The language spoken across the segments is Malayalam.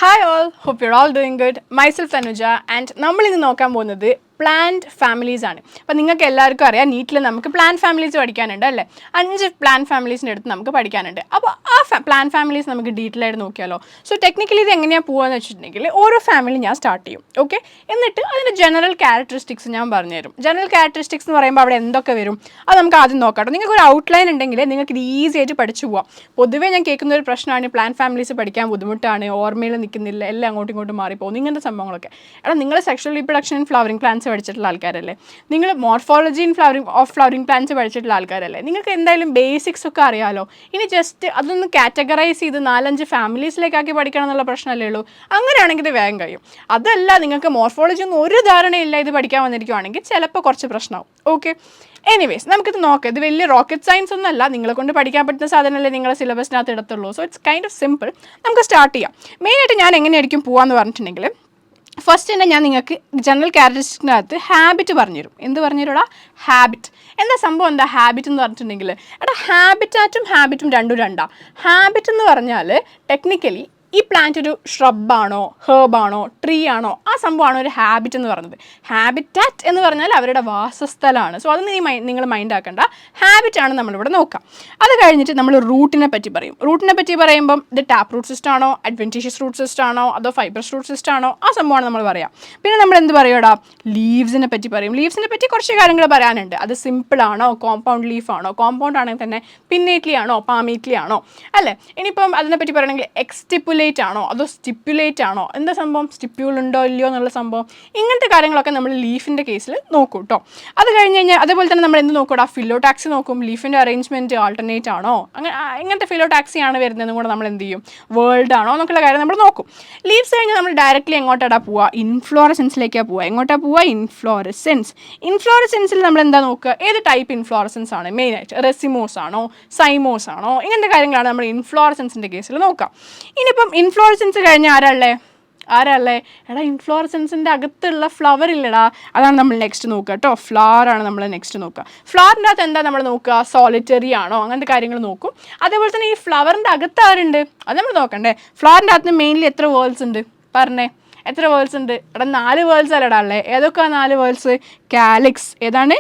Hi all, hope you're all doing good. Myself Anuja and നമ്മൾ ഇന്ന് നോക്കാൻ പോകുന്നത് പ്ലാന്റ് ഫാമിലീസ് ആണ്. അപ്പോൾ നിങ്ങൾക്ക് എല്ലാവർക്കും അറിയാം നീറ്റിൽ നമുക്ക് പ്ലാന്റ് ഫാമിലീസ് പഠിക്കാനുണ്ട് അല്ലേ? 5 പ്ലാന്റ് ഫാമിലീസിൻ്റെ അടുത്ത് നമുക്ക് പഠിക്കാനുണ്ട്. അപ്പോൾ ആ പ്ലാന്റ് ഫാമിലീസ് നമുക്ക് ഡീറ്റെയിൽ ആയിട്ട് നോക്കിയാലോ. സോ ടെക്നിക്കലി ഇത് എങ്ങനെയാണ് പോകുകയെന്ന് വെച്ചിട്ടുണ്ടെങ്കിൽ ഓരോ ഫാമിലി ഞാൻ സ്റ്റാർട്ട് ചെയ്യും. ഓക്കെ, എന്നിട്ട് അതിൻ്റെ ജനറൽ ക്യാരക്ടറിസ്റ്റിക്സ് ഞാൻ പറഞ്ഞുതരും. ജനറൽ ക്യാരക്ടറിസ്റ്റിക്സ് എന്ന് പറയുമ്പോൾ അവിടെ എന്തൊക്കെ വരും അത് നമുക്ക് ആദ്യം നോക്കാം. നിങ്ങൾക്ക് ഒരു ഔട്ട്ലൈൻ ഉണ്ടെങ്കിൽ നിങ്ങൾക്ക് ഇത് ഈസി ആയിട്ട് പഠിച്ചു പോകാം. പൊതുവേ ഞാൻ കേൾക്കുന്ന ഒരു പ്രശ്നമാണ് പ്ലാന്റ് ഫാമിലീസ് പഠിക്കാൻ ബുദ്ധിമുട്ടാണ്, ഓർമ്മയിൽ നിൽക്കുന്നില്ല, എല്ലാം അങ്ങോട്ടും ഇങ്ങോട്ടും മാറിപ്പോകും, ഇങ്ങനത്തെ സംഭവങ്ങളൊക്കെ. എടാ, നിങ്ങൾ sexual reproduction in flowering plants പഠിച്ചിട്ടുള്ള ആൾക്കാരല്ലേ, നിങ്ങൾ മോർഫോളജി ഇൻ ഫ്ലവറിംഗ് പ്ലാന്റ്സ് പഠിച്ചിട്ടുള്ള ആൾക്കാരല്ലേ, നിങ്ങൾക്ക് എന്തായാലും ബേസിക്സ് ഒക്കെ അറിയാമല്ലോ. ഇനി ജസ്റ്റ് അതൊന്ന് കാറ്റഗറൈസ് ചെയ്ത് 4-5 ഫാമിലീസിലേക്കാക്കി പഠിക്കണം എന്നുള്ള പ്രശ്നമല്ലേ ഉള്ളൂ. അങ്ങനെയാണെങ്കിൽ ഇത് വേഗം കഴിയും. അതല്ല, നിങ്ങൾക്ക് മോർഫോളജി ഒന്നും ഒരു ധാരണയില്ല ഇത് പഠിക്കാൻ വന്നിരിക്കുവാണെങ്കിൽ ചിലപ്പോൾ കുറച്ച് പ്രശ്നമാവും. ഓക്കെ, എനിവേസ് നമുക്കിത് നോക്കാം. ഇത് വലിയ റോക്കറ്റ് സയൻസ് ഒന്നുമല്ല, നിങ്ങളെ കൊണ്ട് പഠിക്കാൻ പറ്റുന്ന സാധനമല്ലേ നിങ്ങളുടെ സിലബസിനകത്ത് എടുത്തുള്ളൂ. So it's kind of simple. നമുക്ക് സ്റ്റാർട്ട് ചെയ്യാം. മെയിനായിട്ട് ഞാൻ എങ്ങനെയായിരിക്കും പോകാമെന്ന് പറഞ്ഞിട്ടുണ്ടെങ്കിൽ ഫസ്റ്റ് തന്നെ ഞാൻ നിങ്ങൾക്ക് ജനറൽ ക്യാരക്ടറിസ്റ്റിക്സിനകത്ത് ഹാബിറ്റ് പറഞ്ഞുതരും. എന്ത് പറഞ്ഞുതരൂടാ? ഹാബിറ്റ്. എന്താ സംഭവം? എന്താ ഹാബിറ്റ് എന്ന് പറഞ്ഞിട്ടുണ്ടെങ്കിൽ, എടാ ഹാബിറ്റാറ്റും ഹാബിറ്റും രണ്ടാണ്. ഹാബിറ്റ് എന്ന് പറഞ്ഞാൽ ടെക്നിക്കലി ഈ പ്ലാന്റ് ഒരു ഷ്രബാണോ ഹേർബാണോ ട്രീ ആണോ ആ സംഭവമാണ് ഒരു ഹാബിറ്റ് എന്ന് പറയുന്നത്. ഹാബിറ്റാറ്റ് എന്ന് പറഞ്ഞാൽ അവരുടെ വാസസ്ഥലമാണ്. സോ അത് നിങ്ങൾ മൈൻഡ് ആക്കേണ്ട. ഹാബിറ്റ് ആണ് നമ്മളിവിടെ നോക്കാം. അത് കഴിഞ്ഞിട്ട് നമ്മൾ റൂട്ടിനെ പറ്റി പറയും. റൂട്ടിനെ പറ്റി പറയുമ്പം ഇത് ടാപ്പ് റൂട്ട് സിസ്റ്റം ആണോ, അഡ്വെൻറ്റീഷ്യസ് റൂട്ട് സിസ്റ്റം ആണോ, അതോ ഫൈബ്രസ് റൂട്ട് സിസ്റ്റം ആണോ, ആ സംഭവമാണ് നമ്മൾ പറയാം. പിന്നെ നമ്മൾ എന്ത് പറയുമോടാ? ലീവ്സിനെ പറ്റി പറയും. ലീവ്സിനെ പറ്റി കുറച്ച് കാര്യങ്ങൾ പറയാനുണ്ട്. അത് സിമ്പിൾ ആണോ, കോമ്പൗണ്ട് ലീഫ് ആണോ, കോമ്പൗണ്ട് ആണെങ്കിൽ തന്നെ പിന്നേറ്റ്ലി ആണോ പാമേറ്റ്ലി ആണോ, അല്ലേ? ഇനിയിപ്പം അതിനെപ്പറ്റി പറയണമെങ്കിൽ എക്സ്റ്റിപ്പുലേറ്റ് ആണോ അതോ സ്റ്റിപ്പുലേറ്റ് ആണോ, എന്താ സംഭവം, സ്റ്റിപ്യൂൾ ഉണ്ടോ ഇല്ലയോ എന്നുള്ള സംഭവം, ഇങ്ങനത്തെ കാര്യങ്ങളൊക്കെ നമ്മൾ ലീഫിൻ്റെ കേസിൽ നോക്കും കേട്ടോ. അത് കഴിഞ്ഞ് കഴിഞ്ഞാൽ അതേപോലെ തന്നെ നമ്മൾ എന്ത് നോക്കൂടാ? ഫിലോടാക്സി നോക്കും. ലീഫിൻ്റെ അറേഞ്ച്മെൻറ്റ് ആൾട്ടർനേറ്റ് ആണോ, അങ്ങനെ ഇങ്ങനത്തെ ഫിലോടാക്സി ആണ് വരുന്നതെന്നും കൂടെ നമ്മൾ എന്ത് ചെയ്യും? വേൾഡ് ആണോ എന്നൊക്കെയുള്ള കാര്യം നമ്മൾ നോക്കും. ലീവ്സ് കഴിഞ്ഞാൽ നമ്മൾ ഡയറക്റ്റ്ലി എങ്ങോട്ടാണ് പോവുക? ഇൻഫ്ലോറസെൻസിലേക്കാണ് പോവുക. എങ്ങോട്ടാണ് പോവുക? ഇൻഫ്ലോറസെൻസ്. ഇൻഫ്ലോറസെൻസിൽ നമ്മൾ എന്താ നോക്കുക? ഏത് ടൈപ്പ് ഇൻഫ്ലോറസെൻസ് ആണ് മെയിനായിട്ട്? റെസിമോസ് ആണോ സൈമോസ് ആണോ, ഇങ്ങനത്തെ കാര്യങ്ങളാണ് നമ്മൾ ഇൻഫ്ലോറസെൻസിൻ്റെ കേസിൽ നോക്കാം. ഇനിയിപ്പം ഇൻഫ്ലോറസെൻസ് കഴിഞ്ഞാൽ ആരല്ലേ? എടാ, ഇൻഫ്ലോറസെൻസിൻ്റെ അകത്തുള്ള ഫ്ലവർ ഇല്ലടാ, അതാണ് നമ്മൾ നെക്സ്റ്റ് നോക്കുക കേട്ടോ. ഫ്ലവർ ആണ് നമ്മൾ നെക്സ്റ്റ് നോക്കുക. ഫ്ലവറിൻ്റെ അകത്ത് എന്താ നമ്മൾ നോക്കുക? സോളിറ്ററി ആണോ, അങ്ങനത്തെ കാര്യങ്ങൾ നോക്കും. അതേപോലെ തന്നെ ഈ ഫ്ലവറിൻ്റെ അകത്ത് ആരുണ്ട് അത് നമ്മൾ നോക്കണ്ടേ? ഫ്ലവറിൻ്റെ അകത്ത് മെയിൻലി എത്ര വേൾഡ്സ് ഉണ്ട് പറഞ്ഞേ? എത്ര വേൾഡ്സ് ഉണ്ട്? എടാ, 4 വേൾഡ്സ് അല്ലടാ ഉള്ളത്. ഏതൊക്കെയാണ് 4 വേൾഡ്സ്? കാലിക്സ്. ഏതാണ്?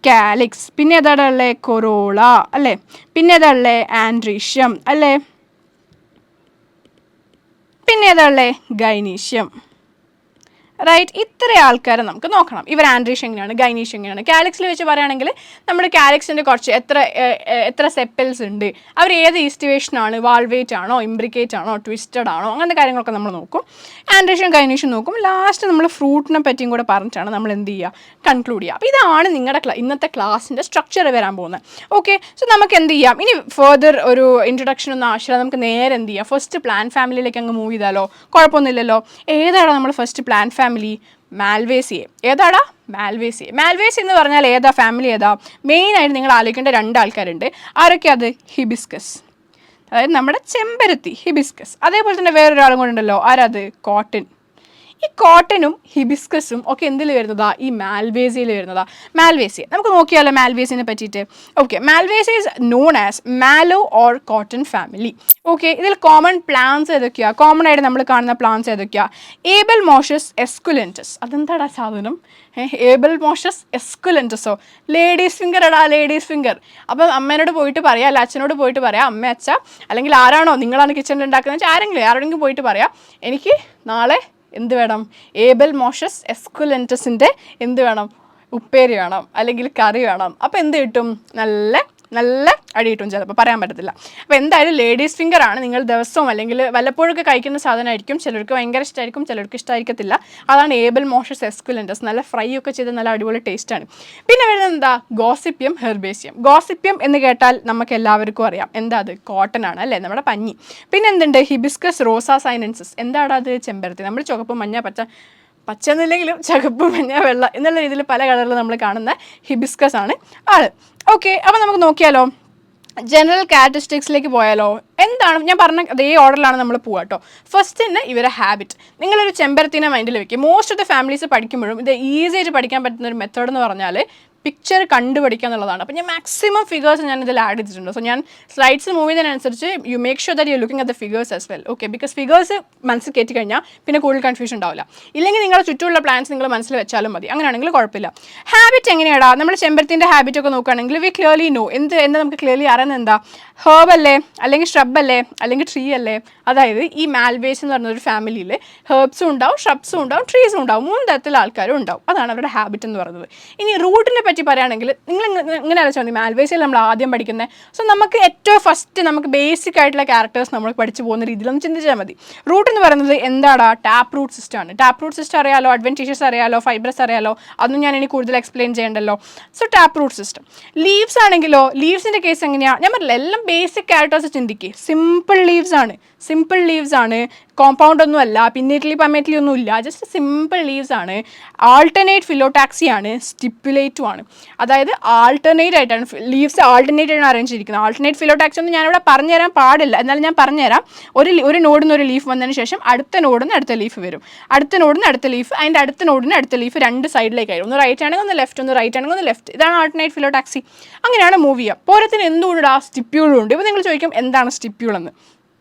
കാലിക്സ്. പിന്നെ ഏതാടാ ഉള്ളത്? കൊറോള അല്ലേ? പിന്നെ ഏതാ ഉള്ളത്? ആൻഡ്രീഷ്യം അല്ലേ? പിന്നെ ഏതാണല്ലേ? ഗൈനീഷ്യം. റൈറ്റ്, ഇത്ര ആൾക്കാരെ നമുക്ക് നോക്കണം. ഇവർ ആൻഡ്രീഷ്യം എങ്ങനെയാണ്, ഗൈനീഷ്യം എങ്ങനെയാണ്. കാലിക്സിൽ വെച്ച് പറയുകയാണെങ്കിൽ നമ്മുടെ കാലിക്സിൻ്റെ കുറച്ച് എത്ര സെപ്പൽസ് ഉണ്ട്, അവർ ഏത് ഈസ്റ്റിവേഷനാണ്, വാൾവേറ്റ് ആണോ ഇംബ്രിക്കേറ്റ് ആണോ ട്വിസ്റ്റഡ് ആണോ, അങ്ങനത്തെ കാര്യങ്ങളൊക്കെ നമ്മൾ നോക്കും. ആൻഡ്രീഷ്യം ഗൈനീഷ്യം നോക്കും. ലാസ്റ്റ് നമ്മൾ ഫ്രൂട്ടിനെ പറ്റിയും കൂടെ പറഞ്ഞിട്ടാണ് നമ്മൾ എന്ത് ചെയ്യുക? കൺക്ലൂഡ് ചെയ്യുക. അപ്പോൾ ഇതാണ് നിങ്ങളുടെ ഇന്നത്തെ ക്ലാസ്സിൻ്റെ സ്ട്രക്ചർ വരാൻ പോകുന്നത്. ഓക്കെ, സോ നമുക്ക് എന്ത് ചെയ്യാം? ഇനി ഫെർദർ ഒരു ഇൻട്രൊഡക്ഷൻ ഒന്നും ആവശ്യമില്ല. നമുക്ക് നേരെ എന്ത് ചെയ്യാം? ഫസ്റ്റ് പ്ലാന്റ് ഫാമിലിയിലേക്ക് അങ്ങ് മൂവ് ചെയ്താലോ? കുഴപ്പമൊന്നുമില്ലല്ലോ. ഏതാണ് നമ്മൾ ഫസ്റ്റ് പ്ലാന്റ് ഫാമിലി? മാൽവേസിയെ. ഏതാടാ? മാൽവേസിയെ. മാൽവേസി എന്ന് പറഞ്ഞാൽ ഏതാ ഫാമിലി? ഏതാ? മെയിനായിട്ട് നിങ്ങൾ ആലോചിക്കേണ്ട 2 ആൾക്കാരുണ്ട്. ആരൊക്കെ അത്? ഹിബിസ്കസ്, അതായത് നമ്മുടെ ചെമ്പരത്തി, ഹിബിസ്കസ്. അതേപോലെ തന്നെ വേറൊരാളും കൂടെ ഉണ്ടല്ലോ. ആരത്? കോട്ടൺ. ഈ കോട്ടനും ഹിബിസ്കസും ഒക്കെ എന്തിൽ വരുന്നതാ? ഈ മാൽവേസിയിൽ വരുന്നതാ. മാൽവേസിയ നമുക്ക് നോക്കിയാലോ മാൽവേസിനെ പറ്റിയിട്ട്. Okay, Malvaceae is known as Malo or cotton family. Okay, ഇതിൽ കോമൺ പ്ലാന്റ്സ് ഏതൊക്കെയാണ്? കോമൺ ആയിട്ട് നമ്മൾ കാണുന്ന പ്ലാന്റ്സ് ഏതൊക്കെയാണ്? ഏബൽ മോഷസ് എസ്കുലൻറ്റസ്. അതെന്താടാ സാധനം? ഏബൽ മോഷസ് എസ്കുലൻറ്റസോ? ലേഡീസ് ഫിംഗർ എടാ, ലേഡീസ് ഫിംഗർ. അപ്പം അമ്മേനോട് പോയിട്ട് പറയാം, അല്ല അച്ഛനോട് പോയിട്ട് പറയാം, അമ്മ അച്ഛ അല്ലെങ്കിൽ ആരാണോ നിങ്ങളാണ് കിച്ചണിൽ ഉണ്ടാക്കുന്നത് വെച്ചാൽ ആരെങ്കിലും പോയിട്ട് പറയാം, എനിക്ക് നാളെ എന്ത് വേണം? ഏബൽ മോഷസ് എസ്കുലൻറ്റസിൻ്റെ എന്ത് വേണം? ഉപ്പേരി വേണം, അല്ലെങ്കിൽ കറി വേണം. അപ്പോൾ എന്ത് കിട്ടും? നല്ല അടി കിട്ടും. ചിലപ്പോൾ പറയാൻ പറ്റത്തില്ല. അപ്പോൾ എന്തായാലും ലേഡീസ് ഫിംഗർ ആണ് നിങ്ങൾ ദിവസവും അല്ലെങ്കിൽ വല്ലപ്പോഴൊക്കെ കഴിക്കുന്ന സാധനമായിരിക്കും. ചിലർക്ക് ഭയങ്കര ഇഷ്ടമായിരിക്കും, ചിലർക്ക് ഇഷ്ടമായിരിക്കത്തില്ല. അതാണ് ഏബൽ മോഷസ് എസ്കുലൻറ്റസ്. നല്ല ഫ്രൈ ഒക്കെ ചെയ്ത് നല്ല അടിപൊളി ടേസ്റ്റാണ്. പിന്നെ വരുന്നത് എന്താ? ഗോസിപ്പിയം ഹെർബേസിയം. ഗോസിപ്പിയം എന്ന് കേട്ടാൽ നമുക്ക് എല്ലാവർക്കും അറിയാം എന്താ അത്? കോട്ടൺ ആണ് അല്ലേ, നമ്മുടെ പഞ്ഞി. പിന്നെ എന്തുണ്ട്? ഹിബിസ്കസ് റോസാ സൈനൻസസ്. എന്താണ് അത്? ചെമ്പരത്തി. നമ്മൾ ചുവപ്പ് മഞ്ഞ പച്ച എന്നില്ലെങ്കിലും ചുവപ്പ് മഞ്ഞ വെള്ള എന്നുള്ള രീതിയിൽ പല കളറിൽ നമ്മൾ കാണുന്ന ഹിബിസ്കസ് ആണ് ആള്. ഓക്കെ, അപ്പോൾ നമുക്ക് നോക്കിയാലോ ജനറൽ ക്യാരക്ടറിസ്റ്റിക്സിലേക്ക് പോയാലോ? എന്താണ് ഞാൻ പറഞ്ഞ അതേ ഓർഡറിലാണ് നമ്മൾ പോവുക കേട്ടോ. ഫസ്റ്റ് തന്നെ ഇവരെ ഹാബിറ്റ്. നിങ്ങളൊരു ചെമ്പരത്തിനെ മൈൻഡിൽ വെക്കുക. മോസ്റ്റ് ഓഫ് ദ ഫാമിലീസ് പഠിക്കുമ്പോഴും ഇത് ഈസി ആയിട്ട് പഠിക്കാൻ പറ്റുന്ന ഒരു മെത്തേഡ് എന്ന് പറഞ്ഞാൽ പിക്ചർ കണ്ടുപഠിക്കുക എന്നുള്ളതാണ്. അപ്പോൾ ഞാൻ മാക്സിമം ഫിഗേഴ്സ് ഞാൻ ഇതിൽ ആഡ് ചെയ്തിട്ടുണ്ട്. സോ ഞാൻ സ്ലൈഡ്സ് മൂവ് ചെയ്യുന്നതിനനുസരിച്ച് you make sure that you looking at the figures as well. Okay, because figures മനസ്സിൽ കയറ്റി കഴിഞ്ഞാൽ പിന്നെ കൂടുതൽ കൺഫ്യൂഷൻ ഉണ്ടാവില്ല. ഇല്ലെങ്കിൽ നിങ്ങളുടെ ചുറ്റുമുള്ള പ്ലാൻസ് നിങ്ങൾ മനസ്സിൽ വെച്ചാലും മതി. അങ്ങനെയാണെങ്കിൽ കുഴപ്പമില്ല. ഹാബിറ്റ് എങ്ങനെയാടാ? നമ്മൾ ചെമ്പരത്തിൻ്റെ ഹാബിറ്റ് ഒക്കെ നോക്കുകയാണെങ്കിൽ വി ക്ലിയർലി നോ. എന്താ നമുക്ക് ക്ലിയർലി അറിയുന്നത് എന്താ? ഹേർബ് അല്ലേ, അല്ലെങ്കിൽ ഷ്രബ് അല്ലേ, അല്ലെങ്കിൽ ട്രീ അല്ലേ? അതായത് ഈ മാൽവേസ് എന്ന് പറഞ്ഞൊരു ഫാമിലിയിൽ ഹേർബ്സും ഉണ്ടാവും, ഷ്രബ്സും ഉണ്ടാവും, ട്രീസും ഉണ്ടാവും. 3 തരത്തിലുള്ള ആൾക്കാരും ഉണ്ടാവും. അതാണ് അവരുടെ ഹാബിറ്റ് എന്ന് പറയുന്നത്. ഇനി റൂട്ടിനെ പറ്റി പറയുകയാണെങ്കിൽ നിങ്ങൾ ഇങ്ങനെ അലച്ചാൽ മതി. മാൽവേസിൽ നമ്മൾ ആദ്യം പഠിക്കുന്നത്. സോ നമുക്ക് ഏറ്റവും ഫസ്റ്റ് നമുക്ക് ബേസിക് ആയിട്ടുള്ള ക്യാരക്ടേഴ്സ് നമ്മൾ പഠിച്ചു പോകുന്ന രീതിയിൽ ഒന്ന് ചിന്തിച്ചാൽ മതി. റൂട്ട് എന്ന് പറയുന്നത് എന്താടാ? ടാപ്പ് റൂട്ട് സിസ്റ്റം ആണ്. ടാപ്പ് റൂട്ട് സിസ്റ്റം അറിയാലോ, അഡ്വെൻറ്റീഷ്യസ് അറിയാലോ, ഫൈബ്രസ് അറിയാലോ, അതൊന്നും ഞാൻ ഇനി കൂടുതൽ എക്സ്പ്ലെയിൻ ചെയ്യണ്ടല്ലോ. So tap root system. Leaves ആണെങ്കിലോ, ലീവ്സിൻ്റെ കേസ് എങ്ങനെയാണ്? ഞാൻ പറഞ്ഞില്ല, എല്ലാം ബേസിക് ക്യാരക്ടേഴ്സ് ചിന്തിക്കുക. സിമ്പിൾ ലീവ്സ് ആണ്. കോമ്പൗണ്ട് ഒന്നും അല്ല, പിന്നീറ്റ്ലി പമേറ്റ്ലി ഒന്നും ഇല്ല, ജസ്റ്റ് സിമ്പിൾ ലീവ്സ് ആണ്. ആൾട്ടർനേറ്റ് ഫിലോടാക്സി ആണ്, സ്റ്റിപ്പുലേറ്റും ആണ്. അതായത് ആൾട്ടർനേറ്റ് ആയിട്ടാണ് ലീവ്സ് ആൾട്ടർനേറ്റ് ആണ് അറേഞ്ച് ചെയ്തിരിക്കുന്നത്. ആൾട്ടർനേറ്റ് ഫിലോടാക്സി ഒന്നും ഞാനിവിടെ പറഞ്ഞുതരാൻ പാടില്ല, എന്നാലും ഞാൻ പറഞ്ഞുതരാം. ഒരു നോഡിൽ നിന്ന് ഒരു ലീഫ് വന്നതിന് ശേഷം അടുത്ത നോഡിൽ നിന്ന് അടുത്ത ലീഫ് വരും, അടുത്ത നോഡിൽ നിന്ന് അടുത്ത ലീഫ്, അതിൻ്റെ അടുത്ത നോഡിൽ നിന്ന് അടുത്ത ലീഫ് 2 സൈഡിലേക്കായിരുന്നു. ഒന്ന് റൈറ്റ് ആണെങ്കിൽ ഒന്ന് ലെഫ്റ്റ്, ഒന്ന് റൈറ്റ് ആണെങ്കിൽ ഒന്ന് ലെഫ്റ്റ്. ഇതാണ് ആൾട്ടർനേറ്റ് ഫിലോടാക്സി. അങ്ങനെയാണ് മൂവ് ചെയ്യുക. പോരത്തിന് എന്തുകൊണ്ടാ സ്റ്റിപ്യൂളും ഉണ്ട്. ഇപ്പോൾ നിങ്ങൾ ചോദിക്കും എന്താണ് സ്റ്റിപ്യൂൾ എന്ന്.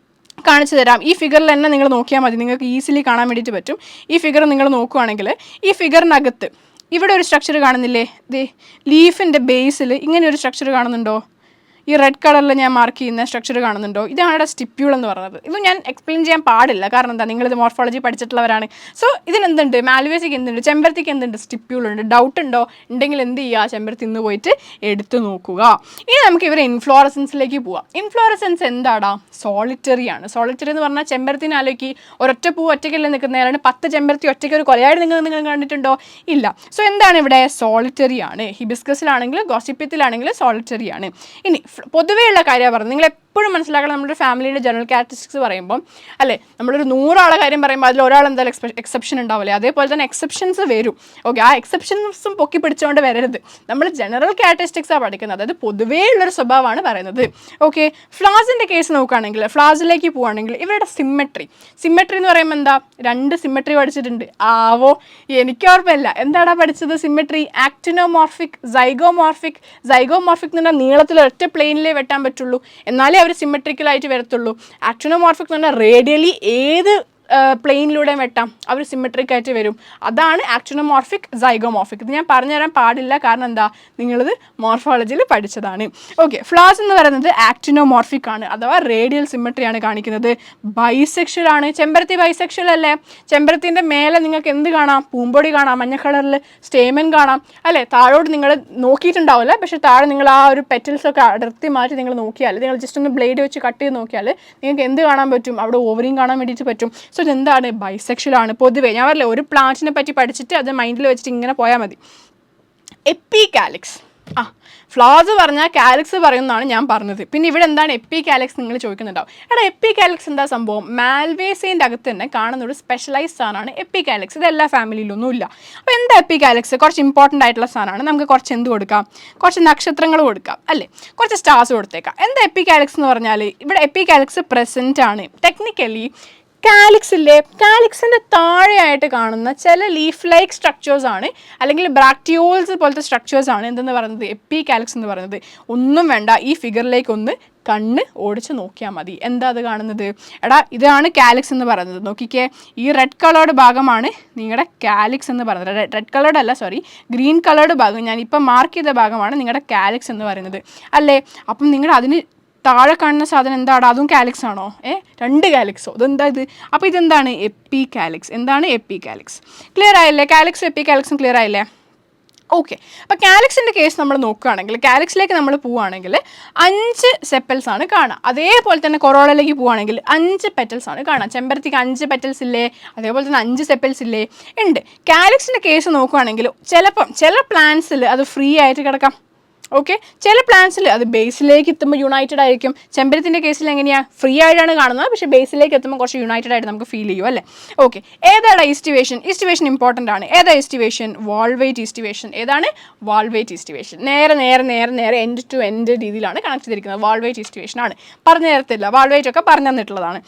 കാണിച്ചു തരാം. ഈ ഫിഗറിൽ തന്നെ നിങ്ങൾ നോക്കിയാൽ മതി, നിങ്ങൾക്ക് ഈസിലി കാണാൻ വേണ്ടിയിട്ട് പറ്റും. ഈ ഫിഗർ നിങ്ങൾ നോക്കുകയാണെങ്കിൽ ഈ ഫിഗറിനകത്ത് ഇവിടെ ഒരു സ്ട്രക്ചർ കാണുന്നില്ലേ? ലീഫിൻ്റെ ബേസിൽ ഇങ്ങനെ ഒരു സ്ട്രക്ചർ കാണുന്നുണ്ടോ? ഈ റെഡ് കളറിൽ ഞാൻ മാർക്ക് ചെയ്യുന്ന സ്ട്രക്ചർ കാണുന്നുണ്ടോ? ഇതാണ് സ്റ്റിപ്യൂൾ എന്ന് പറയുന്നത്. ഇത് ഞാൻ എക്സ്പ്ലെയിൻ ചെയ്യാൻ പാടില്ല, കാരണം എന്താ, നിങ്ങളിത് മോർഫോളജി പഠിച്ചിട്ടുള്ളവരാണ്. സോ ഇതിനെന്തുണ്ട്? മാൽവേസിക്ക് എന്തുണ്ട്? ചെമ്പരത്തിക്ക് എന്തുണ്ട്? സ്റ്റിപ്യൂൾ ഉണ്ട്. ഡൗട്ട് ഉണ്ടോ? ഉണ്ടെങ്കിൽ എന്ത് ചെയ്യുക? ചെമ്പരത്തി ഇന്ന് പോയിട്ട് എടുത്തു നോക്കുക. ഇനി നമുക്ക് ഇവരെ ഇൻഫ്ലോറസൻസിലേക്ക് പോവാം. ഇൻഫ്ലോറസൻസ് എന്താടാ? സോളിറ്ററി ആണ്. സോളിറ്ററി എന്ന് പറഞ്ഞാൽ ചെമ്പരത്തിനെ ആലോചിക്ക്, ഒരൊറ്റ പൂ ഒറ്റയ്ക്കല്ലേ നിൽക്കുന്നവരാണ്. 10 ചെമ്പരത്തി ഒറ്റയ്ക്ക് ഒരു കൊലയായിട്ട് നിങ്ങൾ കണ്ടിട്ടുണ്ടോ? ഇല്ല. സോ എന്താണ് ഇവിടെ? സോളിറ്ററി ആണ്. ഹിബിസ്കസിലാണെങ്കിൽ ഗോസിപ്പിയത്തിലാണെങ്കിൽ സോളിറ്ററി ആണ്. ഇനി പൊതുവെയുള്ള കാര്യമാണ് പറഞ്ഞത്. നിങ്ങൾ എപ്പോഴും മനസ്സിലാക്കണം, നമ്മുടെ ഫാമിലിയുടെ ജനറൽ ക്യാരക്ടറിസ്റ്റിക്സ് പറയുമ്പോൾ അല്ലേ, നമ്മളൊരു 100 ആളെ കാര്യം പറയുമ്പോൾ അതിൽ ഒരാൾ എന്തായാലും എക്സെപ്ഷൻ ഉണ്ടാവില്ലേ, അതേപോലെ തന്നെ എക്സെപ്ഷൻസ് വരും. ഓക്കെ, ആ എക്സെപ്ഷൻസും പൊക്കി പിടിച്ചുകൊണ്ട് വരരുത്. നമ്മൾ ജനറൽ ക്യാരക്ടറിസ്റ്റിക്സാണ് പഠിക്കുന്നത്, അതായത് പൊതുവേ ഉള്ളൊരു സ്വഭാവമാണ് പറയുന്നത്. ഓക്കെ, ഫ്ലാസിൻ്റെ കേസ് നോക്കുകയാണെങ്കിൽ, ഫ്ലാസിലേക്ക് പോവുകയാണെങ്കിൽ ഇവരുടെ സിമ്മെട്രി എന്ന് പറയുമ്പോൾ എന്താ? 2 സിമ്മെട്രി പഠിച്ചിട്ടുണ്ട്. ആവോ, എനിക്ക് ഓർമ്മയില്ല. എന്താടാ പഠിച്ചത്? സിമ്മെട്രി. Actinomorphic, zygomorphic. സൈഗോമോർഫിക് എന്ന് പറഞ്ഞാൽ നീളത്തിൽ ഒറ്റ പ്ലെയിനിലേ വെട്ടാൻ പറ്റുള്ളൂ, എന്നാലേ അവർ സിമെട്രിക്കലായിട്ട് വരത്തുള്ളൂ. ആക്ടിനോമോർഫിക് എന്ന് പറഞ്ഞാൽ റേഡിയലി ഏത് പ്ലെയിനിലൂടെ വെട്ടാം, അവർ സിമെട്രിക് ആയിട്ട് വരും. അതാണ് ആക്ടിനോമോർഫിക്, സൈഗോമോർഫിക്. ഇത് ഞാൻ പറഞ്ഞുതരാൻ പാടില്ല, കാരണം എന്താ, നിങ്ങളിത് മോർഫോളജിയിൽ പഠിച്ചതാണ്. ഓക്കെ, ഫ്ലാസ് എന്ന് പറയുന്നത് ആക്ടിനോമോർഫിക് ആണ്, അഥവാ റേഡിയൽ സിമെട്രിയാണ് കാണിക്കുന്നത്. ബൈസെക്ഷൽ ആണ്. ചെമ്പരത്തി ബൈസെക്ഷൽ അല്ലേ? ചെമ്പരത്തിൻ്റെ മേലെ നിങ്ങൾക്ക് എന്ത് കാണാം? പൂമ്പൊടി കാണാം, മഞ്ഞ കളറിൽ സ്റ്റേമൻ കാണാം അല്ലേ? താഴോട്ട് നിങ്ങൾ നോക്കിയിട്ടുണ്ടാവില്ല, പക്ഷേ താഴെ നിങ്ങൾ ആ ഒരു പെറ്റൽസൊക്കെ അടർത്തി മാറ്റി നിങ്ങൾ നോക്കിയാൽ, നിങ്ങൾ ജസ്റ്റ് ഒന്ന് ബ്ലേഡ് വെച്ച് കട്ട് ചെയ്ത് നോക്കിയാൽ നിങ്ങൾക്ക് എന്ത് കാണാൻ പറ്റും? അവിടെ ഓവറിയും കാണാൻ വേണ്ടിയിട്ട് പറ്റും. സോ ഇതെന്താണ്? ബൈസെക്ഷലാണ്. പൊതുവേ ഞാൻ പറയില്ല, ഒരു പ്ലാന്റിനെ പറ്റി പഠിച്ചിട്ട് അത് മൈൻഡിൽ വെച്ചിട്ട് ഇങ്ങനെ പോയാൽ മതി. എപ്പി കാലിക്സ്. ഫ്ലവേഴ്സ് പറഞ്ഞാൽ കാലിക്സ് പറയുന്നതാണ് ഞാൻ പറഞ്ഞത്. പിന്നെ ഇവിടെ എന്താണ് എപ്പി കാലിക്സ് നിങ്ങൾ ചോദിക്കുന്നുണ്ടാവും. എടാ, എപ്പി കാലിക്സ് എന്താ സംഭവം? മാൽവേസിൻ്റെ അകത്ത് തന്നെ കാണുന്ന ഒരു സ്പെഷ്യലൈസ്ഡ് സാധനമാണ് എപ്പി കാലിക്സ്. ഇത് എല്ലാ ഫാമിലിയിലൊന്നും ഇല്ല. അപ്പോൾ എന്താ എപ്പി കാലിക്സ്? കുറച്ച് ഇമ്പോർട്ടൻ്റ് ആയിട്ടുള്ള സാധനമാണ്. നമുക്ക് കുറച്ച് എന്ത് കൊടുക്കാം? കുറച്ച് നക്ഷത്രങ്ങൾ കൊടുക്കാം അല്ലേ? കുറച്ച് സ്റ്റാർസ് കൊടുത്തേക്കാം. എന്താ എപ്പി കാലിക്സ് എന്ന് പറഞ്ഞാൽ, ഇവിടെ എപ്പി കാലിക്സ് പ്രസൻറ്റ് ആണ്. ടെക്നിക്കലി കാലിക്സ് ഇല്ലേ, കാലിക്സിൻ്റെ താഴെയായിട്ട് കാണുന്ന ചില ലീഫ് ലൈക്ക് സ്ട്രക്ചേഴ്സ് ആണ്, അല്ലെങ്കിൽ ബ്രാക്ടിയോൾസ് പോലത്തെ സ്ട്രക്ചേഴ്സ് ആണ് എന്തെന്ന് പറയുന്നത്? എപ്പി കാലിക്സ് എന്ന് പറയുന്നത്. ഒന്നും വേണ്ട, ഈ ഫിഗറിലേക്ക് ഒന്ന് കണ്ണ് ഓടിച്ച് നോക്കിയാൽ മതി. എന്താ അത് കാണുന്നത്? എടാ, ഇതാണ് കാലിക്സ് എന്ന് പറയുന്നത്. നോക്കിക്കേ, ഈ റെഡ് കളേർഡ് ഭാഗമാണ് നിങ്ങളുടെ കാലിക്സ് എന്ന് പറയുന്നത്. റെഡ് കളേർഡ് അല്ല, സോറി, ഗ്രീൻ കളേർഡ് ഭാഗം, ഞാനിപ്പോൾ മാർക്ക് ചെയ്ത ഭാഗമാണ് നിങ്ങളുടെ കാലിക്സ് എന്ന് പറയുന്നത് അല്ലേ? അപ്പം നിങ്ങൾ അതിന് താഴെ കാണുന്ന സാധനം എന്താണ്? അതും കാലിക്സ് ആണോ? 2 കാലിക്സോ? അതെന്താ ഇത്? അപ്പോൾ ഇതെന്താണ്? എപ്പി കാലിക്സ്. എന്താണ് എപ്പി കാലിക്സ്? ക്ലിയർ ആയില്ലേ? കാലിക്സും എപ്പി കാലിക്സും ക്ലിയർ ആയില്ലേ? ഓക്കെ, അപ്പോൾ കാലിക്സിൻ്റെ കേസ് നമ്മൾ നോക്കുകയാണെങ്കിൽ, കാലിക്സിലേക്ക് നമ്മൾ പോവുകയാണെങ്കിൽ 5 സെപ്പൽസ് ആണ് കാണുക. അതേപോലെ തന്നെ കൊറോളയിലേക്ക് പോവുകയാണെങ്കിൽ 5 പെറ്റൽസ് ആണ് കാണുക. ചെമ്പരത്തിക്ക് 5 പെറ്റൽസ് ഇല്ലേ? അതേപോലെ തന്നെ 5 സെപ്പൽസ് ഇല്ലേ? ഉണ്ട്. കാലിക്സിൻ്റെ കേസ് നോക്കുകയാണെങ്കിൽ ചില പ്ലാന്റ്സിൽ അത് ഫ്രീ ആയിട്ട് കിടക്കാം. ഓക്കെ, ചില പ്ലാന്റ്സിൽ അത് ബേസിലേക്ക് എത്തുമ്പോൾ യുണൈറ്റഡ് ആയിരിക്കും. ചെമ്പരത്തിൻ്റെ കേസിൽ എങ്ങനെയാണ്? ഫ്രീ ആയിട്ടാണ് കാണുന്നത്, പക്ഷേ ബേസിലേക്ക് എത്തുമ്പോൾ കുറച്ച് യുണൈറ്റഡ് ആയിട്ട് നമുക്ക് ഫീൽ ചെയ്യും അല്ലേ? ഓക്കെ, ഏതാണ് ഈസ്റ്റിവേഷൻ? ഈസ്റ്റിവേഷൻ ഇമ്പോർട്ടൻ്റ് ആണ്. ഏതാ ഈസ്റ്റിവേഷൻ? വാൾവെയ്റ്റ് ഈസ്റ്റിവേഷൻ. ഏതാണ്? വാൾവെയ്റ്റ് ഈസ്റ്റിവേഷൻ. നേരെ എൻഡ് ടു എൻഡ് രീതിയിലാണ് കണക്ട് ചെയ്തിരിക്കുന്നത്. വാൾവെയ്റ്റ് ഈസ്റ്റിവേഷൻ ആണ്. പറഞ്ഞു തരത്തില്ല, വാൾവെയ്റ്റ് ഒക്കെ പറഞ്ഞു തന്നിട്ടുള്ളതാണ്.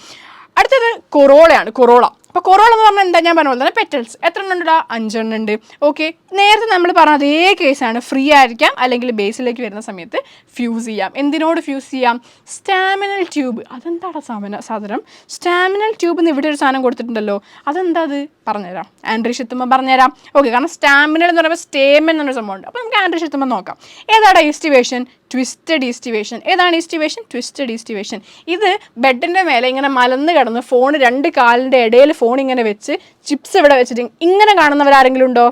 അടുത്തത് കൊറോളയാണ്. കൊറോള അപ്പോൾ കൊറോള എന്ന് പറഞ്ഞാൽ എന്താ, ഞാൻ പറഞ്ഞ പോലെ തന്നെ പെറ്റൽസ് എത്ര എണ്ണം ഉണ്ടോ, 5 എണ്ണം ഉണ്ട്. ഓക്കെ, നേരത്തെ നമ്മൾ പറഞ്ഞ അതേ കേസാണ്. ഫ്രീ ആയിരിക്കാം, അല്ലെങ്കിൽ ബേസിലേക്ക് വരുന്ന സമയത്ത് ഫ്യൂസ് ചെയ്യാം. എന്തിനോട് ഫ്യൂസ് ചെയ്യാം? സ്റ്റാമിനൽ ട്യൂബ്. അതെന്താടാ സാധനം? സ്റ്റാമിനൽ ട്യൂബ് എന്ന് ഇവിടെ ഒരു സാധനം കൊടുത്തിട്ടുണ്ടല്ലോ, അതെന്താ അത്? പറഞ്ഞുതരാം, ആൻഡ്രീഷ് എത്തുമ്പോൾ പറഞ്ഞുതരാം. ഓക്കെ, കാരണം സ്റ്റാമിനൽ എന്ന് പറയുമ്പോൾ സ്റ്റേമൻ എന്നൊരു സംഭവമുണ്ട്. അപ്പോൾ നമുക്ക് ആൻഡ്രീഷ് എത്തുമ്പോൾ നോക്കാം. ഏതാടാ ഈസ്റ്റിവേഷൻ? Twisted aestivation. ഏതാണ് ഈസ്റ്റിവേഷൻ? Twisted aestivation. ഇത് ബെഡിൻ്റെ മേലെ ഇങ്ങനെ മലന്ന് കിടന്ന് ഫോൺ 2 കാലിൻ്റെ ഇടയിൽ ഫോൺ ഇങ്ങനെ വെച്ച് ചിപ്സ് ഇവിടെ വെച്ചിട്ട് ഇങ്ങനെ കാണുന്നവരാരെങ്കിലും ഉണ്ടോ?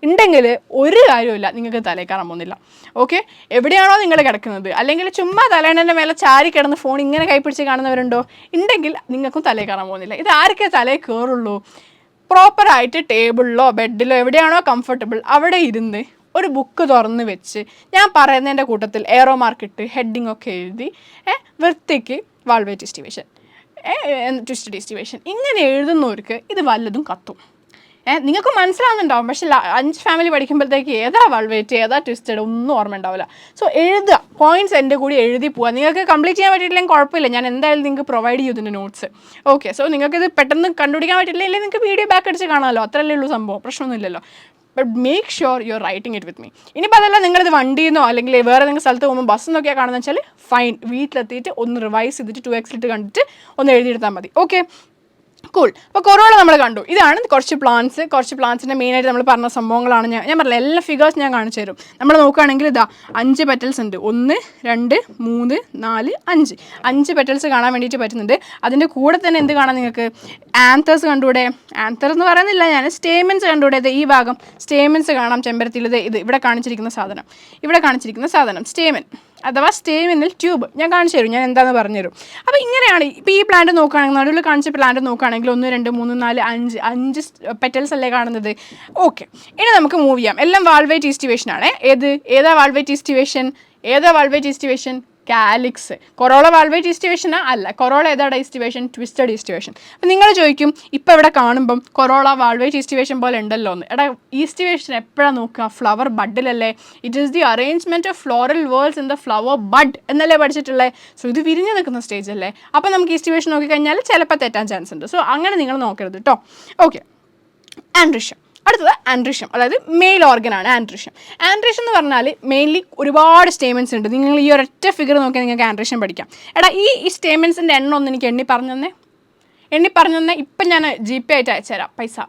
ഉണ്ടെങ്കിൽ ഒരു കാര്യമില്ല, നിങ്ങൾക്ക് തലയിൽ കയറാൻ പോകുന്നില്ല. ഓക്കെ, എവിടെയാണോ നിങ്ങൾ കിടക്കുന്നത്, അല്ലെങ്കിൽ ചുമ്മാ തലേണൻ്റെ മേലെ ചാരി കിടന്ന് ഫോൺ ഇങ്ങനെ കൈപ്പിടിച്ച് കാണുന്നവരുണ്ടോ? ഉണ്ടെങ്കിൽ നിങ്ങൾക്കും തലയിൽ കയറാൻ പോകുന്നില്ല. ഇത് ആർക്കേ തലയിൽ കയറുള്ളൂ? പ്രോപ്പറായിട്ട് ടേബിളിലോ ബെഡിലോ എവിടെയാണോ കംഫർട്ടബിൾ അവിടെ ഇരുന്ന് ഒരു ബുക്ക് തുറന്ന് വെച്ച് ഞാൻ പറയുന്നതിൻ്റെ കൂട്ടത്തിൽ എയറോ മാർക്കിട്ട് ഹെഡിങ് ഒക്കെ എഴുതി വൃത്തിക്ക് വാൾവേറ്റ് ഈസ്റ്റിവേഷൻ, ട്വിസ്റ്റഡ് ഈസ്റ്റിവേഷൻ ഇങ്ങനെ എഴുതുന്നവർക്ക് ഇത് വല്ലതും കത്തും. നിങ്ങൾക്ക് മനസ്സിലാവുന്നുണ്ടാവും, പക്ഷെ 5 ഫാമിലി പഠിക്കുമ്പോഴത്തേക്ക് ഏതാ വാൾവേറ്റ് ഏതാ ട്വിസ്റ്റഡ് ഒന്നും ഓർമ്മ ഉണ്ടാവില്ല. സോ എഴുതുക, പോയിന്റ്സ് എൻ്റെ കൂടി എഴുതി പോവുക. നിങ്ങൾക്ക് കംപ്ലീറ്റ് ചെയ്യാൻ പറ്റിയില്ലെങ്കിൽ കുഴപ്പമില്ല, ഞാൻ എന്തായാലും നിങ്ങൾക്ക് പ്രൊവൈഡ് ചെയ്യും ഇതിൻ്റെ നോട്ട്സ്. ഓക്കെ, സോ നിങ്ങൾക്കിത് പെട്ടെന്ന് കണ്ടുപിടിക്കാൻ പറ്റില്ലെങ്കിൽ നിങ്ങൾക്ക് വീഡിയോ ബാക്ക് അടിച്ച് കാണാമല്ലോ, അത്രയല്ലേ ഉള്ളൂ സംഭവം, പ്രശ്നമൊന്നുമില്ലല്ലോ. But make sure you are writing it with me. ഇനിയിപ്പോൾ അതല്ല നിങ്ങളിത് വണ്ടിയിൽ നിന്നോ അല്ലെങ്കിൽ വേറെ നിങ്ങൾ സ്ഥലത്ത് പോകുമ്പോൾ ബസ് നോക്കിയാൽ കാണുന്നത് വെച്ചാൽ ഫൈൻ, വീട്ടിലെത്തിയിട്ട് ഒന്ന് റിവൈസ് ചെയ്തിട്ട് 2x ഇട്ട് കണ്ടിട്ട് ഒന്ന് എഴുതിയെടുത്താൽ മതി. Okay, cool. അപ്പോൾ കൊറോള നമ്മൾ കണ്ടു. ഇതാണ് കുറച്ച് പ്ലാന്റ്സിൻ്റെ മെയിനായിട്ട് നമ്മൾ പറഞ്ഞ സംഭവങ്ങളാണ്. ഞാൻ പറഞ്ഞില്ല, എല്ലാ ഫിഗേഴ്സ് ഞാൻ കാണിച്ചു തരും. നമ്മൾ നോക്കുകയാണെങ്കിൽ ഇതാ 5 പെറ്റൽസ് ഉണ്ട്. 1 2 3 4 5 5 പെറ്റൽസ് കാണാൻ വേണ്ടിയിട്ട് പറ്റുന്നുണ്ട്. അതിൻ്റെ കൂടെ തന്നെ എന്ത് കാണാം നിങ്ങൾക്ക്? ആന്തേഴ്സ് കണ്ടുകൂടെ? ആന്തർ എന്ന് പറയുന്നില്ല ഞാൻ, സ്റ്റേമൻസ് കണ്ടുകൂടെ? ഈ ഭാഗം സ്റ്റേമൻസ് കാണാം ചെമ്പരത്തിയിൽ. ഇത് ഇവിടെ കാണിച്ചിരിക്കുന്ന സാധനം സ്റ്റേമൻ അഥവാ സ്റ്റേമിനൽ ട്യൂബ്. ഞാൻ കാണിച്ചു തരും, ഞാൻ എന്താണെന്ന് പറഞ്ഞുതരും. അപ്പോൾ ഇങ്ങനെയാണ്. ഇപ്പോൾ ഈ പ്ലാന്റ് നോക്കുകയാണെങ്കിൽ, നടുവിൽ കാണിച്ച പ്ലാന്റ് നോക്കുകയാണെങ്കിൽ 1 2 3 4 5 പെറ്റൽസ് അല്ലേ കാണുന്നത്. ഓക്കെ, ഇനി നമുക്ക് മൂവ് ചെയ്യാം. എല്ലാം വാൾവേറ്റ് ഈസ്റ്റിവേഷൻ ആണ്. ഏതാ വാൾവേറ്റ് ഈസ്റ്റിവേഷൻ? കാലിക്സ്. കൊറോള വാൾവേറ്റ് ഈസ്റ്റിവേഷനാ? അല്ല. കൊറോള ഏതാ ഈസ്റ്റിവേഷൻ? Twisted aestivation. അപ്പം നിങ്ങൾ ചോദിക്കും, ഇപ്പോൾ ഇവിടെ കാണുമ്പം കൊറോള വാൾവേറ്റ് ഈസ്റ്റിവേഷൻ പോലെ ഉണ്ടല്ലോ എന്ന്. എടാ, ഈസ്റ്റിവേഷൻ എപ്പോഴാണ് നോക്കുക? ഫ്ലവർ ബഡിലല്ലേ. It is the arrangement of floral whorls in the flower bud എന്നല്ലേ പഠിച്ചിട്ടുള്ളത്. സോ ഇത് വിരിഞ്ഞ് നിൽക്കുന്ന സ്റ്റേജ് അല്ലേ. അപ്പോൾ നമുക്ക് ഈസ്റ്റിവേഷൻ നോക്കിക്കഴിഞ്ഞാൽ ചിലപ്പോൾ തെറ്റാൻ ചാൻസ് ഉണ്ട്. സോ അങ്ങനെ നിങ്ങൾ നോക്കരുത് കേട്ടോ. ഓക്കെ, ആൻഡ്രിഷ്യം. അടുത്തത് ആൻഡ്രിഷ്യം, അതായത് മെയിൽ ഓർഗനാണ് ആൻഡ്രിഷ്യം. ആൻഡ്രിഷ്യം എന്ന് പറഞ്ഞാൽ മെയിൻലി ഒരുപാട് സ്റ്റേമെൻറ്റ്സ് ഉണ്ട്. നിങ്ങൾ ഈ ഒരൊറ്റ ഫിഗർ നോക്കിയാൽ നിങ്ങൾക്ക് ആൻഡ്രിഷ്യം പഠിക്കാം. എടാ, ഈ സ്റ്റേമെൻറ്റ്സിൻ്റെ എണ്ണം ഒന്ന് എനിക്ക് എണ്ണി പറഞ്ഞു തന്നെ. ഇപ്പം ഞാൻ GP ആയിട്ട് അയച്ചുതരാം. പൈസ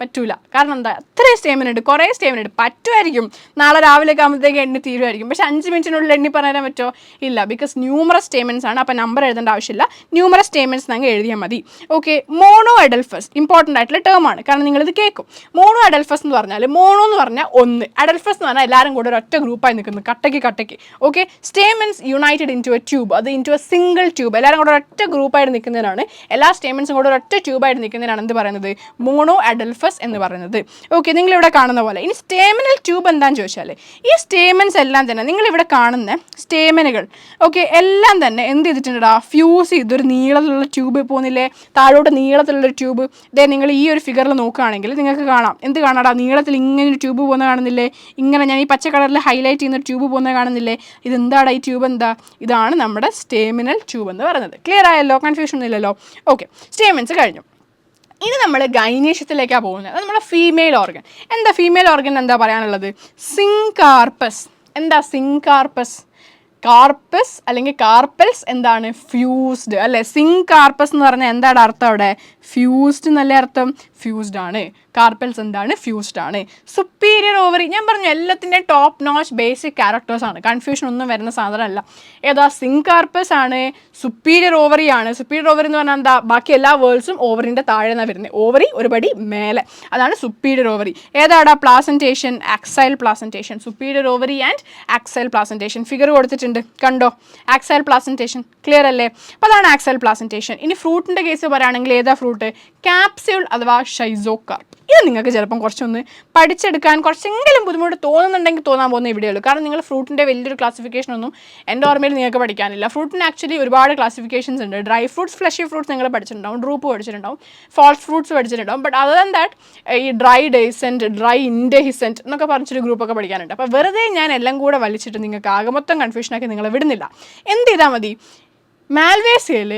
പറ്റൂല, കാരണം എന്താ, അത്രയും സ്റ്റേമെൻ്റ് ഉണ്ട്, കുറേ സ്റ്റേമെൻ്റ് ഉണ്ട്. പറ്റുമായിരിക്കും, നാളെ രാവിലെ ആകുമ്പോഴത്തേക്ക് എണ്ണി തീരുമായിരിക്കും. പക്ഷേ 5 മിനിറ്റിനുള്ളിൽ എണ്ണി പറയാൻ പറ്റുമോ? ഇല്ല, ബിക്കോസ് ന്യൂമറസ് സ്റ്റേമെൻറ്റ്സ് ആണ്. അപ്പോൾ നമ്പർ എഴുതേണ്ട ആവശ്യമില്ല, ന്യൂമറസ് സ്റ്റേമെൻറ്റ്സ് അങ്ങ് എഴുതിയാൽ മതി. ഓക്കെ, മോണോ അഡൽഫസ് ഇമ്പോർട്ടൻ്റ് ആയിട്ടുള്ള ടേമാണ്, കാരണം നിങ്ങളിത് കേൾക്കും. മോണോ അഡൽഫസ് എന്ന് പറഞ്ഞാൽ, മോണോ എന്ന് പറഞ്ഞാൽ 1, അഡൽഫസ് എന്ന് പറഞ്ഞാൽ എല്ലാവരും കൂടെ ഒരു ഒറ്റ ഗ്രൂപ്പായി നിൽക്കുന്നത്, കട്ടയ്ക്ക്. Okay, stamens united into a tube, അത് into a single tube, എല്ലാവരും കൂടെ ഒറ്റ ഗ്രൂപ്പായിട്ട് നിൽക്കുന്നതിനാണ്, എല്ലാ സ്റ്റേമെൻറ്റ്സും കൂടെ ഒറ്റ ട്യൂബായിട്ട് നിൽക്കുന്നതിനാണ് എന്ത് പറയുന്നത്? മോണോ അഡൽഫസ് എന്ന് പറയുന്നത്. ഓക്കെ, നിങ്ങളിവിടെ കാണുന്ന പോലെ. ഇനി സ്റ്റേമിനൽ ട്യൂബ് എന്താണെന്ന് ചോദിച്ചാൽ, ഈ സ്റ്റേമൻസ് എല്ലാം തന്നെ നിങ്ങളിവിടെ കാണുന്ന സ്റ്റേമനുകൾ ഓക്കെ എല്ലാം തന്നെ എന്ത് ചെയ്തിട്ടുണ്ടാ? ഫ്യൂസ് ചെയ്തൊരു നീളത്തിലുള്ള ട്യൂബ് പോകുന്നില്ലേ, താഴോട്ട് നീളത്തിലുള്ളൊരു ട്യൂബ്. ഇതേ നിങ്ങൾ ഈ ഒരു ഫിഗറിൽ നോക്കുകയാണെങ്കിൽ നിങ്ങൾക്ക് കാണാം, എന്ത് കാണാടാ? നീളത്തിൽ ഇങ്ങനെ ഒരു ട്യൂബ് പോകുന്ന കാണുന്നില്ലേ? ഇങ്ങനെ ഞാൻ ഈ പച്ച കളറിൽ ഹൈലൈറ്റ് ചെയ്യുന്ന ട്യൂബ് പോകുന്നത് കാണുന്നില്ലേ? ഇതെന്താടാ ഈ ട്യൂബ്? എന്താ? ഇതാണ് നമ്മുടെ സ്റ്റേമിനൽ ട്യൂബ് എന്ന് പറയുന്നത്. ക്ലിയർ ആയല്ലോ? കൺഫ്യൂഷൻ ഒന്നുമില്ലല്ലോ? ഓക്കെ, സ്റ്റേമൻസ് കഴിഞ്ഞു. ഇനി നമ്മൾ ഗൈനേഷ്യത്തിലേക്കാണ് പോകുന്നത്. അത് നമ്മുടെ ഫീമെയിൽ ഓർഗൻ. എന്താ ഫീമെയിൽ ഓർഗൻ എന്താ പറയാനുള്ളത്? സിങ്കാർപ്പസ്. എന്താ സിങ്കാർപ്പസ്? കാർപ്പസ് അല്ലെങ്കിൽ കാർപ്പൽസ് എന്താണ്? ഫ്യൂസ്ഡ് അല്ലേ. സിങ്കാർപ്പസ് എന്ന് പറഞ്ഞാൽ എന്താണ് അർത്ഥം? അവിടെ ഫ്യൂസ്ഡ് എന്നല്ലേ അർത്ഥം? ഫ്യൂസ്ഡ് ആണ്. കാർപ്പൽസ് എന്താണ്? ഫ്യൂസ്ഡ് ആണ്. സുപ്പീരിയർ ഓവറി, ഞാൻ പറഞ്ഞു എല്ലാത്തിൻ്റെയും ടോപ്പ് നോച്ച് ബേസിക് ക്യാരക്ടേഴ്സ് ആണ്, കൺഫ്യൂഷൻ ഒന്നും വരുന്ന സാധനമല്ല. ഏതാ? സിങ്കാർപ്പസ് ആണ്. സുപ്പീരിയർ ഓവറി ആണ്. സുപ്പീരിയർ ഓവറി എന്ന് പറഞ്ഞാൽ എന്താ? ബാക്കി എല്ലാ വേൾഡ്സും ഓവറിൻ്റെ താഴെ നിന്നാണ് വരുന്നത്, ഓവറി ഒരു പടി മേലെ, അതാണ് സുപ്പീരിയർ ഓവറി. ഏതാടാ? Placentation, axile placentation. Superior ovary and axile placentation figure കൊടുത്തിട്ടുണ്ട്, കണ്ടോ? ആക്സൈൽ പ്ലാസൻറ്റേഷൻ ക്ലിയർ അല്ലേ? അപ്പോൾ അതാണ് ആക്സൈൽ പ്ലാസൻറ്റേഷൻ. ഇനി ഫ്രൂട്ടിൻ്റെ കേസ് പറയുകയാണെങ്കിൽ ഏതാ ഫ്രൂട്ട്? ക്യാപ്സ്യൂൾ അഥവാ ഷൈസോകാർപ്പ്. ഇത് നിങ്ങൾക്ക് ചിലപ്പം കുറച്ചൊന്ന് പഠിച്ചെടുക്കാൻ കുറച്ചെങ്കിലും ബുദ്ധിമുട്ട് തോന്നുന്നുണ്ടെങ്കിൽ തോന്നാൻ പോകുന്ന ഇവിടെയുള്ളൂ. കാരണം നിങ്ങൾ ഫ്രൂട്ടിൻ്റെ വലിയൊരു ക്ലാസിഫിക്കേഷൻ ഒന്നും എൻ്റെ ഓർമ്മയിൽ നിങ്ങൾക്ക് പഠിക്കാനില്ല. ഫ്രൂട്ടിന് ആക്ച്വലി ഒരുപാട് ക്ലാസിഫിക്കേഷൻസ് ഉണ്ട്. ഡ്രൈ ഫ്രൂട്ട്സ്, ഫ്ലഷി ഫ്രൂട്ട്സ് നിങ്ങൾ പഠിച്ചിട്ടുണ്ടാവും, ഡ്രൂപ്പ് പഠിച്ചിട്ടുണ്ടാവും, ഫാൾസ് ഫ്രൂട്ട്സ് പഠിച്ചിട്ടുണ്ടാവും. ബട്ട് അതർ ദാൻ ദാറ്റ് ഈ ഡ്രൈ ഡെയ്സെൻറ്റ്, ഡ്രൈ ഇൻഡെഹിസെൻറ്റ് എന്നൊക്കെ പറഞ്ഞൊരു ഗ്രൂപ്പൊക്കെ പഠിക്കാനുണ്ട്. അപ്പോൾ വെറുതെ ഞാൻ എല്ലാം കൂടെ വലിച്ചിട്ട് നിങ്ങൾക്ക് ആകെ മൊത്തം കൺഫ്യൂഷനാക്കി നിങ്ങളെ വിടുന്നില്ല. എന്ത് ചെയ്താൽ മതി? മാൽവേസിയയിൽ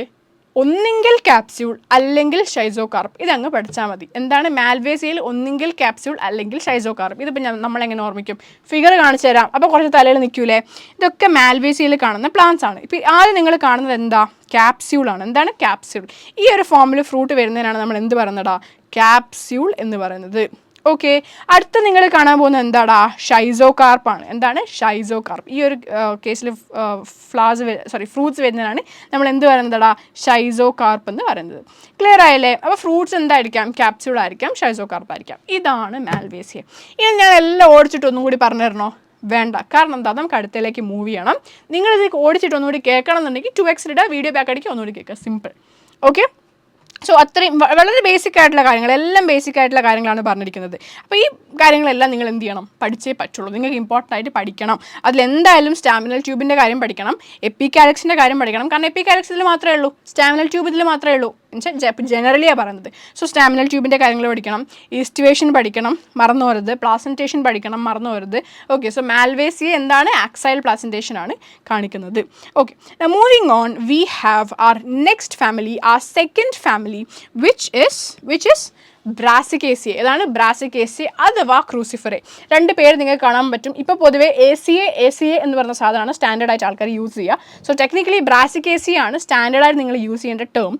ഒന്നെങ്കിൽ ക്യാപ്സ്യൂൾ അല്ലെങ്കിൽ ഷൈസോകാർപ്പ്. ഇതങ്ങ് പഠിച്ചാൽ മതി. എന്താണ് മാൽവേസിയയിൽ ഒന്നെങ്കിൽ ക്യാപ്സ്യൂൾ അല്ലെങ്കിൽ ഷൈസോകാർപ്പ്. ഇതിപ്പോൾ നമ്മളെങ്ങനെ ഓർമ്മിക്കും? ഫിഗർ കാണിച്ചു തരാം, അപ്പോൾ കുറച്ച് തലയിൽ നിൽക്കൂലേ? ഇതൊക്കെ മാൽവേസിയയിൽ കാണുന്ന പ്ലാന്റ്സ് ആണ്. ഇപ്പോൾ ആദ്യം നിങ്ങൾ കാണുന്നത് എന്താ? ക്യാപ്സ്യൂളാണ്. എന്താണ് ക്യാപ്സ്യൂൾ? ഈ ഒരു ഫോമിൽ ഫ്രൂട്ട് വരുന്നതിനാണ് നമ്മൾ എന്ത് പറയുന്നതാ? ക്യാപ്സ്യൂൾ എന്ന് പറയുന്നത്. ഓക്കെ, അടുത്ത നിങ്ങൾ കാണാൻ പോകുന്നത് എന്താടാ? ഷൈസോകാർപ്പാണ്. എന്താണ്? ഷൈസോകാർപ്പ്. ഈ ഒരു കേസിൽ ഫ്രൂട്ട്സ് വരുന്നതിനാണ് നമ്മൾ എന്ത് പറയുന്നതാടാ? ഷൈസോകാർപ്പ് എന്ന് പറയുന്നത്. ക്ലിയർ ആയല്ലേ? അപ്പോൾ ഫ്രൂട്ട്സ് എന്തായിരിക്കാം? ക്യാപ്സ്യൂൾ ആയിരിക്കാം, ഷൈസോകാർപ്പ് ആയിരിക്കാം. ഇതാണ് മാൽവേസിയ. ഇനി ഞാൻ എല്ലാം ഓടിച്ചിട്ട് ഒന്നും കൂടി പറഞ്ഞു തരണോ? വേണ്ട. കാരണം എന്താ? നമുക്ക് അടുത്തേക്ക് മൂവ് ചെയ്യണം. നിങ്ങളിത് ഓടിച്ചിട്ട് ഒന്നുകൂടി കേൾക്കണം എന്നുണ്ടെങ്കിൽ 2x വീഡിയോ ബാക്ക് അടിക്കുക, ഒന്നുകൂടി കേൾക്കുക. സിമ്പിൾ. ഓക്കെ, സോ അത്രയും വളരെ ബേസിക് ആയിട്ടുള്ള കാര്യങ്ങൾ, എല്ലാം ബേസിക് ആയിട്ടുള്ള കാര്യങ്ങളാണ് പറഞ്ഞിരിക്കുന്നത്. അപ്പോൾ ഈ കാര്യങ്ങളെല്ലാം നിങ്ങൾ എന്ത് ചെയ്യണം? പഠിച്ചേ പറ്റുള്ളൂ. നിങ്ങൾക്ക് ഇമ്പോർട്ടൻ്റ് ആയിട്ട് പഠിക്കണം. അതിലെന്തായാലും സ്റ്റാമിനൽ ട്യൂബിൻ്റെ കാര്യം പഠിക്കണം, എപ്പികാലക്സിൻ്റെ കാര്യം പഠിക്കണം. കാരണം എപ്പികാലക്സ് ഇതിൽ മാത്രമേ ഉള്ളൂ, സ്റ്റാമിനൽ ട്യൂബ് ഇതിൽ മാത്രമേ ഉള്ളൂ. ജനറലിയാണ് പറയുന്നത്. സോ സ്റ്റാമിനൽ ട്യൂബിൻ്റെ കാര്യങ്ങൾ പഠിക്കണം, ഈസ്റ്റുവേഷൻ പഠിക്കണം, മറന്നു പോരുത്, പ്ലാസൻറ്റേഷൻ പഠിക്കണം, മറന്നു പോരുത്. ഓക്കെ, സോ മാൽവേസിയ എന്താണ്? ആക്സൈൽ പ്ലാസൻറ്റേഷൻ ആണ് കാണിക്കുന്നത്. Okay, moving on, we have our next family, our second family, which is Brassicaceae. ഏതാണ്? ബ്രാസിക്കേസിയ അഥവാ ക്രൂസിഫറെ. രണ്ട് പേര് നിങ്ങൾക്ക് കാണാൻ പറ്റും. ഇപ്പോൾ പൊതുവേ എ സി എ എന്ന് പറഞ്ഞ സാധനമാണ് സ്റ്റാൻഡേർഡ് ആയിട്ട് ആൾക്കാർ യൂസ് ചെയ്യുക. സോ ടെക്നിക്കലി ബ്രാസിക്കേസിയ ആണ് സ്റ്റാൻഡേർഡായിട്ട് നിങ്ങൾ യൂസ് ചെയ്യേണ്ട ടേം.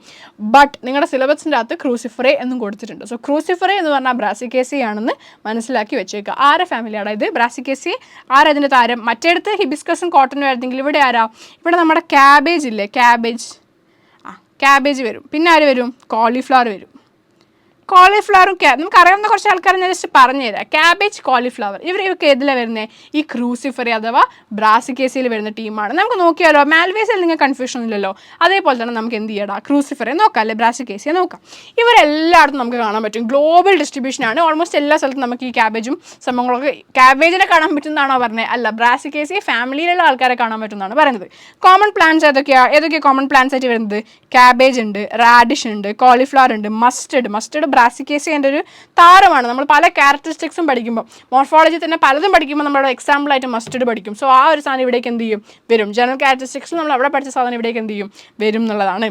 ബട്ട് നിങ്ങളുടെ സിലബസിൻ്റെ അകത്ത് ക്രൂസിഫറെ എന്നും കൊടുത്തിട്ടുണ്ട്. സോ ക്രൂസിഫറെ എന്ന് പറഞ്ഞാൽ ബ്രാസിക്കേസിയ ആണെന്ന് മനസ്സിലാക്കി വെച്ചേക്കുക. ആരെ ഫാമിലിയാണ് ഇത്? ബ്രാസിക്കേസിയ. ആരതിൻ്റെ താരം? മറ്റേടത്ത് ഹിബിസ്കസും കോട്ടനും ആയിരുന്നെങ്കിൽ ഇവിടെ ആരാ? ഇവിടെ നമ്മുടെ ക്യാബേജ് ഇല്ലേ? ക്യാബേജ് വരും. പിന്നെ ആര് വരും? കോളിഫ്ലവർ വരും. കോളിഫ്ലവറും നമുക്ക് അറിയാവുന്ന കുറച്ച് ആൾക്കാർ ഞാൻ ജസ്റ്റ് പറഞ്ഞു തരാം. ക്യാബേജ്, കോളിഫ്ലവർ, ഇവർക്ക് ഏതിലാണ് വരുന്നത്? ഈ ക്രൂസിഫറി അഥവാ ബ്രാസിക്കേസിയയിൽ വരുന്ന ടീമാണ്. നമുക്ക് നോക്കിയാലോ? മാൽവേസിയയിൽ നിങ്ങൾക്ക് കൺഫ്യൂഷൻ ഇല്ലല്ലോ. അതേപോലെ തന്നെ നമുക്ക് എന്ത് ചെയ്യടാ? ക്രൂസിഫറെ നോക്കാം അല്ലേ? ബ്രാസിക്കേസിയ നോക്കാം. ഇവരെല്ലായിടത്തും നമുക്ക് കാണാൻ പറ്റും. ഗ്ലോബൽ ഡിസ്ട്രിബ്യൂഷനാണ്. ഓൾമോസ്റ്റ് എല്ലാ സ്ഥലത്തും നമുക്ക് ഈ ക്യാബേജും സംഭവങ്ങളൊക്കെ. ക്യാബേജിനെ കാണാൻ പറ്റുന്നതാണോ പറഞ്ഞത്? അല്ല, ബ്രാസിക്കേസിയ ഫാമിലിയിലുള്ള ആൾക്കാരെ കാണാൻ പറ്റുന്നതാണ് പറയുന്നത്. കോമൺ പ്ലാന്റ്സ് ഏതൊക്കെയാണ് കോമൺ പ്ലാന്റ്സ് ആയിട്ട് വരുന്നത്? ക്യാബേജ് ഉണ്ട്, റാഡിഷ് ഉണ്ട്, കോളിഫ്ലവർ ഉണ്ട്, മസ്റ്റർഡ് ബ്രാസിക്കേസിയൻ്റെ ഒരു താരമാണ്. നമ്മൾ പല ക്യാരക്ടറിസ്റ്റിക്സും പഠിക്കുമ്പോൾ, മോർഫോളജി തന്നെ പലതും പഠിക്കുമ്പോൾ നമ്മുടെ എക്സാമ്പിളായിട്ട് മസ്റ്റർഡ് പഠിക്കും. സോ ആ ഒരു സാധനം ഇവിടേക്ക് എന്ത് ചെയ്യും? വരും. ജനറൽ ക്യാരക്ടറിസ്റ്റിക്സ് നമ്മൾ അവിടെ പഠിച്ച സാധനം ഇവിടേക്ക് എന്ത് ചെയ്യും? വരും എന്നുള്ളതാണ്.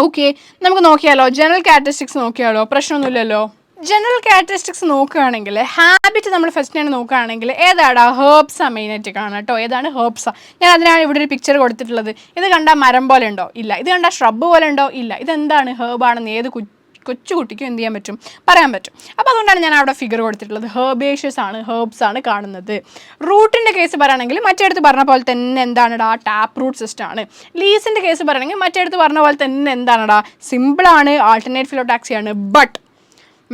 ഓക്കെ, നമുക്ക് നോക്കിയാലോ? ജനറൽ ക്യാരക്ടറിസ്റ്റിക്സ് നോക്കിയാലോ? പ്രശ്നമൊന്നുമില്ലല്ലോ. ജനറൽ ക്യാരക്ടറിസ്റ്റിക്സ് നോക്കുകയാണെങ്കിൽ ഹാബിറ്റ് നമ്മൾ ഫസ്റ്റ് തന്നെ നോക്കുകയാണെങ്കിൽ ഏതാടാ? ഹേർബ്സാണ് മെയിനായിട്ട് കാണാം കേട്ടോ. ഏതാണ്? ഹേർബ്സാണ്. ഞാൻ അതിനാണ് ഇവിടെ ഒരു പിക്ചർ കൊടുത്തിട്ടുള്ളത്. ഇത് കണ്ടാൽ മരം പോലെ ഉണ്ടോ? ഇല്ല. ഇത് കണ്ടാൽ ഷ്രബ് പോലെ ഉണ്ടോ? ഇല്ല. ഇതെന്താണ്? ഹേർബാണെന്ന് ഏത് കൊച്ചുകുട്ടിക്കും എന്ത് ചെയ്യാൻ പറ്റും? പറയാൻ പറ്റും. അപ്പോൾ അതുകൊണ്ടാണ് ഞാൻ അവിടെ ഫിഗർ കൊടുത്തിട്ടുള്ളത്. ഹേർബ്സ് ആണ് കാണുന്നത്. റൂട്ടിൻ്റെ കേസ് പറയുകയാണെങ്കിൽ മറ്റേടത്ത് പറഞ്ഞ പോലെ തന്നെ എന്താണെടാ? ടാപ്പ് റൂട്ട് സിസ്റ്റം ആണ്. ലീസിൻ്റെ കേസ് പറയുകയാണെങ്കിൽ മറ്റേടത്ത് പറഞ്ഞ പോലെ തന്നെ എന്താണെടാ? സിമ്പിളാണ്, ആൾട്ടർനേറ്റ് ഫിലോടാക്സിയാണ്. ബട്ട്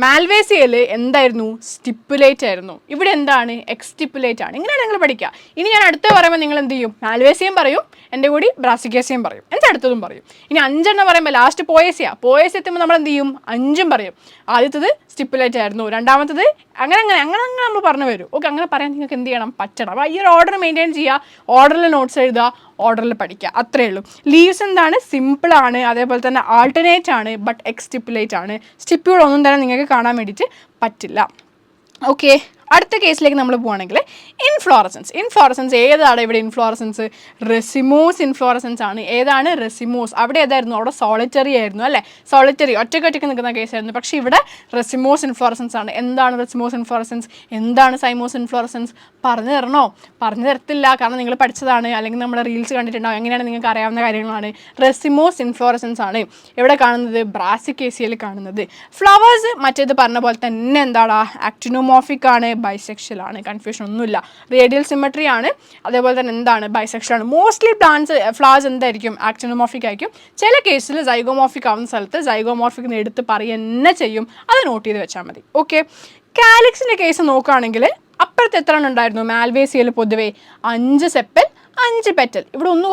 മാൽവേസിയയിൽ എന്തായിരുന്നു? സ്റ്റിപ്പുലേറ്റ് ആയിരുന്നു. ഇവിടെ എന്താണ്? എക്സ്റ്റിപ്പുലേറ്റ് ആണ്. ഇങ്ങനെയാണ് നിങ്ങൾ പഠിക്കുക. ഇനി ഞാൻ അടുത്ത് പറയുമ്പോൾ നിങ്ങൾ എന്ത് ചെയ്യും? മാൽവേസിയം പറയും, എൻ്റെ കൂടി ബ്രാസിക്കേസിയം പറയും, എൻ്റെ അടുത്തതും പറയും. ഇനി 5 പറയുമ്പോൾ ലാസ്റ്റ് പോയസിയ എത്തുമ്പോൾ നമ്മൾ എന്ത് ചെയ്യും? 5 പറയും. ആദ്യത്തത് സ്റ്റിപ്പുലേറ്റ് ആയിരുന്നു, രണ്ടാമത്തത് അങ്ങനെ നമ്മൾ പറഞ്ഞു വരും. ഓക്കെ, അങ്ങനെ പറയാൻ നിങ്ങൾക്ക് എന്ത് ചെയ്യണം? പറ്റണം. അപ്പോൾ ഈ ഒരു ഓർഡർ മെയിൻറ്റെയിൻ ചെയ്യുക, ഓർഡറിൽ നോട്ട്സ് എഴുതുക, ഓർഡറിൽ പഠിക്കുക, അത്രയേ ഉള്ളൂ. ലീവ്സ് എന്താണ്? സിമ്പിളാണ്, അതേപോലെ തന്നെ ആൾട്ടർനേറ്റ് ആണ്, ബട്ട് എക്സ്റ്റിപ്പുലേറ്റ് ആണ്. സ്റ്റിപ്യൂൾ ഒന്നും തന്നെ നിങ്ങൾക്ക് കാണാൻ വേണ്ടിയിട്ട് പറ്റില്ല. ഓക്കെ, അടുത്ത കേസിലേക്ക് നമ്മൾ പോവുകയാണെങ്കിൽ ഇൻഫ്ലോറസൻസ് ഏതാണ്? ഇവിടെ ഇൻഫ്ലോറസൻസ് റെസിമോസ് ഇൻഫ്ലോറസൻസ് ആണ്. ഏതാണ്? റെസിമോസ്. അവിടെ ഏതായിരുന്നു? അവിടെ സോളിറ്ററി ആയിരുന്നു അല്ലേ? സോളിറ്ററി ഒറ്റയ്ക്ക് നിൽക്കുന്ന കേസായിരുന്നു. പക്ഷേ ഇവിടെ റെസിമോസ് ഇൻഫ്ലോറസൻസ് ആണ്. എന്താണ് റെസിമോസ് ഇൻഫ്ലോറസൻസ്? എന്താണ് സൈമോസ് ഇൻഫ്ലോറസൻസ്? പറഞ്ഞു തരണോ? പറഞ്ഞു തരത്തില്ല, കാരണം നിങ്ങൾ പഠിച്ചതാണ്, അല്ലെങ്കിൽ നമ്മുടെ റീൽസ് കണ്ടിട്ടുണ്ടാവും. എങ്ങനെയാണ് നിങ്ങൾക്ക് അറിയാവുന്ന കാര്യങ്ങളാണ്. റെസിമോസ് ഇൻഫ്ലോറസൻസ് ആണ് എവിടെ കാണുന്നത്? ബ്രാസിക്കേസിയയിൽ കാണുന്നത്. ഫ്ലവേഴ്സ് മറ്റേത് പറഞ്ഞ പോലെ തന്നെ എന്താടാ? ആക്ടിനോമോർഫിക് ആണ്, ബൈസെക്ഷൽ ആണ്. കൺഫ്യൂഷൻ ഒന്നുമില്ല. റേഡിയൽ സിമെട്രി ആണ്, അതേപോലെ തന്നെ എന്താണ്? ബൈസെക്ഷൽ ആണ്. മോസ്റ്റ്ലി ഫ്ലവേഴ്സ് എന്തായിരിക്കും? ആക്ടിനോമോർഫിക് ആയിരിക്കും. ചില കേസിൽ സൈഗോമോർഫിക് ആവുന്ന സ്ഥലത്ത് സൈഗോമോർഫിക് എടുത്ത് പറയുക തന്നെ ചെയ്യും. അത് നോട്ട് ചെയ്ത് വെച്ചാൽ മതി. ഓക്കെ, കാലിക്സിൻ്റെ കേസ് നോക്കുകയാണെങ്കിൽ അപ്പുറത്ത് എത്ര ഉണ്ടായിരുന്നു? മാൽവേസിയയിൽ പൊതുവേ 5 സെപ്പൽ 5 പെറ്റൽ. ഇവിടെ ഒന്ന്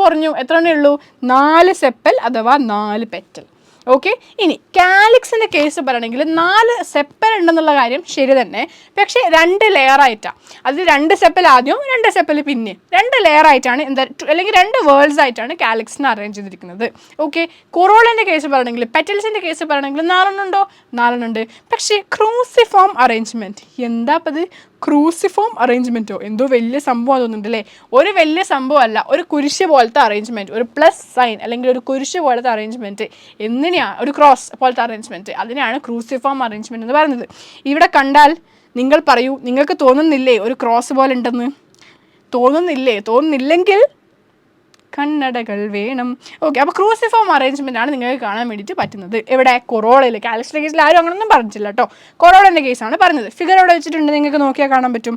കുറഞ്ഞു. എത്ര എണ്ണേ ഉള്ളൂ? 4 സെപ്പൽ അഥവാ 4 പെറ്റൽ. ഓക്കെ, ഇനി കാലിക്സിൻ്റെ കേസ് പറയണമെങ്കിൽ 4 സെപ്പൽ ഉണ്ടെന്നുള്ള കാര്യം ശരി തന്നെ. പക്ഷേ 2 ലെയറായിട്ടാണ്. അത് 2 സെപ്പൽ ആദ്യം, 2 സെപ്പൽ പിന്നെ, 2 ലെയറായിട്ടാണ് അല്ലെങ്കിൽ 2 വേൾഡ്സ് ആയിട്ടാണ് കാലിക്സിനെ അറേഞ്ച് ചെയ്തിരിക്കുന്നത്. ഓക്കെ, കൊറോളൻ്റെ കേസ് പറയണമെങ്കിൽ, പെറ്റൽസിൻ്റെ കേസ് പറയണമെങ്കിൽ 4 ഉണ്ടോ? 4 ഉണ്ട്. പക്ഷേ ക്രൂസിഫോം അറേഞ്ച്മെൻറ്റ് എന്താ? അപ്പോൾ ഇത് ക്രൂസിഫോം അറേഞ്ച്മെൻറ്റോ എന്തോ വലിയ സംഭവം തോന്നുന്നുണ്ട് അല്ലേ? ഒരു വലിയ സംഭവമല്ല, ഒരു കുരിശ് പോലത്തെ അറേഞ്ച്മെൻറ്റ്, ഒരു പ്ലസ് സൈൻ അല്ലെങ്കിൽ ഒരു കുരിശ് പോലത്തെ അറേഞ്ച്മെൻറ്റ് എന്തിനാണ് ഒരു ക്രോസ് പോലത്തെ അറേഞ്ച്മെൻറ്റ്, അതിനാണ് ക്രൂസിഫോം അറേഞ്ച്മെൻറ്റ് എന്ന് പറയുന്നത്. ഇവിടെ കണ്ടാൽ നിങ്ങൾ പറയൂ, നിങ്ങൾക്ക് തോന്നുന്നില്ലേ ഒരു ക്രോസ് പോലെ ഉണ്ടെന്ന്? തോന്നുന്നില്ലെങ്കിൽ കണ്ണടകൾ വേണം. ഓക്കെ, അപ്പോൾ ക്രൂസിഫോം അറേഞ്ച്മെൻ്റ് ആണ് നിങ്ങൾക്ക് കാണാൻ വേണ്ടിയിട്ട് പറ്റുന്നത്. എവിടെ? കൊറോളയിൽ. കാലിസ്റ്റയുടെ കേസിൽ ആരും അങ്ങനൊന്നും പറഞ്ഞിട്ടില്ല കേട്ടോ, കൊറോളൻ്റെ കേസാണ് പറഞ്ഞത്. ഫിഗർ അവിടെ വെച്ചിട്ടുണ്ട്, നിങ്ങൾക്ക് നോക്കിയാൽ കാണാൻ പറ്റും.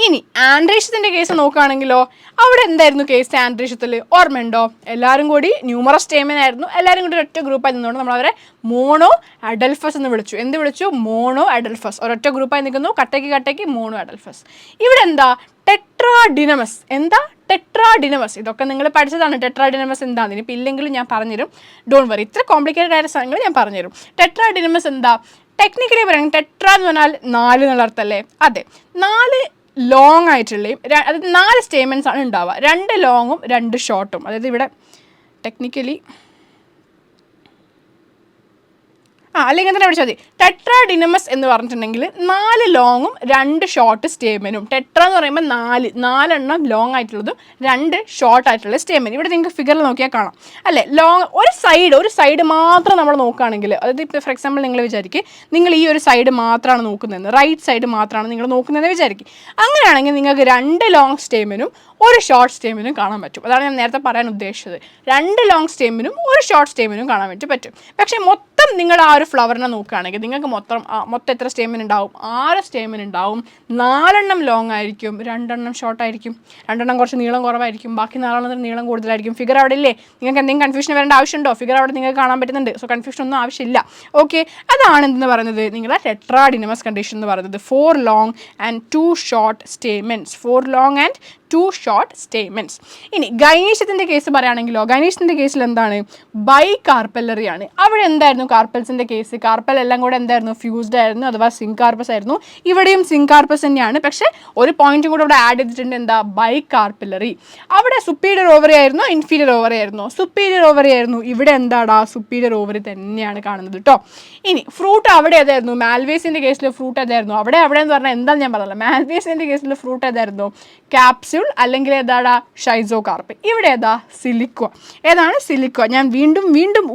ഇനി ആൻഡ്രീഷ്യത്തിൻ്റെ കേസ് നോക്കുകയാണെങ്കിലോ, അവിടെ എന്തായിരുന്നു കേസ് ആൻഡ്രീഷ്യത്തിൽ? ഓർമ്മയുണ്ടോ? എല്ലാവരും കൂടി ന്യൂമറസ് സ്റ്റേമൻ ആയിരുന്നു, എല്ലാവരും കൂടി ഒരൊറ്റ ഗ്രൂപ്പായി നിന്നുകൊണ്ട് നമ്മൾ അവരെ മോണോ അഡൽഫസ് എന്ന് വിളിച്ചു. എന്ത് വിളിച്ചു? Mono adelphous. ഒരൊറ്റ ഗ്രൂപ്പായി നിൽക്കുന്നു, കട്ടയ്ക്ക് മോണോ അഡൽഫസ്. ഇവിടെ എന്താ? ടെട്രാഡിനമസ്. എന്താ? ടെട്രാഡിനമസ്. ഇതൊക്കെ നിങ്ങൾ പഠിച്ചതാണ്, ടെട്രാഡിനമസ് എന്താണെന്ന്. ഇനിയിപ്പോൾ ഇല്ലെങ്കിലും ഞാൻ പറഞ്ഞുതരും, ഡോണ്ട് വറി. ഇത്ര കോംപ്ലിക്കേറ്റഡ് ആയ സാധനങ്ങൾ ഞാൻ പറഞ്ഞുതരും. ടെട്രാഡിനമസ് എന്താ? ടെക്നിക്കലി പറയുന്നത് ടെട്ര എന്ന് പറഞ്ഞാൽ 4 എന്നുള്ള അർത്ഥമല്ലേ? അതെ, 4 ലോങ് ആയിട്ടുള്ളയും, അതായത് 4 സ്റ്റേറ്റ്മെൻറ്റ്സ് ആണ് ഉണ്ടാവുക. 2 ലോങ്ങും 2 ഷോർട്ടും. അതായത് ഇവിടെ ടെക്നിക്കലി അല്ലെങ്കിൽ തന്നെ പഠിച്ചാൽ മതി. ടെട്രാഡിനമസ് എന്ന് പറഞ്ഞിട്ടുണ്ടെങ്കിൽ 4 ലോങ്ങും 2 ഷോർട്ട് സ്റ്റേറ്റ്മെൻറ്റും. ടെട്ര എന്ന് പറയുമ്പോൾ 4 ലോങ് ആയിട്ടുള്ളതും 2 ഷോർട്ട് ആയിട്ടുള്ള സ്റ്റേറ്റ്മെൻറ്റ്. ഇവിടെ നിങ്ങൾക്ക് ഫിഗറിൽ നോക്കിയാൽ കാണാം അല്ലേ? ലോങ് ഒരു സൈഡ് മാത്രം നമ്മൾ നോക്കുകയാണെങ്കിൽ, അതായത് ഇപ്പോൾ ഫോർ എക്സാമ്പിൾ നിങ്ങൾ വിചാരിക്കും നിങ്ങൾ ഈ ഒരു സൈഡ് മാത്രമാണ് നോക്കുന്നതെന്ന്, റൈറ്റ് സൈഡ് മാത്രമാണ് നിങ്ങൾ നോക്കുന്നതെന്ന് വിചാരിക്കും. അങ്ങനെയാണെങ്കിൽ നിങ്ങൾക്ക് 2 ലോങ് സ്റ്റേറ്റ്മെൻറ്റും 1 ഷോർട്ട് സ്റ്റേറ്റ്മെൻറ്റും കാണാൻ പറ്റും. അതാണ് ഞാൻ നേരത്തെ പറയാൻ ഉദ്ദേശിച്ചത്. 2 ലോങ് സ്റ്റേറ്റ്മെൻറ്റും 1 ഷോർട്ട് സ്റ്റേറ്റ്മെൻറ്റും കാണാൻ വേണ്ടി പറ്റും. പക്ഷേ മൊത്തം നിങ്ങൾ ആ ഒരു ഫ്ലവറിനെ നോക്കുകയാണെങ്കിൽ നിങ്ങൾക്ക് മൊത്തം എത്ര സ്റ്റേറ്റ്മെൻറ്റ് ഉണ്ടാവും? 6 സ്റ്റേറ്റ്മെൻറ്റ് ഉണ്ടാവും. 4 ലോങ് ആയിരിക്കും, 2 ഷോർട്ട് ആയിരിക്കും. 2 കുറച്ച് നീളം കുറവായിരിക്കും, ബാക്കി 4 നീളം കൂടുതലായിരിക്കും. ഫിഗർ അവിടെ ഇല്ലേ? നിങ്ങൾക്ക് എന്തെങ്കിലും കൺഫ്യൂഷൻ വരേണ്ട ആവശ്യമുണ്ടോ? ഫിഗർ അവിടെ നിങ്ങൾക്ക് കാണാൻ പറ്റുന്നുണ്ട്. സോ കൺഫ്യൂഷൻ ഒന്നും ആവശ്യമില്ല. ഓക്കെ, അതാണ് എന്തെന്ന് പറയുന്നത് നിങ്ങളുടെ ടെട്രാഡിനമസ് കണ്ടീഷൻ എന്ന് പറയുന്നത്. 4 long and 2 short statements. 4 long and 2 short statements. ഇനി ഗൈനീഷ്യത്തിൻ്റെ കേസ് പറയുകയാണെങ്കിലോ, ഗൈനീഷ്യത്തിൻ്റെ കേസിൽ എന്താണ്? ബൈ കാർപ്പലറി ആണ്. അവിടെ എന്തായിരുന്നു കാർപ്പൽസിൻ്റെ കേസ്? കാർപ്പൽ എല്ലാം കൂടെ എന്തായിരുന്നു? ഫ്യൂസ്ഡ് ആയിരുന്നു, അഥവാ സിങ്കാർപ്പസ് ആയിരുന്നു. ഇവിടെയും സിങ്കാർപ്പസ് തന്നെയാണ്, പക്ഷേ ഒരു പോയിന്റും കൂടെ ഇവിടെ ആഡ് ചെയ്തിട്ടുണ്ട്. എന്താ? Bicarpellary. അവിടെ സുപ്പീരിയർ ഓവറി ആയിരുന്നോ ഇൻഫീരിയർ ഓവറി ആയിരുന്നോ? സുപ്പീരിയർ ഓവറി ആയിരുന്നു. ഇവിടെ എന്താടാ? സുപ്പീരിയർ ഓവറി തന്നെയാണ് കാണുന്നത് കേട്ടോ. ഇനി ഫ്രൂട്ട് അവിടെ ഏതായിരുന്നു? മാൽവേസിൻ്റെ കേസിൽ ഫ്രൂട്ട് ഏതായിരുന്നു? അവിടെ എന്ന് പറഞ്ഞാൽ എന്താണെന്ന് ഞാൻ പറഞ്ഞില്ല. മാൽവേസിൻ്റെ കേസിൽ ഫ്രൂട്ട് ഏതായിരുന്നു? ക്യാപ്സ്യൂൾ അല്ലെങ്കിൽ ഏതാടാ? ഷൈസോകാർപ്പ്. ഇവിടെ ഏതാ? സിലിക്വ. ഏതാണ്? സിലിക്വ. ഞാൻ വീണ്ടും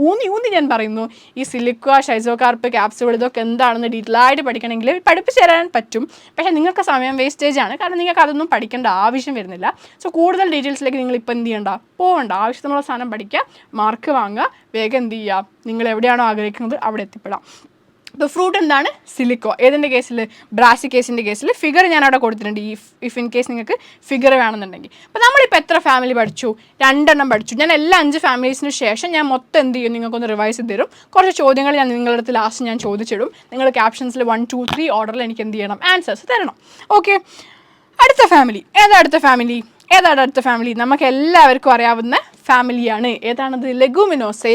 ഊന്നി ഞാൻ പറയുന്നു, ഈ സിലിക്വ, ഷൈസോകാർപ്പ്, ക്യാപ്സ്യൂൾ ഇതൊക്കെ എന്താണെന്ന് ഡീറ്റെയിൽ ആയിട്ട് പഠിക്കണമെങ്കിൽ പഠിപ്പിച്ച് തരാൻ പറ്റും. പക്ഷേ നിങ്ങൾക്ക് സമയം വേസ്റ്റേജ് ആണ്, കാരണം നിങ്ങൾക്ക് അതൊന്നും പഠിക്കേണ്ട ആവശ്യം വരുന്നില്ല. സോ കൂടുതൽ ഡീറ്റെയിൽസിലേക്ക് നിങ്ങൾ ഇപ്പോൾ എന്ത് ചെയ്യണ്ട, പോകണ്ട. ആവശ്യത്തിനുള്ള സാധനം പഠിക്കുക, മാർക്ക് വാങ്ങുക, വേഗം എന്ത് ചെയ്യുക, നിങ്ങൾ എവിടെയാണോ ആഗ്രഹിക്കുന്നത് അവിടെ എത്തിപ്പെടാം. ഇപ്പോൾ ഫ്രൂട്ട് എന്താണ്? സിലിക്കോ. ഏതിൻ്റെ കേസിൽ? ബ്രാസിക്കേസിൻ്റെ കേസിൽ. ഫിഗർ ഞാൻ അവിടെ കൊടുത്തിട്ടുണ്ട്, ഇഫ് ഇൻ കേസ് നിങ്ങൾക്ക് ഫിഗർ വേണമെന്നുണ്ടെങ്കിൽ. അപ്പോൾ നമ്മളിപ്പോൾ എത്ര ഫാമിലി പഠിച്ചു? 2 പഠിച്ചു. ഞാൻ എല്ലാ 5 ഫാമിലീസിന് ശേഷം ഞാൻ മൊത്തം എന്ത് ചെയ്യും, നിങ്ങൾക്കൊന്ന് റിവൈസ് ചെയ്ത് തരും. കുറച്ച് ചോദ്യങ്ങൾ ഞാൻ നിങ്ങളുടെ അടുത്ത് ലാസ്റ്റ് ഞാൻ ചോദിച്ചിടും. നിങ്ങൾ ക്യാപ്ഷൻസിൽ 1, 2, 3 ഓർഡറിൽ എനിക്ക് എന്ത് ചെയ്യണം? ആൻസേഴ്സ് തരണം. ഓക്കെ, അടുത്ത ഫാമിലി ഏതാണ്? അടുത്ത ഫാമിലി നമുക്ക് എല്ലാവർക്കും അറിയാവുന്ന ഫാമിലിയാണ്. ഏതാണത്? ലെഗുമിനോസെ.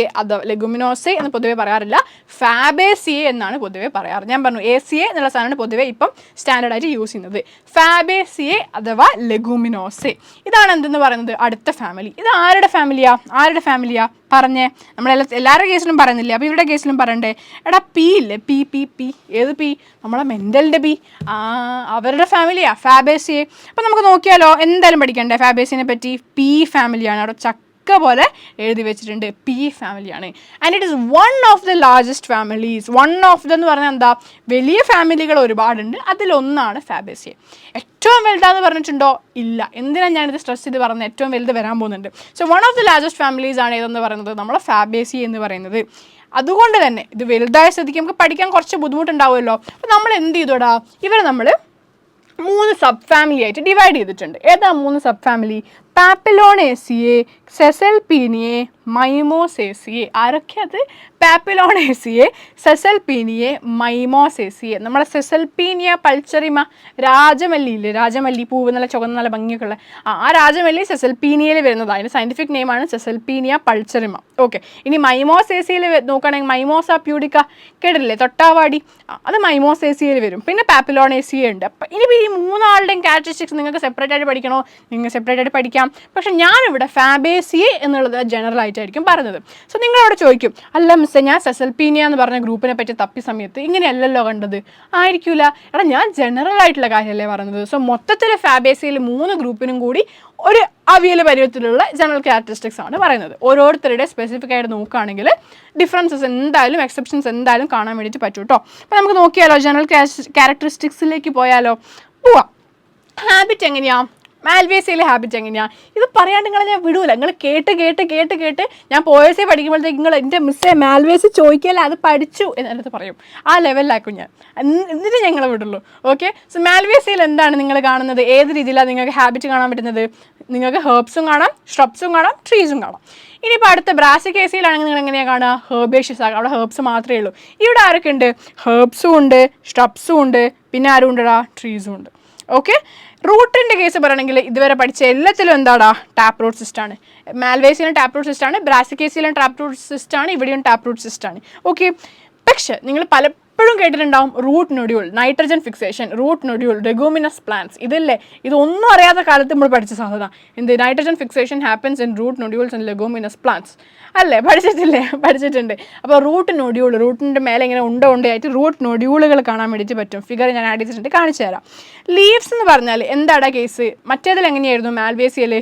ലെഗുമിനോസെ എന്ന് പൊതുവെ പറയാറില്ല, ഫാബേസിയെ എന്നാണ് പൊതുവെ പറയാറ്. ഞാൻ പറഞ്ഞു ACA എന്നുള്ള സാധനമാണ് പൊതുവെ ഇപ്പം സ്റ്റാൻഡേർഡായിട്ട് യൂസ് ചെയ്യുന്നത്. ഫാബേസിയെ അഥവാ ലെഗുമിനോസെ. ഇതാണ് എന്തെന്ന് പറയുന്നത് അടുത്ത ഫാമിലി. ഇത് ആരുടെ ഫാമിലിയാ? പറഞ്ഞേ. എല്ലാവരുടെ കേസിലും പറയുന്നില്ല, അപ്പോൾ ഇവരുടെ കേസിലും പറയണ്ടേ? എടാ പി ഇല്ലേ? പി. ഏത് പി? നമ്മളെ മെൻ്റലിൻ്റെ പി. അവരുടെ ഫാമിലിയാ ഫാബേസിയെ. അപ്പോൾ നമുക്ക് നോക്കിയാലോ, എന്തായാലും പഠിക്കണ്ടേ ഫാബേസിനെ പറ്റി? പി ഫാമിലിയാണ്. അവിടെ ചക്ക പോലെ എഴുതി വെച്ചിട്ടുണ്ട്, പി ഫാമിലിയാണ്. And it is one of the largest families. എന്ന് പറഞ്ഞാൽ എന്താ? വലിയ ഫാമിലികൾ ഒരുപാടുണ്ട്, അതിലൊന്നാണ് ഫാബേസിയെ. ഏറ്റവും വലുതാന്ന് പറഞ്ഞിട്ടുണ്ടോ? ഇല്ല. എന്തിനാണ് ഞാനിത് സ്ട്രെസ് ചെയ്ത് പറഞ്ഞത്? ഏറ്റവും വലുത് വരാൻ പോകുന്നുണ്ട്. So one of the largest families ആണ് ഏതെന്ന് പറയുന്നത്? നമ്മളെ ഫാബേസി എന്ന് പറയുന്നത്. അതുകൊണ്ട് തന്നെ ഇത് വലുതായ സ്ഥിതിക്ക് നമുക്ക് പഠിക്കാൻ കുറച്ച് ബുദ്ധിമുട്ടുണ്ടാവുമല്ലോ. അപ്പോൾ നമ്മൾ എന്ത് ചെയ്തോടാ, ഇവരെ നമ്മൾ 3 സബ് ഫാമിലി ആയിട്ട് ഡിവൈഡ് ചെയ്തിട്ടുണ്ട്. ഏതാ 3 സബ് ഫാമിലി? പാപ്പിലോണേസിയെ, സെസൽപീനിയെ, മൈമോസേസിയെ. ആരൊക്കെയത്? പാപ്പിലോണേസിയെ, സെസൽപീനിയെ, മൈമോസേസിയെ. നമ്മളെ സെസൽപീനിയ പൾച്ചറിമ, രാജമല്ലിയില്ലേ? രാജമല്ലി പൂവ് നല്ല ചുവന്ന നല്ല ഭംഗിയൊക്കെ ഉള്ള ആ രാജമല്ലി സെസൽപീനിയയിൽ വരുന്നതാണ്. അതിൻ്റെ സയൻറ്റിഫിക് നെയിമാണ് സെസൽപീനിയ പൾച്ചറിമ. ഓക്കെ, ഇനി മൈമോസേസിയയിൽ നോക്കുകയാണെങ്കിൽ മൈമോസ പ്യൂഡിക്ക കേട്ടില്ലേ? തൊട്ടാവാടി, അത് മൈമോസേസിയയിൽ വരും. പിന്നെ പാപ്പിലോണേസിയ ഉണ്ട്. അപ്പം ഇനി ഈ 3 ആളുടെയും ക്യാരക്ടറിസ്റ്റിക്സ് നിങ്ങൾക്ക് സെപ്പറേറ്റ് ആയിട്ട് പഠിക്കണോ? നിങ്ങൾ സെപ്പറേറ്റ് ആയിട്ട് പഠിക്കാം. പക്ഷെ ഞാനിവിടെ ഫാബേസിയെ എന്നുള്ളത് ജനറൽ ആയിട്ടായിരിക്കും പറഞ്ഞത്. സോ നിങ്ങളവിടെ ചോദിക്കും, അല്ല മിസ്സേ ഞാൻ സെസൽപീനിയ എന്ന് പറഞ്ഞ ഗ്രൂപ്പിനെ പറ്റി തപ്പി സമയത്ത് ഇങ്ങനെയല്ലല്ലോ കണ്ടത്. ആയിരിക്കില്ല, എടാ ഞാൻ ജനറൽ ആയിട്ടുള്ള കാര്യമല്ലേ പറഞ്ഞത്. സോ മൊത്തത്തിൽ ഫാബേസിയയിൽ 3 ഗ്രൂപ്പിനും കൂടി ഒരു അവിയൽ പരുവത്തിലുള്ള ജനറൽ ക്യാരക്ടറിസ്റ്റിക്സ് ആണ് പറയുന്നത്. ഓരോരുത്തരുടെ സ്പെസിഫിക് ആയിട്ട് നോക്കുകയാണെങ്കിൽ ഡിഫറൻസസ് എന്തായാലും എക്സെപ്ഷൻസ് എന്തായാലും കാണാൻ വേണ്ടിയിട്ട് പറ്റും കേട്ടോ. അപ്പോൾ നമുക്ക് നോക്കിയാലോ, ജനറൽ ക്യാരക്ടറിസ്റ്റിക്സിലേക്ക് പോയാലോ? പോവാം. ഹാബിറ്റ് എങ്ങനെയാ? മാൽവേസിയയിലെ ഹാബിറ്റ് എങ്ങനെയാ? ഇത് പറയാണ്ട് നിങ്ങളെ ഞാൻ വിടൂല. നിങ്ങൾ കേട്ട് ഞാൻ പോയസേ പഠിക്കുമ്പോഴത്തേക്ക് നിങ്ങൾ എൻ്റെ മിസ്സേ മാൽവേസി ചോദിക്കല്ലേ അത് പഠിച്ചു എന്നടുത്ത് പറയും. ആ ലെവലിലാക്കും ഞാൻ, എന്നിട്ട് ഞങ്ങളെ വിടുള്ളൂ. ഓക്കെ, സോ മാൽവേസിയയിൽ എന്താണ് നിങ്ങൾ കാണുന്നത്? ഏത് രീതിയിലാണ് നിങ്ങൾക്ക് ഹാബിറ്റ് കാണാൻ പറ്റുന്നത്? നിങ്ങൾക്ക് ഹെർബ്സും കാണാം, ഷ്രബ്സും കാണാം, ട്രീസും കാണാം. ഇനിയിപ്പോൾ അടുത്ത ബ്രാസിക്കേസിയയിലാണെങ്കിൽ നിങ്ങൾ എങ്ങനെയാണ് കാണുക? ഹെർബേഷ്യസ് ആകും, അവിടെ ഹെർബ്സ് മാത്രമേ ഉള്ളൂ. ഇവിടെ ആരൊക്കെ ഉണ്ട്? ഹെർബ്സും ഉണ്ട്, ഷ്രബ്സും ഉണ്ട്, പിന്നെ ആരും ഉണ്ടടാ? ട്രീസും ഉണ്ട്. ഓക്കെ, റൂട്ടിൻ്റെ കേസ് പറയുകയാണെങ്കിൽ ഇതുവരെ പഠിച്ച എല്ലാത്തിലും എന്താടാ? ടാപ്പ് റൂട്ട് സിസ്റ്റാണ്. മാൽവേസിയിലും ടാപ്പ് റൂട്ട് സിസ്റ്റാണ്, ബ്രാസിക്കേസിയിലും ടാപ്പ് റൂട്ട് സിസ്റ്റാണ്, ഇവിടെയും ടാപ്പ് റൂട്ട് സിസ്റ്റാണ്. ഓക്കെ, പക്ഷെ നിങ്ങൾ പലപ്പോഴും കേട്ടിട്ടുണ്ടാവും root nodule, nitrogen fixation, root nodule, leguminous plants. ഇതല്ലേ, ഇതൊന്നും അറിയാത്ത കാലത്ത് നമ്മൾ പഠിച്ച സാധന. എന്ത് nitrogen fixation happens in root nodules and leguminous plants അല്ലേ? പഠിച്ചിട്ടില്ലേ? പഠിച്ചിട്ടുണ്ട്. അപ്പോൾ റൂട്ട് നൊഡ്യൂൾ, റൂട്ടിൻ്റെ മേലെ ഇങ്ങനെ ഉണ്ടയായിട്ട് റൂട്ട് നൊഡ്യൂളുകൾ കാണാൻ വേണ്ടിയിട്ട് പറ്റും. ഫിഗർ ഞാൻ ആഡ് ചെയ്തിട്ടുണ്ട്, കാണിച്ചു തരാം. ലീവ്സ് എന്ന് പറഞ്ഞാൽ എന്താടാ കേസ്? മറ്റേതിൽ എങ്ങനെയായിരുന്നു? മാൽവേസിയയിൽ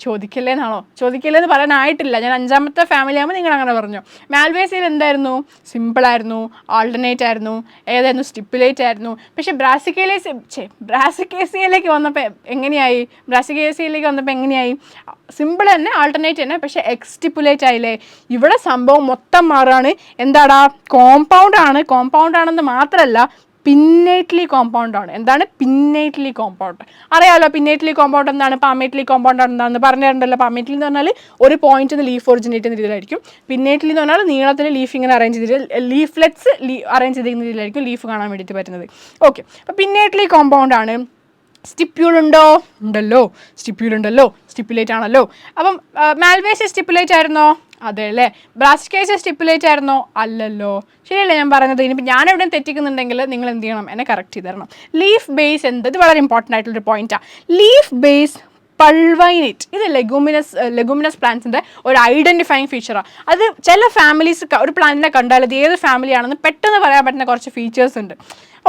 ചോദിക്കല്ലേന്നാണോ? ചോദിക്കല്ലേന്ന് പറയാനായിട്ടില്ല. ഞാൻ 5ാമത്തെ ഫാമിലി ആകുമ്പോൾ നിങ്ങൾ അങ്ങനെ പറഞ്ഞു. മാൽവേസിയയിൽ എന്തായിരുന്നു? സിമ്പിളായിരുന്നു, ആൾട്ടർനേറ്റ് ആയിരുന്നു, ഏതായിരുന്നു? സ്റ്റിപ്പുലേറ്റ് ആയിരുന്നു. പക്ഷേ ബ്രാസിക്കേസിയയിലേക്ക് വന്നപ്പോൾ എങ്ങനെയായി? സിമ്പിൾ തന്നെ, ആൾട്ടർനേറ്റ് തന്നെ, പക്ഷേ എക്സ്റ്റിപ്പുലേറ്റ് ആയില്ലേ? ഇവിടെ സംഭവം മൊത്തം മാറാണ്. എന്താടാ? കോമ്പൗണ്ട് ആണെന്ന് മാത്രമല്ല, പിന്നേറ്റ്ലി കോമ്പൗണ്ട് ആണ്. എന്താണ് പിന്നേറ്റ്ലി കോമ്പൗണ്ട്? അറിയാമല്ലോ പിന്നേറ്റ്ലി കോമ്പൗണ്ട് എന്താണ്, പാമേറ്റ്ലി കോമ്പൗണ്ട് എന്താണെന്ന് പറഞ്ഞിട്ടുണ്ടല്ലോ. പാമേറ്റ്ലി എന്ന് പറഞ്ഞാൽ ഒരു പോയിന്റിൽ നിന്ന് ലീഫ് ഒറിജിനേറ്റ് ചെയ്യുന്ന രീതിയിലായിരിക്കും. പിന്നേറ്റ്ലി എന്ന് പറഞ്ഞാൽ നീളത്തിൽ ലീഫ് ഇങ്ങനെ അറേഞ്ച് ചെയ്തിട്ട് ലീഫ്ലെറ്റ്സ് അറേഞ്ച് ചെയ്തിരിക്കുന്ന രീതിയിലായിരിക്കും ലീഫ് കാണാൻ വേണ്ടിയിട്ട് പറ്റുന്നത്. ഓക്കെ, അപ്പോൾ പിന്നേറ്റ്ലി കോമ്പൗണ്ട് ആണ്. സ്റ്റിപ്യൂൾ ഉണ്ടോ? ഉണ്ടല്ലോ. സ്റ്റിപ്പുലേറ്റ് ആണല്ലോ. അപ്പം മാൽവേസിയ സ്റ്റിപ്പുലേറ്റ് ആയിരുന്നോ? അതെ അല്ലേ. ബ്രാസിക്കേസിയ സ്റ്റിപ്പുലേറ്റ് ആയിരുന്നോ? അല്ലല്ലോ. ശരിയല്ലേ ഞാൻ പറഞ്ഞത്? ഇനിയിപ്പോൾ ഞാൻ എവിടെയും തെറ്റിക്കുന്നുണ്ടെങ്കിൽ നിങ്ങൾ എന്ത് ചെയ്യണം? എന്നെ കറക്റ്റ് ചെയ്ത് തരണം. ലീഫ് ബേസ് ഇത് വളരെ ഇമ്പോർട്ടൻ്റ് ആയിട്ടുള്ളൊരു പോയിന്റാണ്. ലീഫ് ബേസ് പൾവൈനേറ്റ്, ഇത് ലെഗുമിനസ് പ്ലാന്റ്സിൻ്റെ ഒരു ഐഡൻറ്റിഫൈങ് ഫീച്ചറാണ്. അത് ചില ഫാമിലീസ് ഒരു പ്ലാന്റിനെ കണ്ടാൽ അത് ഏത് ഫാമിലിയാണെന്ന് പെട്ടെന്ന് പറയാൻ പറ്റുന്ന കുറച്ച് ഫീച്ചേഴ്സ് ഉണ്ട്.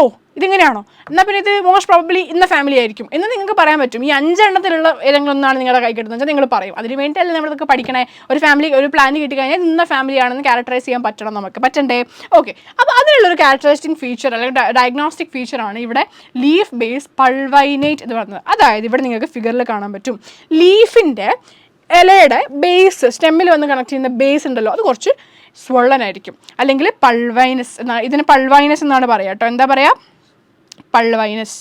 ഓ ഇതിങ്ങനെയാണോ, എന്നാൽ പിന്നെ ഇത് മോസ്റ്റ് പ്രോബബ്ലി ഇന്ന ഫാമിലി ആയിരിക്കും എന്ന് നിങ്ങൾക്ക് പറയാൻ പറ്റും. ഈ 5 എണ്ണത്തിലുള്ള ഏതെങ്കിലും ഒന്നാണ് നിങ്ങളുടെ കൈ കിട്ടുന്നത് വെച്ചാൽ നിങ്ങൾ പറയും. അതിന് വേണ്ടിയല്ലേ നമ്മളിതൊക്കെ പഠിക്കണേ. ഒരു പ്ലാൻ കിട്ടിക്കഴിഞ്ഞാൽ ഇന്ന ഫാമിലി ആണെന്ന് ക്യാരക്ടറൈസ് ചെയ്യാൻ പറ്റണം, നമുക്ക് പറ്റണ്ടേ? ഓക്കെ, അപ്പോൾ അതിനുള്ളൊരു ക്യാരക്ടറിസ്റ്റിക് ഫീച്ചർ അല്ലെങ്കിൽ ഡയഗ്നോസ്റ്റിക് ഫീച്ചറാണ് ഇവിടെ ലീഫ് ബേസ് പൾവൈനേറ്റ് എന്ന് പറയുന്നത്. അതായത് ഇവിടെ നിങ്ങൾക്ക് ഫിഗറിൽ കാണാൻ പറ്റും, ലീഫിൻ്റെ ഇലയുടെ ബേസ്, സ്റ്റെമ്മിൽ വന്ന് കണക്ട് ചെയ്യുന്ന ബേസ് ഉണ്ടല്ലോ, അത് കുറച്ച് സ്വള്ളനായിരിക്കും. അല്ലെങ്കിൽ പൾവൈനസ് എന്നാണ്, ഇതിന് പൾവൈനസ് എന്നാണ് പറയുക കേട്ടോ. എന്താ പറയുക? പൾവൈനസ്.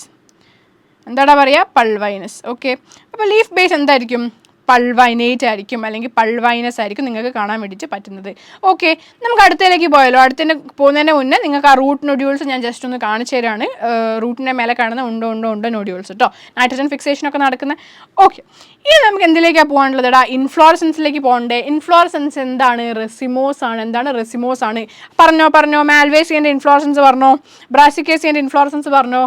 ഓക്കെ, അപ്പോൾ ലീഫ് ബേസ് എന്തായിരിക്കും? പൾവൈനേറ്റ് ആയിരിക്കും, അല്ലെങ്കിൽ പൾവൈനസ് ആയിരിക്കും നിങ്ങൾക്ക് കാണാൻ വേണ്ടിയിട്ട് പറ്റുന്നത്. ഓക്കെ, നമുക്ക് അടുത്തതിലേക്ക് പോയാലോ. അടുത്തതിന് പോകുന്നതിന് മുന്നേ നിങ്ങൾക്ക് ആ റൂട്ട് നൊഡ്യൂൾസ് ഞാൻ ജസ്റ്റ് ഒന്ന് കാണിച്ചു തരാണ്. റൂട്ടിൻ്റെ മേലെ കാണുന്ന ഉണ്ട് നൊഡ്യൂൾസ് കേട്ടോ, നൈട്രജൻ ഫിക്സേഷനൊക്കെ നടക്കുന്നത്. ഓക്കെ, ഇനി നമുക്ക് എന്തിലേക്കാണ് പോകാനുള്ളതാ? ഇൻഫ്ലോറസൻസിലേക്ക് പോകണ്ടേ. ഇൻഫ്ലോറസൻസ് എന്താണ്? റെസിമോസ് ആണ്. എന്താണ്? റെസിമോസ് ആണ്. പറഞ്ഞോ. മാൽവേസിയൻ്റെ ഇൻഫ്ലോറസൻസ് പറഞ്ഞോ, ബ്രാസിക്കേസിയൻ്റെ ഇൻഫ്ലോറസൻസ് പറഞ്ഞോ.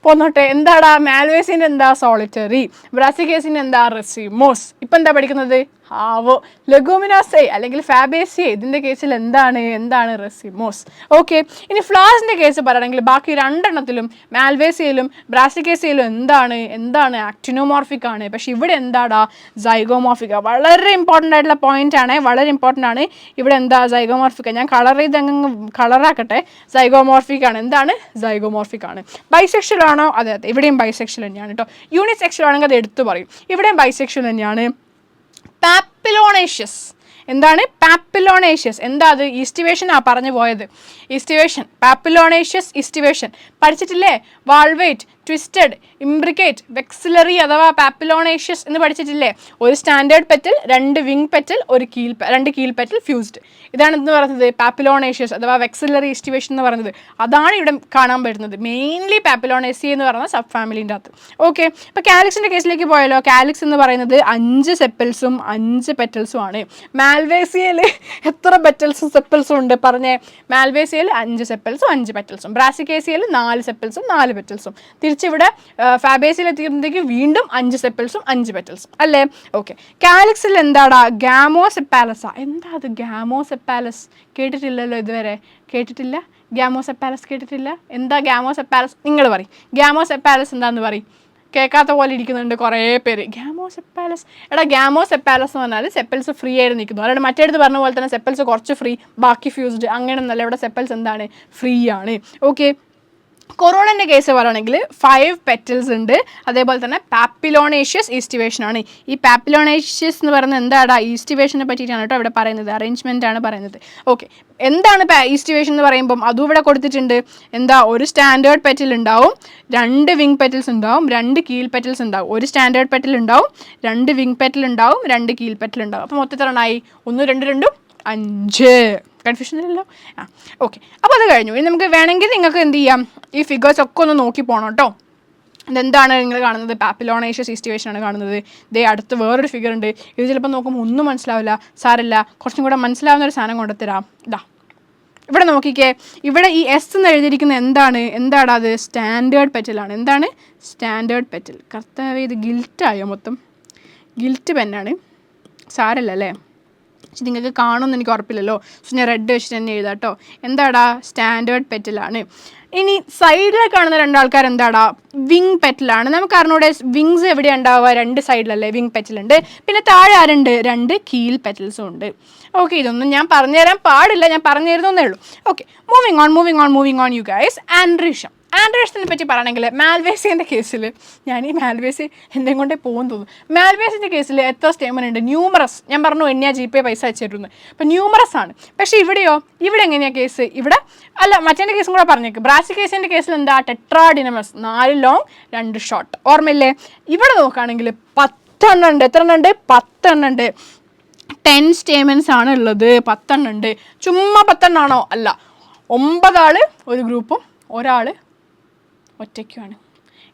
പോന്നോട്ടെ. എന്താടാ? മാൽവേസിൻ്റെ എന്താ? സോളിറ്ററി. ബ്രാസിക്കേസിൻ്റെ എന്താ? റെസിമോസ്. ഇപ്പം എന്താ പഠിക്കുന്നത്? ഹാവോ, ലെഗൂമിനാസേ അല്ലെങ്കിൽ ഫാബേസിയേ. ഇതിൻ്റെ കേസിൽ എന്താണ്? റെസിമോസ്. ഓക്കെ, ഇനി ഫ്ലവേഴ്സിൻ്റെ കേസ് പറയുകയാണെങ്കിൽ ബാക്കി 2 എണ്ണത്തിലും മാൽവേസിയയിലും ബ്രാസിക്കേസിയയിലും എന്താണ്? ആക്ടിനോമോർഫിക് ആണ്. പക്ഷെ ഇവിടെ എന്താടാ? സൈഗോമോർഫിക്. വളരെ ഇമ്പോർട്ടൻ്റ് ആയിട്ടുള്ള പോയിന്റ് ആണ്, വളരെ ഇമ്പോർട്ടൻ്റ് ആണ്. ഇവിടെ എന്താ? സൈഗോമോർഫിക്. ഞാൻ കളറാക്കട്ടെ. സൈഗോമോർഫിക് ആണ്. എന്താണ്? സൈഗോമോർഫിക് ആണ്. ബൈസെക്ഷൽ ആണോ? അതെ, ഇവിടെയും ബൈസെക്ഷൽ തന്നെയാണ് കേട്ടോ. യൂണിസെക്ഷൽ ആണെങ്കിൽ അത് എടുത്തു പറയും. ഇവിടെയും ബൈസെക്ഷൽ തന്നെയാണ്. പാപ്പിലോണേഷ്യസ്. എന്താണ്? പാപ്പിലോണേഷ്യസ്. എന്താ അത്? ഈസ്റ്റിവേഷൻ പറഞ്ഞു പോയത്. പാപ്പിലോണേഷ്യസ് ഈസ്റ്റിവേഷൻ പഠിച്ചിട്ടില്ലേ? വാൾവേറ്റ്, ട്വിസ്റ്റഡ്, ഇംബ്രിക്കേറ്റ്, വെക്സിലറി അഥവാ പാപ്പിലോണേഷ്യസ് എന്ന് പഠിച്ചിട്ടില്ലേ? ഒരു സ്റ്റാൻഡേർഡ് പെറ്റൽ, 2 വിങ് പെറ്റൽ, 2 കീൽ പെറ്റൽ ഫ്യൂസ്ഡ്. ഇതാണ് എന്ന് പറയുന്നത് പാപ്പിലോണേഷ്യസ് അഥവാ വെക്സിലറി ഈസ്റ്റിവേഷൻ എന്ന് പറയുന്നത്. അതാണ് ഇവിടെ കാണാൻ പറ്റുന്നത്. മെയിൻലി പാപ്പിലോണേസി എന്ന് പറയുന്ന സബ് ഫാമിലിൻ്റെ അകത്ത്. ഓക്കെ, ഇപ്പോൾ കാലിക്സിൻ്റെ കേസിലേക്ക് പോയാലോ. കാലിക്സ് എന്ന് പറയുന്നത് 5 സെപ്പൽസും 5 പെറ്റൽസും ആണ്. മാൽവേസിയയിൽ എത്ര പെറ്റൽസും സെപ്പൽസും ഉണ്ട് പറഞ്ഞേ? മാൽവേസിയയിൽ 5 സെപ്പൽസും 5 പെറ്റൽസും, ബ്രാസിക്കേസിയയിൽ 4 സെപ്പൽസും 4 പെറ്റൽസും. തിരിച്ചിവിടെ ഫാബേസിൽ എത്തിക്കുമ്പോഴത്തേക്ക് വീണ്ടും 5 സെപ്പിൾസും 5 പെറ്റൽസും അല്ലേ? ഓക്കെ. കാലിക്സിൽ എന്താടാ? ഗാമോസെപ്പാലസാ. എന്താ അത് ഗാമോസെപ്പാലസ്? കേട്ടിട്ടില്ലല്ലോ ഇതുവരെ. കേട്ടിട്ടില്ല? ഗാമോസെപ്പാലസ് കേട്ടിട്ടില്ല? എന്താ ഗാമോസെപ്പാലസ്? നിങ്ങൾ പറയും ഗാമോസെപ്പാലസ് എന്താന്ന് പറയും. കേൾക്കാത്ത പോലെ ഇരിക്കുന്നുണ്ട് കുറേ പേര്. ഗാമോസെപ്പാലസ്. എടാ ഗാമോസെപ്പാലസ് എന്ന് പറഞ്ഞാൽ സെപ്പിൾസ് ഫ്രീ ആയിട്ട് നിൽക്കുന്നു. അല്ലാണ്ട് മറ്റേടത്ത് പറഞ്ഞ പോലെ തന്നെ സെപ്പിൾസ് കുറച്ച് ഫ്രീ, ബാക്കി ഫ്യൂസ്ഡ് അങ്ങനെയൊന്നല്ല. ഇവിടെ സെപ്പിൾസ് എന്താണ്? ഫ്രീ ആണ്. ഓക്കെ. കൊറോണൻ്റെ കേസ് പറയുകയാണെങ്കിൽ 5 പെറ്റൽസ് ഉണ്ട്. അതേപോലെ തന്നെ പാപ്പിലോണേഷ്യസ് ഈസ്റ്റിവേഷൻ ആണ്. ഈ പാപ്പിലോണേഷ്യസ് എന്ന് പറയുന്നത് എന്താടാ? ഈസ്റ്റിവേഷനെ പറ്റിയിട്ടാണ് കേട്ടോ ഇവിടെ പറയുന്നത്. അറേഞ്ച്മെൻ്റ് ആണ് പറയുന്നത്. ഓക്കെ. എന്താണ് ഈസ്റ്റിവേഷൻ എന്ന് പറയുമ്പം അതും ഇവിടെ കൊടുത്തിട്ടുണ്ട്. എന്താ? ഒരു സ്റ്റാൻഡേർഡ് പെറ്റൽ ഉണ്ടാവും, 2 വിങ് പെറ്റൽസ് ഉണ്ടാവും, 2 കീൽ പെറ്റൽസ് ഉണ്ടാവും. ഒരു സ്റ്റാൻഡേർഡ് പെറ്റൽ ഉണ്ടാവും, 2 വിങ് പെറ്റൽ ഉണ്ടാവും, 2 കീൽ പെറ്റൽ ഉണ്ടാവും. അപ്പോൾ മൊത്തത്തിൽ എണ്ണമായി 1 2 2 5. കൺഫ്യൂഷൻ ഇല്ലല്ലോ? ഓക്കെ. അപ്പോൾ അത് കഴിഞ്ഞു. ഇനി നമുക്ക് വേണമെങ്കിൽ നിങ്ങൾക്ക് എന്ത് ചെയ്യാം, ഈ ഫിഗേഴ്സ് ഒക്കെ ഒന്ന് നോക്കി പോകണം കേട്ടോ. ഇതെന്താണ് നിങ്ങൾ കാണുന്നത്? പാപ്പിലോണേഷ്യസ് ഈസ്റ്റിവേഷൻ ആണ് കാണുന്നത്. ദേ അടുത്ത് വേറൊരു ഫിഗർ ഉണ്ട്. ഇത് ചിലപ്പോൾ നോക്കുമ്പോൾ ഒന്നും മനസ്സിലാവില്ല. സാരമില്ല, കുറച്ചും കൂടെ മനസ്സിലാവുന്ന ഒരു സാധനം കൊണ്ടുത്തരാം. ഇതാ ഇവിടെ നോക്കിക്കേ. ഇവിടെ ഈ എസ് എന്ന് എഴുതിയിരിക്കുന്ന എന്താടാ അത്? സ്റ്റാൻഡേർഡ് പെറ്റലാണ്. എന്താണ്? Standard petal. കർത്താവേ, ഇത് ഗിൽറ്റായോ മൊത്തം? ഗിൽറ്റ് പെന്നാണ്. സാരമില്ല അല്ലേ? പക്ഷെ നിങ്ങൾക്ക് കാണുമെന്ന് എനിക്ക് ഉറപ്പില്ലല്ലോ. സോ ഞാൻ റെഡ് വെച്ചിട്ട് തന്നെ എഴുതാം കേട്ടോ. എന്താടാ? സ്റ്റാൻഡേർഡ് പെറ്റലാണ്. ഇനി സൈഡിൽ കാണുന്ന 2 ആൾക്കാർ എന്താടാ? വിങ് പെറ്റലാണ്. നമുക്ക് അറിഞ്ഞൂടെ വിങ്സ് എവിടെയാണ് ഉണ്ടാവുക? 2 സൈഡിലല്ലേ വിങ് പെറ്റലുണ്ട്. പിന്നെ താഴെ ആരുണ്ട്? 2 കീൽ പെറ്റൽസും ഉണ്ട്. ഓക്കെ. ഇതൊന്നും ഞാൻ പറഞ്ഞുതരാൻ പാടില്ല, ഞാൻ പറഞ്ഞു തരുന്നേ ഉള്ളൂ. Okay. Moving on you guys. ആൻഡ്രീഷനെ പറ്റി പറയുകയാണെങ്കിൽ മാൽവേസിൻ്റെ കേസിൽ, ഞാൻ ഈ മാൽവേസി എന്തെങ്കിലും കൊണ്ടേ പോകുമെന്ന് തോന്നുന്നു. മാൽവേസിൻ്റെ കേസിൽ എത്ര സ്റ്റേറ്റ്മെൻ്റ് ഉണ്ട്? ന്യൂമറസ്. ഞാൻ പറഞ്ഞു എന്നെയാ GPay പൈസ അയച്ചിരുന്നു. അപ്പം ന്യൂമറസ് ആണ്. പക്ഷേ ഇവിടെയോ? ഇവിടെ എങ്ങനെയാണ് കേസ്? ഇവിടെ അല്ല, മറ്റേ കേസും കൂടെ പറഞ്ഞേക്ക്. ബ്രാസിക്കേസിൻ്റെ കേസിൽ എന്താ? ടെട്രാഡിനമസ്, 4 ലോങ് 2 ഷോർട്ട്. ഓർമ്മയില്ലേ? ഇവിടെ നോക്കുകയാണെങ്കിൽ 10 എണ്ണം ഉണ്ട്. എത്ര എണ്ണം ഉണ്ട്? 10 എണ്ണം ഉണ്ട്. 10 സ്റ്റേറ്റ്മെൻറ്റ്സ് ആണ് ഉള്ളത്. 10 എണ്ണം ഉണ്ട്. ചുമ്മാ 10 എണ്ണമാണോ? അല്ല, 9 ആൾ ഒരു ഗ്രൂപ്പും ഒരാൾ ഒറ്റയ്ക്കുമാണ്.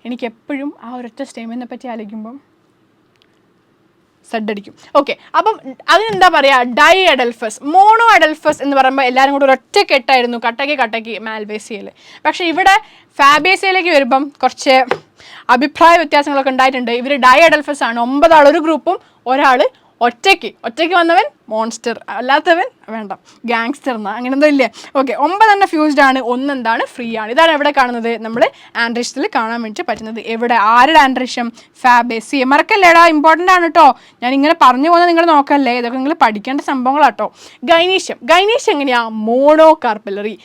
എനിക്കെപ്പോഴും ആ ഒരൊറ്റ സ്റ്റേറ്റ്മെൻറ്റിനെ പറ്റി ആലോചിക്കുമ്പം സഡടിക്കും. ഓക്കെ. അപ്പം അതിനെന്താ പറയുക? ഡൈ അഡൽഫസ്, മോണോ അഡൽഫസ് എന്ന് പറയുമ്പോൾ എല്ലാവരും കൂടെ ഒരൊറ്റ കെട്ടായിരുന്നു, കട്ടയ്ക്ക് മാൽവേസിയയിൽ. പക്ഷേ ഇവിടെ ഫാബേസിയയിലേക്ക് വരുമ്പം കുറച്ച് അഭിപ്രായ വ്യത്യാസങ്ങളൊക്കെ ഉണ്ടായിട്ടുണ്ട്. ഇവർ ഡൈ അഡൽഫസ് ആണ്. 9 ആൾ ഒരു ഗ്രൂപ്പും ഒരാൾ ഒറ്റയ്ക്ക് വന്നവൻ മോൺസ്റ്റർ, അല്ലാത്തവൻ വേണ്ട ഗാങ്സ്റ്റർ എന്നാ അങ്ങനെ എന്തോ ഇല്ലേ? ഓക്കെ. 9 എണ്ണം ഫ്യൂസ്ഡ് ആണ്, 1 എന്താണ്? ഫ്രീ ആണ്. ഇതാണ് എവിടെ കാണുന്നത്? നമ്മൾ ആൻഡ്രീഷ്യത്തിൽ കാണാൻ വേണ്ടി പറ്റുന്നത്. എവിടെ? ആരുടെ ആൻഡ്രീഷ്യം? ഫാബേസിയ. മറക്കല്ലേടാ, ഇമ്പോർട്ടൻ്റ് ആണ് കേട്ടോ. ഞാൻ ഇങ്ങനെ പറഞ്ഞു പോകുന്നത് നിങ്ങൾ നോക്കല്ലേ, ഇതൊക്കെ നിങ്ങൾ പഠിക്കേണ്ട സംഭവങ്ങളാട്ടോ. ഗൈനീഷ്യം എങ്ങനെയാ? Mono carpellary.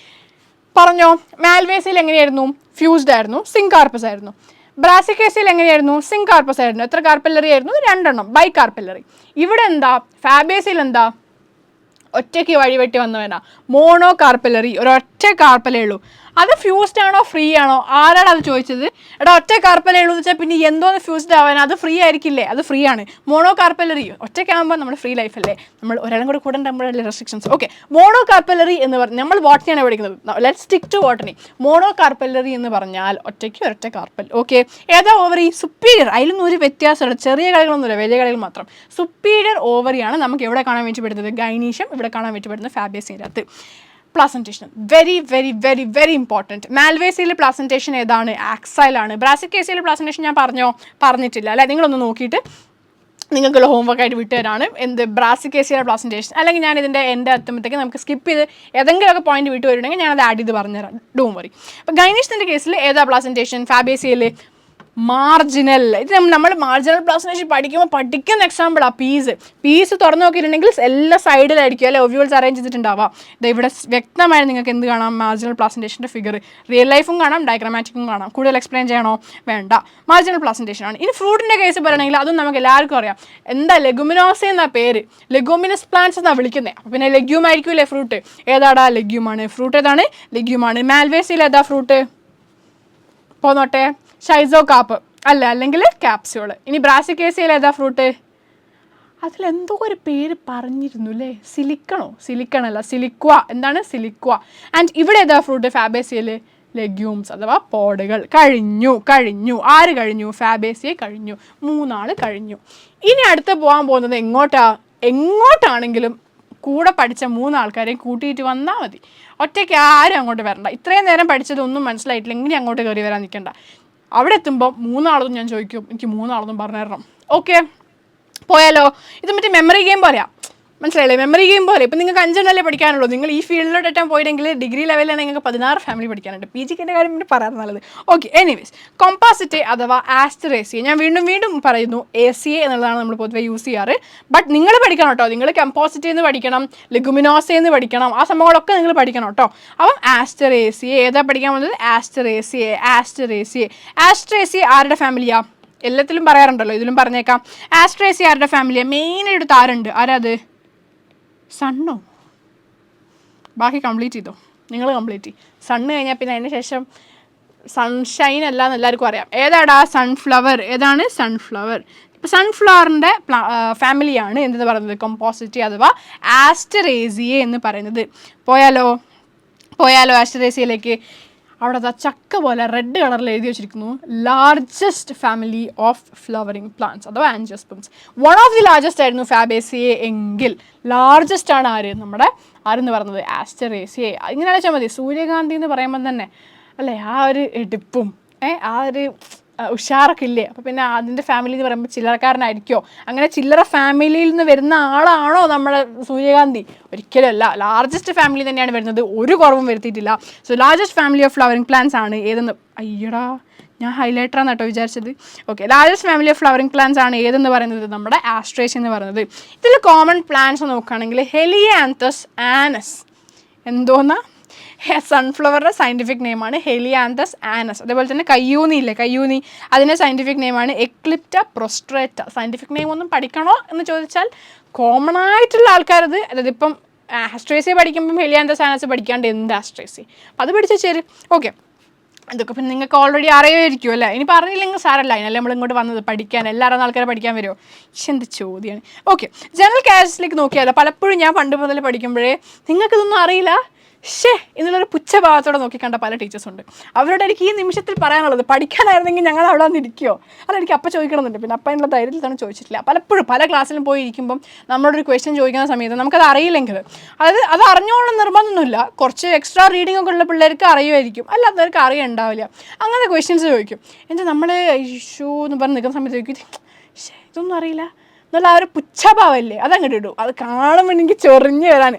പറഞ്ഞോ. മാൽവേസിയിൽ എങ്ങനെയായിരുന്നു? ഫ്യൂസ്ഡ് ആയിരുന്നു, സിങ്കാർപ്പസ് ആയിരുന്നു. ബ്രാസിക്കേസിയിൽ എങ്ങനെയായിരുന്നു? സിങ്കാർപ്പസ് ആയിരുന്നു. എത്ര കാർപ്പലറി ആയിരുന്നു? 2 എണ്ണം, ബൈ കാർപ്പലറി. ഇവിടെ എന്താ? ഫാബേസിൽ എന്താ? ഒറ്റയ്ക്ക് വഴിവെട്ടി വന്നവനാ, മോണോ കാർപ്പലറി. ഒരൊറ്റ കാർപ്പലേ ഉള്ളൂ. അത് ഫ്യൂസ്ഡ് ആണോ ഫ്രീ ആണോ? ആരാണ് അത് ചോദിച്ചത്? എടാ ഒറ്റ കാർപ്പലേ ഉള്ളൂ എന്ന് വെച്ചാൽ പിന്നെ എന്തോന്ന് ഫ്യൂസ്ഡ് ആവാൻ? അത് ഫ്രീ ആയിരിക്കില്ലേ? അത് ഫ്രീ ആണ്. മോണോ കാർപ്പലറി ഒറ്റയ്ക്കാകുമ്പോൾ നമ്മൾ ഫ്രീ ലൈഫല്ലേ, നമ്മൾ ഒരാളും കൂടെ കൂടെ നമ്മളല്ലേ റെസ്ട്രിക്ഷൻസ്. ഓക്കെ. മോണോ കാർപ്പലറി എന്ന് പറഞ്ഞാൽ നമ്മൾ ബോട്ടണിയാണ് പഠിക്കുന്നത്. Let's stick to botany. Monocarpellary എന്ന് പറഞ്ഞാൽ ഒറ്റ കാർപ്പൽ. ഓക്കെ. ഏതാ ഓവറി? സുപ്പീരിയർ. അതിലൊന്നും ഒരു വ്യത്യാസമുണ്ട്. ചെറിയ കളികളൊന്നുമില്ല, വലിയ കളികൾ മാത്രം. സുപ്പീരിയർ ഓവറിയാണ് നമുക്ക് എവിടെ കാണാൻ വേണ്ടി പറ്റുന്നത്? ഗൈനീഷ്യം. ഇവിടെ കാണാൻ വേണ്ടി പറ്റുന്നത് ഫാബേസിൻ്റെ അകത്ത്. Placentation very very very very important. മാൽവേസിയിൽ പ്ലാസൻറ്റേഷൻ ഏതാണ്? ആക്സൈലാണ്. ബ്രാസിക്കേസിയിൽ പ്ലാസൻറ്റേഷൻ ഞാൻ പറഞ്ഞിട്ടില്ല അല്ലേ? നിങ്ങളൊന്ന് നോക്കിയിട്ട് നിങ്ങൾക്കുള്ള ഹോംവർക്ക് ആയിട്ട് വിട്ടുതരാണ്. എന്ത്? ബ്രാസിക്കേസിയുടെ പ്ലാസൻറ്റേഷൻ. അല്ലെങ്കിൽ ഞാൻ ഇതിൻ്റെ എൻ്റെ എത്തുമ്പോഴത്തേക്ക് നമുക്ക് സ്കിപ്പ് ചെയ്ത് ഏതെങ്കിലുമൊക്കെ പോയിന്റ് വിട്ട് വരുന്നുണ്ടെങ്കിൽ ഞാനത് ആഡ് ചെയ്ത് പറഞ്ഞുതരാം. Don't worry. അപ്പോൾ ഗൈനീഷ്യത്തിൻ്റെ കേസിൽ ഏതാ പ്ലാസൻറ്റേഷൻ? ഫാബേസിയയിൽ മാർജിനൽ. ഇത് നമ്മൾ മാർജിനൽ പ്ലാസൻറ്റേഷൻ പഠിക്കുന്ന എക്സാമ്പിളാണ് പീസ് തുറന്നു നോക്കിയിട്ടുണ്ടെങ്കിൽ എല്ലാ സൈഡിലായിരിക്കും അല്ലെ ഒവ്യൂൾസ് അറേഞ്ച് ചെയ്തിട്ടുണ്ടാവാം. ഇത് ഇവിടെ വ്യക്തമായി നിങ്ങൾക്ക് എന്ത് കാണാം? Marginal പ്ലാസൻറ്റേഷൻ്റെ figure. റിയൽ ലൈഫും കാണാം, ഡയഗ്രാമാറ്റിക്കും കാണാം. കൂടുതൽ എക്സ്പ്ലെയിൻ ചെയ്യണോ? വേണ്ട. മാർജിനൽ പ്ലാസൻറ്റേഷൻ ആണ്. ഇനി ഫ്രൂട്ടിൻ്റെ കേസ് പറയുകയാണെങ്കിൽ അതും നമുക്ക് എല്ലാവർക്കും അറിയാം. എന്താ? ലെഗുമിനോസ എന്നാ പേര്. ലെഗുമിനസ് പ്ലാന്റ്സ് എന്നാണ് വിളിക്കുന്നത്. അപ്പോൾ പിന്നെ ലെഗ്യൂം ആയിരിക്കുമല്ലേ ഫ്രൂട്ട്? ഏതാടാ? ലെഗ്യൂമാണ്. ഫ്രൂട്ട് ഏതാണ്? ലെഗ്യൂമാണ്. മാൽവേസിയിൽ ഏതാ ഫ്രൂട്ട്? പോന്നോട്ടെ. ഷൈസോകാപ്പ് അല്ല, അല്ലെങ്കിൽ ക്യാപ്സ്യൂള്. ഇനി ബ്രാസിക്കേസിയയിൽ ഏതാ ഫ്രൂട്ട്? അതിലെന്തോ ഒരു പേര് പറഞ്ഞിരുന്നു അല്ലേ? സിലിക്കണല്ല, സിലിക്വ. എന്താണ്? സിലിക്വ. ആൻഡ് ഇവിടെ ഏതാ ഫ്രൂട്ട്? ഫാബേസിയയിൽ ലെഗ്യൂംസ് അഥവാ പോഡുകൾ. കഴിഞ്ഞു. ആര് കഴിഞ്ഞു? ഫാബേസിയെ കഴിഞ്ഞു. 3 ആൾ കഴിഞ്ഞു. ഇനി അടുത്ത് പോകാൻ പോകുന്നത് എങ്ങോട്ടാണെങ്കിലും കൂടെ പഠിച്ച 3 ആൾക്കാരെയും കൂട്ടിയിട്ട് വന്നാൽ മതി. ഒറ്റയ്ക്ക് ആരും അങ്ങോട്ട് വരണ്ട. ഇത്രയും നേരം പഠിച്ചതൊന്നും മനസ്സിലായിട്ടില്ല, ഇങ്ങനെ അങ്ങോട്ട് കയറി വരാൻ നിൽക്കണ്ട. അവിടെ എത്തുമ്പോൾ 3 ആളൊന്നും ഞാൻ ചോദിക്കും, എനിക്ക് 3 ആളൊന്നും പറഞ്ഞു തരണം. ഓക്കെ, പോയാലോ? ഇത് മറ്റേ മെമ്മറി ഗെയിം പോലെയാണ്, മനസ്സിലായില്ലേ? മെമ്മറി ഗെയിം പോലെ. ഇപ്പം നിങ്ങൾക്ക് 5 പഠിക്കാനുള്ളൂ. നിങ്ങൾ ഈ ഫീൽഡിലോട്ട് എത്താൻ പോയിട്ടെങ്കിൽ ഡിഗ്രി ലെവലിലാണ് നിങ്ങൾക്ക് 16 ഫാമിലി പഠിക്കാനുണ്ട്. പി ജിക്കിൻ്റെ കാര്യം പിന്നെ പറയാൻ നല്ലത്. ഓക്കെ, എനിവേസ്, കോമ്പാസിറ്റ് അഥവാ ആസ്റ്ററേസിയ, ഞാൻ വീണ്ടും പറയുന്നു, ACA എന്നുള്ളതാണ് നമ്മൾ പൊതുവെ യൂസ് ചെയ്യാറ്. ബട്ട് നിങ്ങൾ പഠിക്കണം കേട്ടോ, നിങ്ങൾ കമ്പോസിറ്റ് എന്ന് പഠിക്കണം, ലെഗുമിനോസ എന്ന് പഠിക്കണം, ആ സംഭവങ്ങളൊക്കെ നിങ്ങൾ പഠിക്കണം കേട്ടോ. അപ്പം ആസ്റ്ററേസിയ ഏതാ പഠിക്കാൻ പോകുന്നത്? ആസ്റ്ററേസിയ ആരുടെ ഫാമിലിയാ? എല്ലാത്തിലും പറയാറുണ്ടല്ലോ, ഇതിലും പറഞ്ഞേക്കാം. ആസ്ട്രേസിയ ആരുടെ ഫാമിലിയാണ്? മെയിനായിട്ട് താരുണ്ട്. ആരാത്? സണ്ണോ? ബാക്കി കംപ്ലീറ്റ് ചെയ്തോ, നിങ്ങൾ കംപ്ലീറ്റ് ചെയ്യും. സണ്ണ് കഴിഞ്ഞാൽ പിന്നെ അതിന് ശേഷം സൺഷൈൻ അല്ല എന്ന് എല്ലാവർക്കും അറിയാം. ഏതാടാ? സൺഫ്ലവർ. ഏതാണ്? സൺഫ്ലവർ. ഇപ്പോൾ സൺഫ്ലവറിൻ്റെ ഫാമിലിയാണ് എന്തെന്ന് പറയുന്നത്? കോമ്പോസിറ്റി അഥവാ ആസ്റ്ററേസിയ എന്ന് പറയുന്നത്. പോയാലോ ആസ്റ്ററേസിയയിലേക്ക്? അവിടെ അതാ ചക്ക പോലെ റെഡ് കളറിൽ എഴുതി വെച്ചിരിക്കുന്നു, largest family of flowering plants അഥവാ ആൻജിയോസ്പെർമ്സ്. വൺ ഓഫ് ദി ലാർജസ്റ്റ് ആയിരുന്നു ഫാബേസിയെ എങ്കിൽ ലാർജസ്റ്റ് ആണ് നമ്മുടെ ആരെന്ന് പറയുന്നത്? ആസ്റ്ററേസിയെ. ഇങ്ങനെ വെച്ചാൽ മതി, സൂര്യകാന്തി എന്ന് പറയുമ്പോൾ തന്നെ അല്ലേ ആ ഒരു എടുപ്പും ആ ഒരു ഉഷാറൊക്കെ ഇല്ലേ? അപ്പോൾ പിന്നെ അതിൻ്റെ ഫാമിലി എന്ന് പറയുമ്പോൾ ചില്ലറക്കാരനായിരിക്കുമോ? അങ്ങനെ ചില്ലറ ഫാമിലിയിൽ നിന്ന് വരുന്ന ആളാണോ നമ്മുടെ സൂര്യകാന്തി? ഒരിക്കലും അല്ല. ലാർജസ്റ്റ് ഫാമിലി തന്നെയാണ് വരുന്നത്, ഒരു കുറവും വരുത്തിയിട്ടില്ല. So largest family of flowering plants ആണ് ഏതെന്ന്? അയ്യടാ, ഞാൻ ഹൈലൈറ്ററാണ് കേട്ടോ വിചാരിച്ചത്. Okay, largest family of flowering plants ആണ് ഏതെന്ന് പറയുന്നത്? നമ്മുടെ ആസ്ട്രേസിയ എന്ന് പറയുന്നത്. ഇതിൽ കോമൺ പ്ലാന്റ്സ് നോക്കുകയാണെങ്കിൽ ഹെലിയാന്തസ് ആനസ്. എന്തോന്നാ? സൺഫ്ലവറിൻ്റെ സയൻറ്റിഫിക് നെയിമാണ് ഹെലിയാന്തസ് ആനസ്. അതേപോലെ തന്നെ കയ്യൂനി, അതിൻ്റെ സയൻറ്റിഫിക് നെയിമാണ് എക്ലിപ്റ്റ പ്രൊസ്ട്രേറ്റ. സയൻറ്റിഫിക് നെയിം ഒന്നും പഠിക്കണോ എന്ന് ചോദിച്ചാൽ കോമൺ ആയിട്ടുള്ള ആൾക്കാരത്, അതായത് ഇപ്പം ആസ്ട്രേസിയ പഠിക്കുമ്പം ഹെലിയാന്തസ് ആനസ് പഠിക്കാണ്ട് എന്ത് ആസ്ട്രേസിയ, അത് പഠിച്ചു ചേര്. ഓക്കെ, ഇതൊക്കെ പിന്നെ നിങ്ങൾക്ക് ഓൾറെഡി അറിയുമായിരിക്കും അല്ലേ? ഇനി പറഞ്ഞില്ലെങ്കിൽ സാരല്ല, അതിനല്ലേ നമ്മൾ ഇങ്ങോട്ട് വന്നത് പഠിക്കാൻ. എല്ലാവരും ആൾക്കാരെ പഠിക്കാൻ വരുമോ? എന്ത് ചോദ്യമാണ്. ഓക്കെ, ജനറൽ കാസ്റ്റിലേക്ക് നോക്കിയാലോ, പലപ്പോഴും ഞാൻ പണ്ട് മുതൽ പഠിക്കുമ്പോഴേ നിങ്ങൾക്കിതൊന്നും അറിയില്ല എന്നുള്ളൊരു പുച്ഛഭാവത്തോടെ നോക്കിക്കണ്ട പല ടീച്ചേഴ്സുണ്ട്. അവരോട് എനിക്ക് ഈ നിമിഷത്തിൽ പറയാനുള്ളത്, പഠിക്കാനായിരുന്നെങ്കിൽ ഞങ്ങൾ അവിടെ വന്ന് ഇരിക്കുമോ? അതെനിക്ക് അപ്പം ചോദിക്കണമെന്നുണ്ട്. പിന്നെ അപ്പം അതിനുള്ള ധൈര്യത്തിൽ തന്നെ ചോദിച്ചിട്ടില്ല. പലപ്പോഴും പല ക്ലാസ്സിലും പോയി ഇരിക്കുമ്പം നമ്മളോടൊരു ക്വസ്റ്റ്യൻ ചോദിക്കുന്ന സമയത്ത് നമുക്കത് അറിയില്ലെങ്കിൽ, അതായത് അത് അറിഞ്ഞോളം നിർബന്ധമൊന്നുമില്ല, കുറച്ച് എക്സ്ട്രാ റീഡിംഗ് ഒക്കെ ഉള്ള പിള്ളേർക്ക് അറിയുമായിരിക്കും, അല്ലാത്തവർക്ക് അറിയുണ്ടാവില്ല. അങ്ങനെ ക്വസ്റ്റ്യൻസ് ചോദിക്കും. എന്നിട്ട് നമ്മൾ ഇഷ്യൂ എന്ന് പറഞ്ഞ് നിൽക്കുന്ന സമയത്ത് ചോദിക്കും, ഇതൊന്നും അറിയില്ല എന്നുള്ള ആ ഒരു പുച്ഛഭാവമല്ലേ, അതങ്ങോട്ട് ഇടും. അത് കാണുമ്പോൾ എനിക്ക് ചൊറിഞ്ഞ് വരാൻ.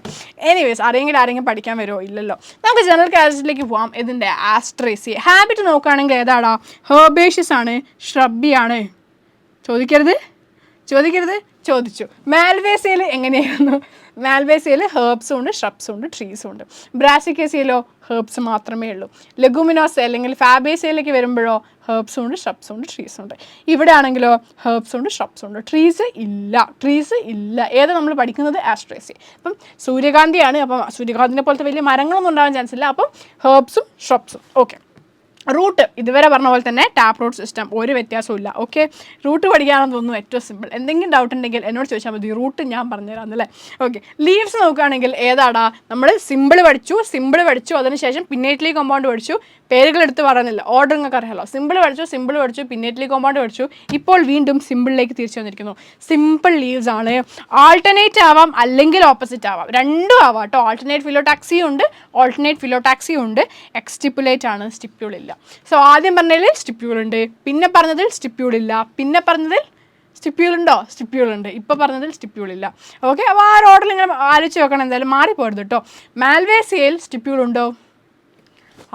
എനിവേസ്, ആരെങ്കിലും പഠിക്കാൻ വരുമോ? ഇല്ലല്ലോ. നമുക്ക് ജനറൽ കാസ്റ്റിലേക്ക് പോകാം. ഇതിൻ്റെ ആസ്ട്രേസിയ ഹാബിറ്റ് നോക്കുകയാണെങ്കിൽ ഏതാടാ? ഹെർബേഷ്യസ് ആണ്, ഷ്രബിയാണ്. ചോദിച്ചു. മാൽവേസിയയിൽ എങ്ങനെയായിരുന്നു? മാൽവേസിയയിൽ ഹെർബ്സും ഉണ്ട്, ഷ്രബ്സും ഉണ്ട്, ട്രീസും ഉണ്ട്. ബ്രാസിക്കേസിയയിലോ ഹെർബ്സ് മാത്രമേ ഉള്ളൂ. ലെഗുമിനോസ അല്ലെങ്കിൽ ഫാബേസിയയിലേക്ക് വരുമ്പോഴോ ഹെർബ്സും ഉണ്ട്, ഷ്രബ്സും ഉണ്ട്, ട്രീസും ഉണ്ട്. ഇവിടെ ആണെങ്കിലോ ഹെർബ്സും ഉണ്ട്, ഷ്രബ്സും ഉണ്ട്, ട്രീസ് ഇല്ല. ഏത് നമ്മൾ പഠിക്കുന്നത്? ആസ്ട്രേസിയ. അപ്പം സൂര്യകാന്തിയാണ്. അപ്പം സൂര്യകാന്തിനെ പോലത്തെ വലിയ മരങ്ങളൊന്നും ഉണ്ടാകാൻ ചാൻസ് ഇല്ല. അപ്പം ഹെർബ്സും ഷ്രബ്സും. ഓക്കെ, റൂട്ട് ഇതുവരെ പറഞ്ഞ പോലെ തന്നെ ടാപ്പ് റൂട്ട് സിസ്റ്റം, ഒരു വ്യത്യാസവും ഇല്ല. ഓക്കെ, റൂട്ട് പഠിക്കാണെന്ന് തോന്നുന്നു ഏറ്റവും സിമ്പിൾ. എന്തെങ്കിലും ഡൗട്ട് ഉണ്ടെങ്കിൽ എന്നോട് ചോദിച്ചാൽ മതി, റൂട്ട് ഞാൻ പറഞ്ഞുതരാം എന്നല്ലേ. ഓക്കെ, ലീവ്സ് നോക്കുകയാണെങ്കിൽ ഏതാടാ? നമ്മൾ സിമ്പിൾ പഠിച്ചു, അതിനുശേഷം പിന്നേറ്റ്ലി കോമ്പൗണ്ട് പഠിച്ചു. പേരുകളെടുത്ത് പറയുന്നില്ല, ഓർഡർ നിങ്ങൾക്ക് അറിയാമല്ലോ. സിമ്പിൾ പഠിച്ചു, പിന്നേറ്റ്ലി കോമ്പൗണ്ട് പഠിച്ചു. ഇപ്പോൾ വീണ്ടും സിമ്പിളിലേക്ക് തിരിച്ചു വന്നിരിക്കുന്നു. സിമ്പിൾ ലീവ്സ് ആണ്. ആൾട്ടർനേറ്റ് ആവാം, അല്ലെങ്കിൽ ഓപ്പോസിറ്റ് ആവാം, രണ്ടും ആവാം കേട്ടോ. ആൾട്ടർനേറ്റ് ഫിലോടാക്സിയും ഉണ്ട്, എക്സ്റ്റിപ്പുലേറ്റ് ആണ്, സ്റ്റിപ്യൂൾ ഇല്ല. സോ ആദ്യം പറഞ്ഞതിൽ സ്റ്റിപ്യൂൾ ഉണ്ട്, പിന്നെ പറഞ്ഞതിൽ സ്റ്റിപ്യൂൾ ഇല്ല, പിന്നെ പറഞ്ഞതിൽ സ്റ്റിപ്യൂൾ ഉണ്ടോ? സ്റ്റിപ്യൂൾ ഉണ്ട്. ഇപ്പോൾ പറഞ്ഞതിൽ സ്റ്റിപ്യൂൾ ഇല്ല. ഓക്കെ, അപ്പോൾ ആ ഒരു ഓർഡറിൽ ഇങ്ങനെ ആലോചിച്ച് വെക്കണം, എന്തായാലും മാറിപ്പോരുത് കേട്ടോ. മാൽവേസിയയിൽ സ്റ്റിപ്യൂൾ ഉണ്ടോ?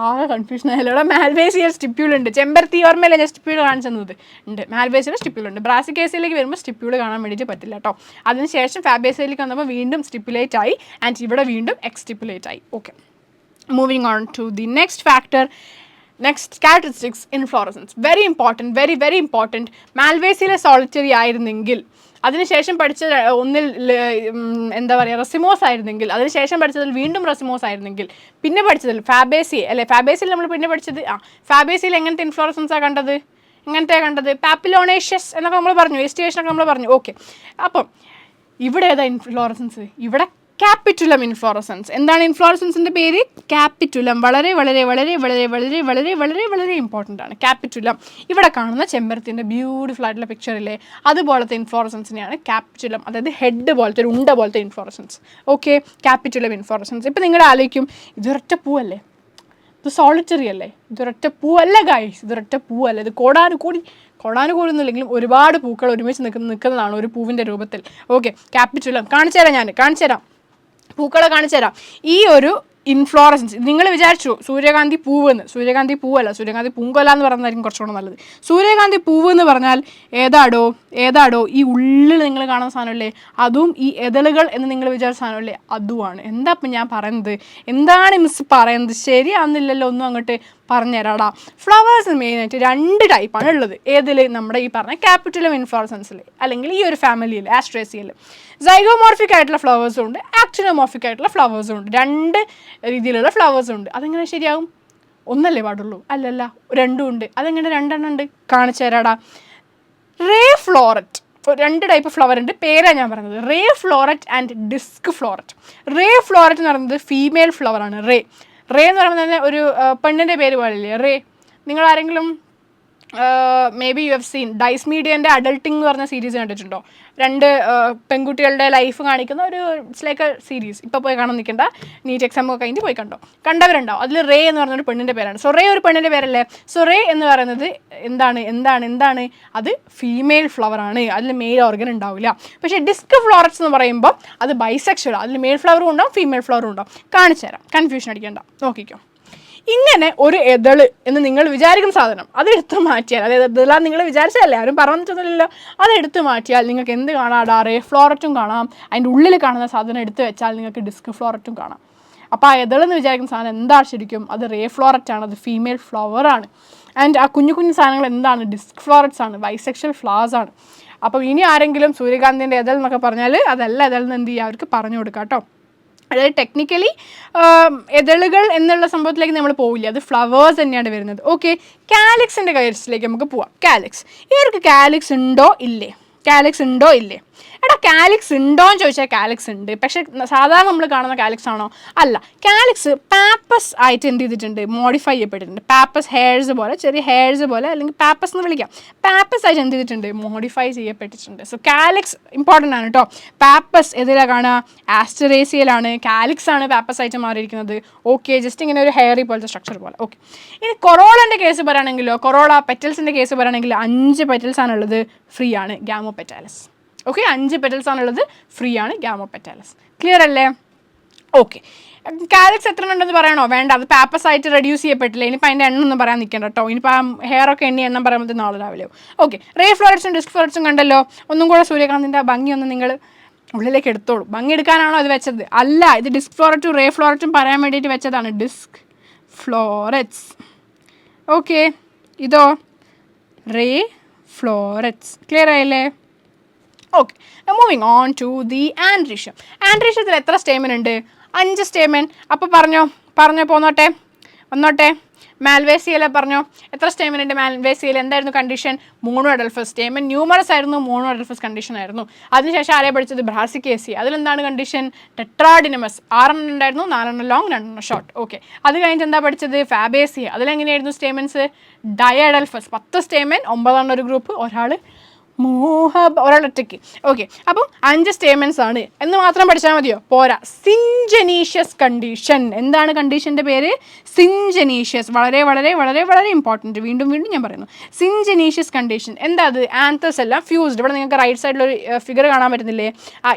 ആകെ കൺഫ്യൂഷൻ ആയാലും. ഇവിടെ മാൽവേസിയയിൽ സ്റ്റിപ്യൂൾ ഉണ്ട്. ചെമ്പരത്തി ഓർമ്മയില്ല ഞാൻ സ്റ്റിപ്യൂൾ കാണിച്ചു തന്നത് ഉണ്ട്. മാൽവേസിയയിൽ സ്റ്റിപ്യൂൾ ഉണ്ട്. ബ്രാസിക്കേസിയയിലേക്ക് വരുമ്പോൾ സ്റ്റിപ്യൂൾ കാണാൻ വേണ്ടിയിട്ട് പറ്റില്ല കേട്ടോ. അതിനുശേഷം ഫാബേസിയയിലേക്ക് വന്നപ്പോൾ വീണ്ടും സ്റ്റിപ്പുലേറ്റ് ആയി, ആൻഡ് ഇവിടെ വീണ്ടും എക്സ്റ്റിപ്പുലേറ്റ് ആയി. Okay, moving on to the next factor. Next characteristics, inflorescence. Very important. മാൽവേസിയയിലെ സോളിറ്ററി ആയിരുന്നെങ്കിൽ, അതിനുശേഷം പഠിച്ചത് ഒന്നിൽ എന്താ പറയുക റെസിമോസ് ആയിരുന്നെങ്കിൽ, അതിനുശേഷം പഠിച്ചതിൽ വീണ്ടും റെസിമോസ് ആയിരുന്നെങ്കിൽ, പിന്നെ പഠിച്ചതിൽ ഫാബേസിയയിൽ നമ്മൾ പിന്നെ പഠിച്ചത് ഫാബേസിയയിൽ എങ്ങനത്തെ ഇൻഫ്ലോറസൻസാണ് കണ്ടത്? പാപ്പിലോണേഷ്യസ് എന്നൊക്കെ നമ്മൾ പറഞ്ഞു, എസ്റ്റിയേഷനൊക്കെ നമ്മൾ പറഞ്ഞു. ഓക്കെ, അപ്പം ഇവിടെ ഏതാ ഇൻഫ്ലോറസൻസ്? ഇവിടെ ക്യാപിറ്റുലം ഇൻഫ്ലോറസൻസ്. എന്താണ് ഇൻഫ്ലോറസൻസിൻ്റെ പേര്? ക്യാപിറ്റുലം. വളരെ ഇമ്പോർട്ടൻ്റ് ആണ് ക്യാപിറ്റുലം. ഇവിടെ കാണുന്ന ചെമ്പരത്തിൻ്റെ ബ്യൂട്ടിഫുൾ ആയിട്ടുള്ള പിക്ചറില്ലേ, അതുപോലത്തെ ഇൻഫ്ലോറസൻസിനെയാണ് ക്യാപിറ്റുലം, അതായത് ഹെഡ് പോലത്തെ ഒരു ഉണ്ട പോലത്തെ ഇൻഫ്ലോറസൻസ്. Okay, ക്യാപിറ്റുലം inflorescence. ഇപ്പം നിങ്ങൾ ആലോചിക്കും, ഇതൊരൊറ്റ പൂവല്ലേ, ഇത് സോളിറ്ററി അല്ലേ, ഇതൊരൊറ്റ പൂവല്ല ഗൈസ്, ഇതൊരൊറ്റ പൂവല്ല, ഇത് കോടാനുകൂടുന്നില്ലെങ്കിലും ഒരുപാട് പൂക്കൾ ഒരുമിച്ച് നിൽക്കുന്നതാണ് ഒരു പൂവിൻ്റെ രൂപത്തിൽ. ഓക്കെ, ക്യാപിറ്റുലം കാണിച്ചു തരാം, പൂക്കളെ കാണിച്ചു തരാം. ഈ ഒരു ഇൻഫ്ലോറസൻസ് നിങ്ങൾ വിചാരിച്ചു സൂര്യകാന്തി പൂവെന്ന്, സൂര്യകാന്തി പൂവല്ല, സൂര്യകാന്തി പൂങ്കൊല എന്ന് പറയുന്നതായിരിക്കും കുറച്ചുകൂടെ നല്ലത്. സൂര്യകാന്തി പൂവ് എന്ന് പറഞ്ഞാൽ ഏതാടോ ഈ ഉള്ളിൽ നിങ്ങൾ കാണുന്ന സാധനമല്ലേ, അതും ഈ എതളുകൾ എന്ന് നിങ്ങൾ വിചാരിച്ച സാധനമല്ലേ, അതുമാണ്. എന്താ ഇപ്പം ഞാൻ പറയുന്നത്, എന്താണ് മിസ് പറയുന്നത്, ശരിയാവുന്നില്ലല്ലോ, ഒന്നും അങ്ങോട്ട് പറഞ്ഞുതരാടാ. ഫ്ലവേഴ്സ് മെയിനായിട്ട് 2 ടൈപ്പാണ് ഉള്ളത്. ഏതിൽ? നമ്മുടെ ഈ പറഞ്ഞ ക്യാപിറ്റുലം ഇൻഫ്ലോറസൻസിൽ, അല്ലെങ്കിൽ ഈ ഒരു ഫാമിലിയിൽ, ആസ്ട്രേസിയയിൽ. സൈഗോമോർഫിക് ആയിട്ടുള്ള ഫ്ലവേഴ്സും ഉണ്ട്, ആക്ടിനോമോർഫിക് ആയിട്ടുള്ള ഫ്ലവേഴ്സും ഉണ്ട്. 2 രീതിയിലുള്ള ഫ്ലവേഴ്സും ഉണ്ട്. അതെങ്ങനെ ശരിയാവും? ഒന്നല്ലേ പാടുള്ളൂ? അല്ലല്ല, 2 ഉണ്ട്. അതെങ്ങനെ 2 എണ്ണം ഉണ്ട്? കാണിച്ചു തരാടാ. റേ ഫ്ലോററ്റ്, 2 ടൈപ്പ് ഫ്ലവർ ഉണ്ട്, പേരാണ് ഞാൻ പറയുന്നത്. Ray floret and disc floret. Ray floret എന്ന് പറയുന്നത് ഫീമെയിൽ ഫ്ലവറാണ്. റേ എന്ന് പറയുന്നത് തന്നെ ഒരു പെണ്ണിൻ്റെ പേര് പോലെയല്ലേ റേ. നിങ്ങൾ ആരെങ്കിലും may be you have seen ഡൈസ് മീഡിയൻ്റെ അഡൾട്ടിങ് എന്ന് പറഞ്ഞ സീരീസ് കണ്ടിട്ടുണ്ടോ? 2 പെൺകുട്ടികളുടെ ലൈഫ് കാണിക്കുന്ന ഒരു ഇറ്റ്സ് ലൈക്ക് എ സീരീസ്. ഇപ്പോൾ പോയി കാണാൻ നിൽക്കേണ്ട, നീറ്റ് എക്സാം ഒക്കെ കഴിഞ്ഞ് പോയി കണ്ടവരുണ്ടാവും. അതിൽ റേ എന്ന് പറഞ്ഞൊരു പെണ്ണിൻ്റെ പേരാണ്. സോ റേ ഒരു പെണ്ണിൻ്റെ പേരല്ലേ. സോ റേ എന്ന് പറയുന്നത് എന്താണ് അത് ഫീമെയിൽ ഫ്ലവറാണ്, അതിൽ മെയിൽ ഓർഗൻ ഉണ്ടാവില്ല. പക്ഷേ ഡിസ്ക് ഫ്ലോററ്റ്സ് എന്ന് പറയുമ്പോൾ അത് ബൈസെക്ഷൽ, അതിൽ മെയിൽ ഫ്ലവറും ഉണ്ടാവും ഫീമെയിൽ ഫ്ലവറും ഉണ്ടാവും. കാണിച്ചു തരാം, കൺഫ്യൂഷൻ അടിക്കേണ്ട, നോക്കിക്കോ. ഇങ്ങനെ ഒരു എതള് എന്ന് നിങ്ങൾ വിചാരിക്കുന്ന സാധനം അതെടുത്ത് മാറ്റിയാൽ, അതായത് എതളാ നിങ്ങൾ വിചാരിച്ചതല്ലേ, ആരും പറഞ്ഞിട്ടൊന്നുമില്ലല്ലോ, അതെടുത്ത് മാറ്റിയാൽ നിങ്ങൾക്ക് എന്ത് കാണാം? റേ ഫ്ലോററ്റും കാണാം. അതിൻ്റെ ഉള്ളിൽ കാണുന്ന സാധനം എടുത്ത് വെച്ചാൽ നിങ്ങൾക്ക് ഡിസ്ക് ഫ്ലോററ്റും കാണാം. അപ്പോൾ ആ എതളെന്ന് വിചാരിക്കുന്ന സാധനം എന്താണ് ശരിക്കും? അത് റേ ഫ്ലോററ്റാണ്, അത് ഫീമെയിൽ ഫ്ലവറാണ്. ആൻഡ് ആ കുഞ്ഞു സാധനങ്ങൾ എന്താണ്? ഡിസ്ക് ഫ്ലോററ്റ്സ് ആണ്, ബൈസെക്ഷൽ ഫ്ലവേഴ്സ് ആണ്. അപ്പോൾ ഇനി ആരെങ്കിലും സൂര്യകാന്തിൻ്റെ എതൾ എന്നൊക്കെ പറഞ്ഞാൽ അതല്ല എതൾ എന്ന് എന്ത് ചെയ്യുക, അവർക്ക് പറഞ്ഞു കൊടുക്കാം കേട്ടോ. അതായത് ടെക്നിക്കലി എതളുകൾ എന്നുള്ള സംഭവത്തിലേക്ക് നമ്മൾ പോവില്ല, അത് ഫ്ലവേഴ്സ് തന്നെയാണ് വരുന്നത്. ഓക്കെ, കാലിക്സിൻ്റെ കാര്യത്തിലേക്ക് നമുക്ക് പോവാം. കാലിക്സ്, ഇവർക്ക് കാലിക്സ് ഉണ്ടോ ഇല്ലേ? എടാ കാലിക്സ് ഉണ്ടോ എന്ന് ചോദിച്ചാൽ കാലിക്സ് ഉണ്ട്. പക്ഷെ സാധാരണ നമ്മൾ കാണുന്ന കാലിക്സ് ആണോ? അല്ല. കാലിക്സ് പാപ്പസ് ആയിട്ട് എന്ത് ചെയ്തിട്ടുണ്ട്? മോഡിഫൈ ചെയ്യപ്പെട്ടിട്ടുണ്ട്. പാപ്പസ് ഹെയർസ് പോലെ, ചെറിയ ഹെയർസ് പോലെ, അല്ലെങ്കിൽ പാപ്പസ് എന്ന് വിളിക്കാം. പാപ്പസ് ആയിട്ട് എന്ത് ചെയ്തിട്ടുണ്ട്? മോഡിഫൈ ചെയ്യപ്പെട്ടിട്ടുണ്ട്. സോ കാലിക്സ് ഇമ്പോർട്ടൻ്റ് ആണ് കേട്ടോ. പാപ്പസ് എതിലാണ് കാണുക? ആസ്റ്ററേസിയയിലാണ്. കാലിക്സ് ആണ് പാപ്പസ് ആയിട്ട് മാറിയിരിക്കുന്നത്. ഓക്കെ, ജസ്റ്റ് ഇങ്ങനെ ഒരു ഹെയറി പോലത്തെ സ്ട്രക്ചർ പോലെ. ഓക്കെ, ഇനി കൊറോളൻ്റെ കേസ് പറയുകയാണെങ്കിലോ, കൊറോള പെറ്റൽസിൻ്റെ കേസ് പറയുകയാണെങ്കിൽ 5 പെറ്റൽസ് ആണുള്ളത്, ഫ്രീ ആണ്, ഗാമോപെറ്റാലസ്. ഓക്കെ, 5 പെറ്റൽസ് ആണുള്ളത്, ഫ്രീ ആണ്, ഗാമോപെറ്റാലസ്. ക്ലിയർ അല്ലേ? ഓക്കെ, കാലിക്സ് എത്ര ഉണ്ടെന്ന് പറയണോ? വേണ്ട, അത് പാപ്പസ് ആയിട്ട് റെഡ്യൂസ് ചെയ്യപ്പെട്ടില്ല. ഇനിയിപ്പോൾ അതിൻ്റെ എണ്ണം ഒന്നും പറയാൻ നിൽക്കേണ്ട കേട്ടോ. ഇനിയിപ്പോൾ ആ ഹെയർ ഒക്കെ എണ്ണം പറയുമ്പോൾ നാളെ രാവിലെയോ. ഓക്കെ, റേ ഫ്ലോററ്റ്സും ഡിസ്ക് ഫ്ലോററ്റ്സും കണ്ടല്ലോ. ഒന്നും കൂടെ സൂര്യകാന്തിൻ്റെ ആ ഭംഗിയൊന്നും നിങ്ങൾ ഉള്ളിലേക്ക് എടുത്തോളൂ. ഭംഗി എടുക്കാനാണോ അത് വെച്ചത്? അല്ല, ഇത് ഡിസ്ക് ഫ്ലോററ്റും റേ ഫ്ലോററ്റും പറയാൻ വേണ്ടിയിട്ട് വെച്ചതാണ്. Disc florets. ഓക്കെ, ഇതോ റേ ഫ്ലോററ്റ്സ്. ക്ലിയർ ആയില്ലേ? Okay, moving on to the androecium. ആൻഡ്രീഷ്യത്തിൽ എത്ര സ്റ്റേമൻ ഉണ്ട്? 5 സ്റ്റേമൻ. അപ്പോൾ പറഞ്ഞോ വന്നോട്ടെ. മാൽവേസിയയിലെ പറഞ്ഞോ, എത്ര സ്റ്റേമൻ ഉണ്ട് മാൽവേസിയയിൽ? എന്തായിരുന്നു കണ്ടീഷൻ? മോണോഅഡൽഫസ്. സ്റ്റേമൻ ന്യൂമറസ് ആയിരുന്നു, മോണോഅഡൽഫസ് കണ്ടീഷൻ ആയിരുന്നു. അതിനുശേഷം ആരെ പഠിച്ചത്? ബ്രാസിക്കേസിയ. അതിലെന്താണ് കണ്ടീഷൻ? ടെട്രാഡിനമസ്. 6 എണ്ണം ഉണ്ടായിരുന്നു, 4 എണ്ണം ലോങ്, 2 എണ്ണം ഷോർട്ട്. ഓക്കെ, അത് കഴിഞ്ഞിട്ട് എന്താ പഠിച്ചത്? ഫാബേസിയ. അതിലെങ്ങനെയായിരുന്നു സ്റ്റേമൻസ്? ഡയഅഡൽഫസ്. 10 സ്റ്റേമൻ, 9 എണ്ണം ഒരു ഗ്രൂപ്പ്, ഒരാളൊറ്റയ്ക്ക്. ഓക്കെ, അപ്പം 5 സ്റ്റേമെൻസ് ആണ് എന്ന് മാത്രം പഠിച്ചാൽ മതിയോ? പോരാ. സിൻജനീഷ്യസ് കണ്ടീഷൻ. എന്താണ് കണ്ടീഷൻ്റെ പേര്? സിൻജനീഷ്യസ്. വളരെ വളരെ വളരെ വളരെ ഇമ്പോർട്ടൻറ്റ്. വീണ്ടും ഞാൻ പറയുന്നു, സിൻജനീഷ്യസ് കണ്ടീഷൻ. എന്താ അത്? ആന്തസ് എല്ലാം ഫ്യൂസ്ഡ്. ഇവിടെ നിങ്ങൾക്ക് റൈറ്റ് സൈഡിലൊരു ഫിഗർ കാണാൻ പറ്റുന്നില്ലേ?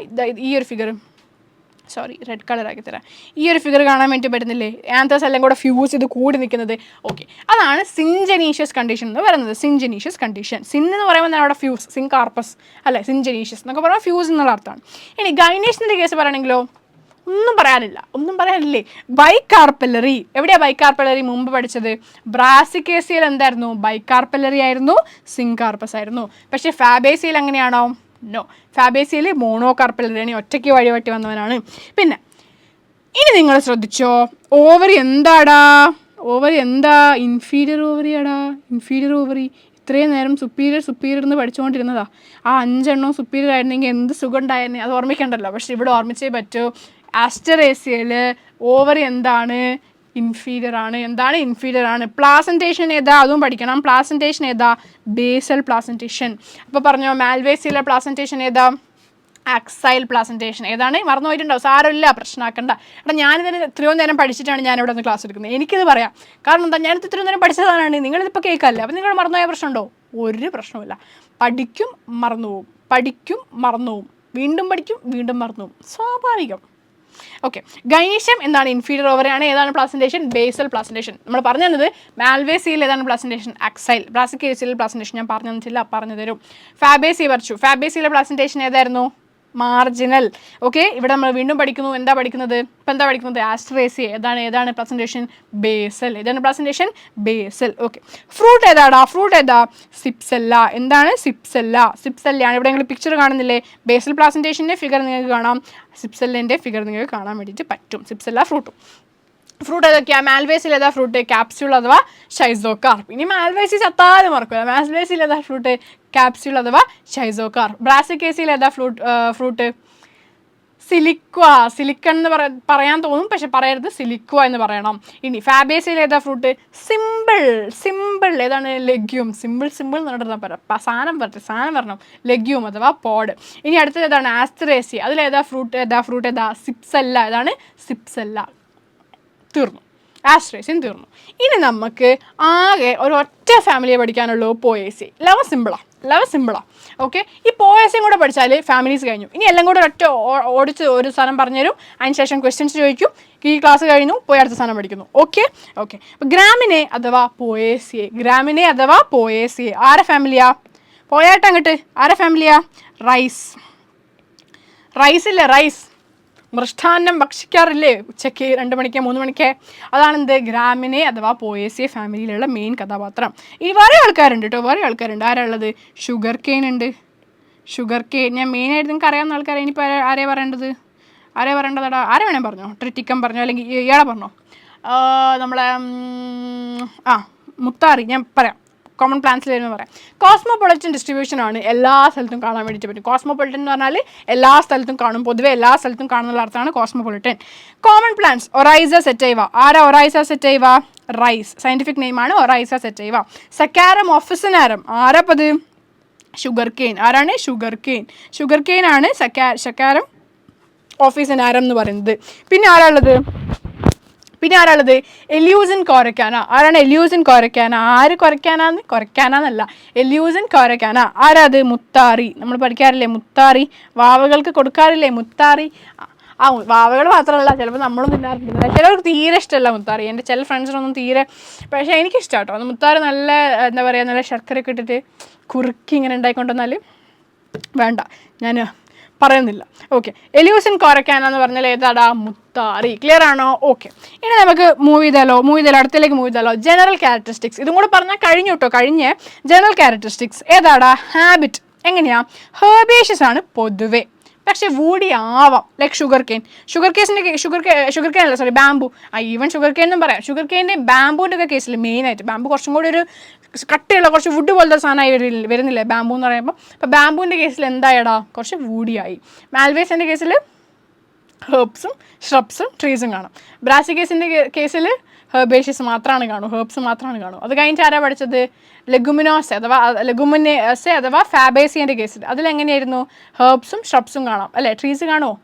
ഈ ഒരു ഫിഗർ, സോറി റെഡ് കളർ ആക്കി തരാം. ഈ ഒരു ഫിഗർ കാണാൻ വേണ്ടി പറ്റുന്നില്ലേ? ആന്തസ് എല്ലാം കൂടെ ഫ്യൂസ് ചെയ്ത് കൂടി നിൽക്കുന്നത്. ഓക്കെ, അതാണ് സിൻജനീഷ്യസ് കണ്ടീഷൻ എന്ന് പറയുന്നത്. സിൻജനീഷ്യസ് കണ്ടീഷൻ. സിൻ എന്ന് പറയുമ്പോൾ അവിടെ ഫ്യൂസ്, സിൻകാർപ്പസ് അല്ലേ, സിൻജനീഷ്യസ് എന്നൊക്കെ പറയുമ്പോൾ ഫ്യൂസ് എന്നുള്ള അർത്ഥമാണ്. ഇനി ഗൈനേഷൻ്റെ കേസ് പറയുകയാണെങ്കിലോ, ഒന്നും പറയാനില്ലേ? ബൈകാർപ്പലറി. എവിടെയാണ് ബൈകാർപ്പലറി മുമ്പ് പഠിച്ചത്? ബ്രാസിക്കേസിയയിൽ എന്തായിരുന്നു? ബൈകാർപ്പലറി ആയിരുന്നു, സിൻകാർപ്പസ് ആയിരുന്നു. പക്ഷേ ഫാബേസിയയിൽ എങ്ങനെയാണോ? നോ, ഫാബേസിയയിൽ മോണോകാർപ്പലറി, ഒറ്റയ്ക്ക് വഴിവട്ടി വന്നവനാണ്. പിന്നെ ഇനി നിങ്ങൾ ശ്രദ്ധിച്ചോ, ഓവറി എന്താടാ? Inferior ovary. ഇത്രയും നേരം സുപ്പീരിയർ എന്ന് പഠിച്ചുകൊണ്ടിരുന്നതാ. ആ 5 എണ്ണവും സുപ്പീരിയർ ആയിരുന്നെങ്കിൽ എന്ത് സുഖം ഉണ്ടായിരുന്നേ. അത് ഓർമ്മിക്കണ്ടല്ലോ, പക്ഷെ ഇവിടെ ഓർമ്മിച്ചേ പറ്റൂ. ആസ്റ്ററേസിയയിൽ ഓവറി എന്താണ്? ഇൻഫീരിയർ ആണ്. പ്ലാസൻറ്റേഷൻ ഏതാ? അതും പഠിക്കണം. പ്ലാസൻറ്റേഷൻ ഏതാ? Basal placentation. അപ്പോൾ പറഞ്ഞോ, മാൽവേസിയയിലെ പ്ലാസൻറ്റേഷൻ ഏതാ? Axile placentation. ഏതാണ്? മറന്നു പോയിട്ടുണ്ടാവും, സാരമില്ല, പ്രശ്നമാക്കണ്ട. എടാ ഞാനിതിന് ഇത്രയും നേരം പഠിച്ചിട്ടാണ് ഞാനിവിടെ നിന്ന് ക്ലാസ് എടുക്കുന്നത്, എനിക്കിത് പറയാം. കാരണം എന്താ, ഞാനിത് ഇത്രയും നേരം പഠിച്ചതാണ്, നിങ്ങളിതിപ്പോൾ കേൾക്കാമല്ലേ. അപ്പം നിങ്ങൾ മറന്നുപോയ പ്രശ്നമുണ്ടോ? ഒരു പ്രശ്നമില്ല. പഠിക്കും മറന്നുപോകും, പഠിക്കും മറന്നുപോകും, വീണ്ടും പഠിക്കും വീണ്ടും മറന്നുപോകും, സ്വാഭാവികം. ഓക്കെ, ഗൈനീഷ്യം എന്താണ്? ഇൻഫീരിയർ ഓവറിയാണ്. ഏതാണ് പ്ലാസന്റേഷൻ? Basal placentation. നമ്മൾ പറഞ്ഞു തന്നത് മാൽവേസിയിൽ ഏതാണ് പ്ലാസന്റേഷൻ? ആക്സൈൽ. ബ്രാസിക്കേസിയൽ പ്ലാസന്റേഷൻ ഞാൻ പറഞ്ഞു തന്നിട്ടില്ല, പറഞ്ഞു തരും. ഫാബേസി പറിച്ചു. ഫാബേസിയിലെ പ്ലാസന്റേഷൻ ഏതായിരുന്നു? മാർജിനൽ. ഓക്കെ, ഇവിടെ നമ്മൾ വീണ്ടും പഠിക്കുന്നു. എന്താ പഠിക്കുന്നത്? ഇപ്പം എന്താ പഠിക്കുന്നത്? ആസ്ട്രേസി. ഏതാണ് പ്ലസൻറ്റേഷൻ? ബേസൽ. ഏതാണ് പ്ലസൻറ്റേഷൻ? ബേസൽ. ഓക്കെ, ഫ്രൂട്ട് ഏതാടാ? ഫ്രൂട്ട് ഏതാ? സിപ്സെല്ല. എന്താണ്? സിപ്സെല്ല. സിപ്സെല്ലയാണ്. ഇവിടെ നിങ്ങൾ പിക്ചർ കാണുന്നില്ലേ? ബേസൽ പ്ലസൻറ്റേഷൻ്റെ ഫിഗർ നിങ്ങൾക്ക് കാണാം, സിപ്സെല്ലിൻ്റെ ഫിഗർ നിങ്ങൾക്ക് കാണാൻ വേണ്ടിയിട്ട് പറ്റും. സിപ്സെല്ല ഫ്രൂട്ടും. ഫ്രൂട്ട് ഏതൊക്കെയാണ്? മാൽവേസിൽ ഏതാ ഫ്രൂട്ട്? ക്യാപ്സ്യൂൾ അഥവാ ഷൈസോകാർപ്പ്. ഇനി മാൽവേസി ചത്താലും മറക്കില്ല. മാൽവേസിൽ ഏതാ ഫ്രൂട്ട്? ക്യാപ്സ്യൂൾ അഥവാ ഷൈസോകാർപ്പ്. ബ്രാസിക്കേസിൽ ഏതാ ഫ്രൂട്ട്? സിലിക്വ. സിലിക്കൺ എന്ന് പറയാൻ തോന്നും, പക്ഷെ പറയരുത്, സിലിക്വ എന്ന് പറയണം. ഇനി ഫാബേസിൽ ഏതാ ഫ്രൂട്ട്? സിമ്പിൾ. ഏതാണ്? ലെഗ്യൂം. സിമ്പിൾ എന്ന് പറഞ്ഞിട്ട് സാധനം വരണം, ലെഗ്യൂം അഥവാ പോഡ്. ഇനി അടുത്തത് ഏതാണ്? ആസ്ട്രേസി. അതിലേതാ ഫ്രൂട്ട്? ഏതാ? സിപ്സെല്ല. ഏതാണ്? സിപ്സെല്ല. തീർന്നു, ആസ്ട്രേസിയും തീർന്നു. ഇനി നമുക്ക് ആകെ ഒരൊറ്റ ഫാമിലിയെ പഠിക്കാനുള്ളൂ, പോയേസി. ലവ സിമ്പിളാണ്. ഓക്കെ, ഈ പോയേസിയും കൂടെ പഠിച്ചാൽ ഫാമിലീസ് കഴിഞ്ഞു. ഇനി എല്ലാം കൂടെ ഒറ്റ ഓടിച്ച് ഒരു സാധനം പറഞ്ഞുതരും, അതിന് ശേഷം ക്വസ്റ്റ്യൻസ് ചോദിക്കും, ഈ ക്ലാസ് കഴിഞ്ഞു, പോയി അടുത്ത സാധനം പഠിക്കുന്നു. ഓക്കെ, അപ്പോൾ ഗ്രാമിനെ അഥവാ പോയേസിയെ ആരെ ഫാമിലിയാ? പോയാട്ട് അങ്ങോട്ട് ആരെ ഫാമിലിയാ? റൈസ്. മൃഷ്ടാന്നം ഭക്ഷിക്കാറില്ലേ ഉച്ചയ്ക്ക് 2 മണിക്ക് 3 മണിക്ക്? അതാണെന്ത്? ഗ്രാമിനെ അഥവാ പോയേസിയ ഫാമിലിയിലുള്ള മെയിൻ കഥാപാത്രം. ഇനി വേറെ ആൾക്കാരുണ്ട്. ആരാ ഉള്ളത്? ഷുഗർ കെയിൻ ഉണ്ട്. ഞാൻ മെയിനായിട്ട് നിങ്ങൾക്ക് അറിയാവുന്ന ആൾക്കാരെ. ഇനിയിപ്പോൾ ആരെയാണ് പറയേണ്ടതാ? ആരെ വേണേൽ പറഞ്ഞോ, ട്രിറ്റിക്കം പറഞ്ഞോ, അല്ലെങ്കിൽ ഇയാളെ പറഞ്ഞോ, നമ്മളെ മുത്താറി. ഞാൻ പറയാം, കോമൺ പ്ലാന്റ്സിൽ വരുമ്പോൾ പറയാം. കോസ്മോപൊളിറ്റൻ ഡിസ്ട്രിബ്യൂഷൻ ആണ്, എല്ലാ സ്ഥലത്തും കാണാൻ വേണ്ടിയിട്ട് പറ്റും. കോസ്മോപൊളിറ്റൻ എന്ന് പറഞ്ഞാൽ എല്ലാ സ്ഥലത്തും കാണും, പൊതുവെ എല്ലാ സ്ഥലത്തും കാണുന്നുള്ള അർത്ഥമാണ് cosmopolitan. Common plants Oryza sativa. ആരാ ഒറൈസ സെറ്റൈവ? റൈസ്. സയൻറ്റിഫിക് നെയിമാണ് ഒറൈസ സെറ്റൈവ. Saccharum officinarum. ആരാപ്പത്? Sugar cane. ആരാണ്? ഷുഗർ കെയിൻ ആണ് സക്കാരം ഓഫീസിനാരം എന്ന് പറയുന്നത്. പിന്നെ ആരാളുള്ളത്? എല്യൂസിൻ കോരക്കാന. ആരാണ് എല്യൂസിൻ കോരക്കാന? ആര് കൊരക്കാനല്ല, എല്യൂസിൻ കോരക്കാന. ആരാത്? മുത്താറി. നമ്മൾ പഠിക്കാറില്ലേ മുത്താറി? വാവകൾക്ക് കൊടുക്കാറില്ലേ മുത്താറി? വാവകൾ മാത്രമല്ല, ചിലപ്പോൾ നമ്മളും തിന്നാറുണ്ട്. ചിലവർക്ക് തീരെ ഇഷ്ടമല്ല മുത്താറി. എൻ്റെ ചില ഫ്രണ്ട്സിനൊന്നും തീരെ, പക്ഷേ എനിക്കിഷ്ടം കേട്ടോ. മുത്താറി നല്ല എന്താ പറയുക, നല്ല ശർക്കരയൊക്കെ ഇട്ടിട്ട് കുറുക്കി ഇങ്ങനെ ഉണ്ടായിക്കൊണ്ടുവന്നാൽ വേണ്ട, ഞാൻ പറയുന്നില്ല. ഓക്കെ, എല്യൂസിൻ കോരക്കാന എന്ന് പറഞ്ഞാൽ ഏതാടാ? മുത്താറി. ക്ലിയർ ആണോ? ഓക്കെ, ഇനി നമുക്ക് മൂവ് ചെയ്താലോ, അടുത്തേക്ക് മൂവ് ചെയ്താലോ. General characteristics. ഇതും കൂടെ പറഞ്ഞാൽ കഴിഞ്ഞ ജനറൽ ക്യാരക്ടറിസ്റ്റിക്സ് ഏതാടാ? ഹാബിറ്റ്. എങ്ങനെയാ? ഹെർബേഷ്യസ് ആണ് പൊതുവെ, പക്ഷെ വൂഡി ആവാം. ലൈക്ക് ഷുഗർ കെയിൻ അല്ല, sorry, bamboo. Even sugar cane എന്നും പറയാം. ഷുഗർ കെയിൻ്റെ ബാംബുവിൻ്റെ ഒക്കെ കേസിൽ മെയിനായിട്ട് ബാംബു കുറച്ചും കൂടി ഒരു കട്ടിയുള്ള കുറച്ച് വുഡ് പോലത്തെ സാധനമായി വരുന്നില്ലേ ബാംബു എന്ന് പറയുമ്പോൾ? അപ്പോൾ ബാംബുവിൻ്റെ കേസിൽ എന്തായടാ? കുറച്ച് വൂഡിയായി. മാൽവേസിൻ്റെ കേസിൽ ഹെർബ്സും ഷ്രബ്സും ട്രീസും കാണും. ബ്രാസിക്കേസിൻ്റെ കേസിൽ ഹെർബേഷ്യസ് മാത്രമാണ് കാണും. അത് കഴിഞ്ഞിട്ട് ആരാ പഠിച്ചത്? ലെഗുമിനേസെ അഥവാ ഫാബേസിയൻ്റെ കേസിൽ അതിലെങ്ങനെയായിരുന്നു? ഹെർബ്സും ഷ്രബ്സും കാണാം അല്ലേ? ട്രീസും കാണും.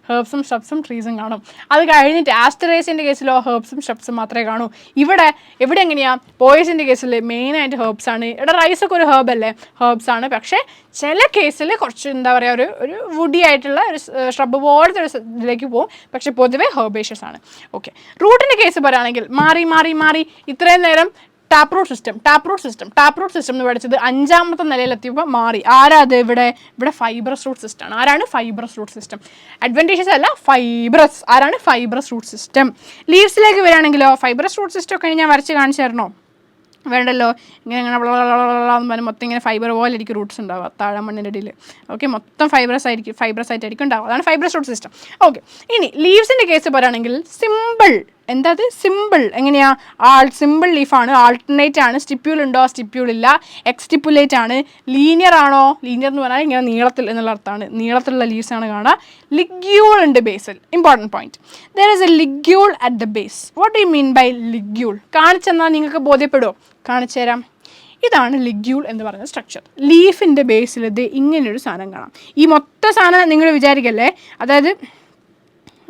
ഹെർബ്സും ഷ്രബ്സും ട്രീസും കാണും. അത് കഴിഞ്ഞിട്ട് ആസ്റ്ററേസിൻ്റെ കേസിലോ ഹെർബ്സും ഷ്രബ്സും മാത്രമേ കാണൂ. ഇവിടെ എങ്ങനെയാണ്? പോയേസിൻ്റെ കേസിൽ മെയിനായിട്ട് ഹെർബ്സ് ആണ്. ഇവിടെ റൈസൊക്കെ ഒരു ഹെർബ് അല്ലേ? ഹെർബ്സ് ആണ്. പക്ഷേ ചില കേസിൽ കുറച്ച് എന്താ പറയുക, ഒരു വുഡി ആയിട്ടുള്ള ഒരു ഷ്രബ് പോലത്തെ ഒരു ഇതിലേക്ക് പോകും. പക്ഷേ പൊതുവെ ഹെർബേഷ്യസ് ആണ്. ഓക്കെ, റൂട്ടിൻ്റെ കേസ് പറയുകയാണെങ്കിൽ മാറി ഇത്രയും നേരം ടാപ്പ് റൂട്ട് സിസ്റ്റം എന്ന് പഠിച്ചത് 5ാമത്തെ നിലയിലെത്തിയപ്പോൾ മാറി. ആരാത്? ഇവിടെ ഫൈബ്രസ് റൂട്ട് സിസ്റ്റം ആണ്. ആരാണ്? Fibrous root system. അഡ്വൻറ്റേജസ് അല്ല, ഫൈബ്രസ്. ആരാണ്? Fibrous root system. ലീവ്സിലേക്ക് വരികയാണെങ്കിലോ ഫൈബ്രസ് റൂട്ട് സിസ്റ്റം ഒക്കെ ഞാൻ വരച്ച് കാണിച്ചു തരണോ? വേണ്ടല്ലോ. ഇങ്ങനെ പറഞ്ഞാൽ മൊത്തം ഇങ്ങനെ ഫൈബർ പോലെ ആയിരിക്കും റൂട്ട്സ് ഉണ്ടാവുക താഴെ മണ്ണിൻ്റെ ഇടയിൽ. ഓക്കെ, മൊത്തം ഫൈബ്രസ് ആയിട്ടായിരിക്കും ഉണ്ടാവുക. അതാണ് ഫൈബ്രസ് റൂട്ട് സിസ്റ്റം. ഓക്കെ, ഇനി ലീവ്സിൻ്റെ കേസ് പറയുകയാണെങ്കിൽ സിമ്പിൾ. എന്താത്? സിമ്പിൾ. എങ്ങനെയാ? സിമ്പിൾ ലീഫാണ്, ആൾട്ടർനേറ്റ് ആണ്. സ്റ്റിപ്യൂൾ ഉണ്ടോ? സ്റ്റിപ്യൂൾ ഇല്ല. എക്സ്റ്റിപ്പുലേറ്റ് ആണ്. ലീനിയർ ആണോ? ലീനിയർ എന്ന് പറഞ്ഞാൽ ഇങ്ങനെ നീളത്തിൽ എന്നുള്ള അർത്ഥമാണ്. നീളത്തിലുള്ള ലീവ്സ് ആണ് കാണുക. ലിഗ്യൂൾ ഉണ്ട് ബേസിൽ. Important point, there is a ligule at the base. What do you mean by ligule? കാണിച്ചെന്നാൽ നിങ്ങൾക്ക് ബോധ്യപ്പെടുമോ? കാണിച്ചു തരാം. ഇതാണ് ലിഗ്യൂൾ എന്ന് പറയുന്ന സ്ട്രക്ചർ. ലീഫിൻ്റെ ബേസിൽ ഇത് ഇങ്ങനെയൊരു സാധനം കാണാം. ഈ മൊത്തം സാധനം നിങ്ങൾ വിചാരിക്കല്ലേ, അതായത്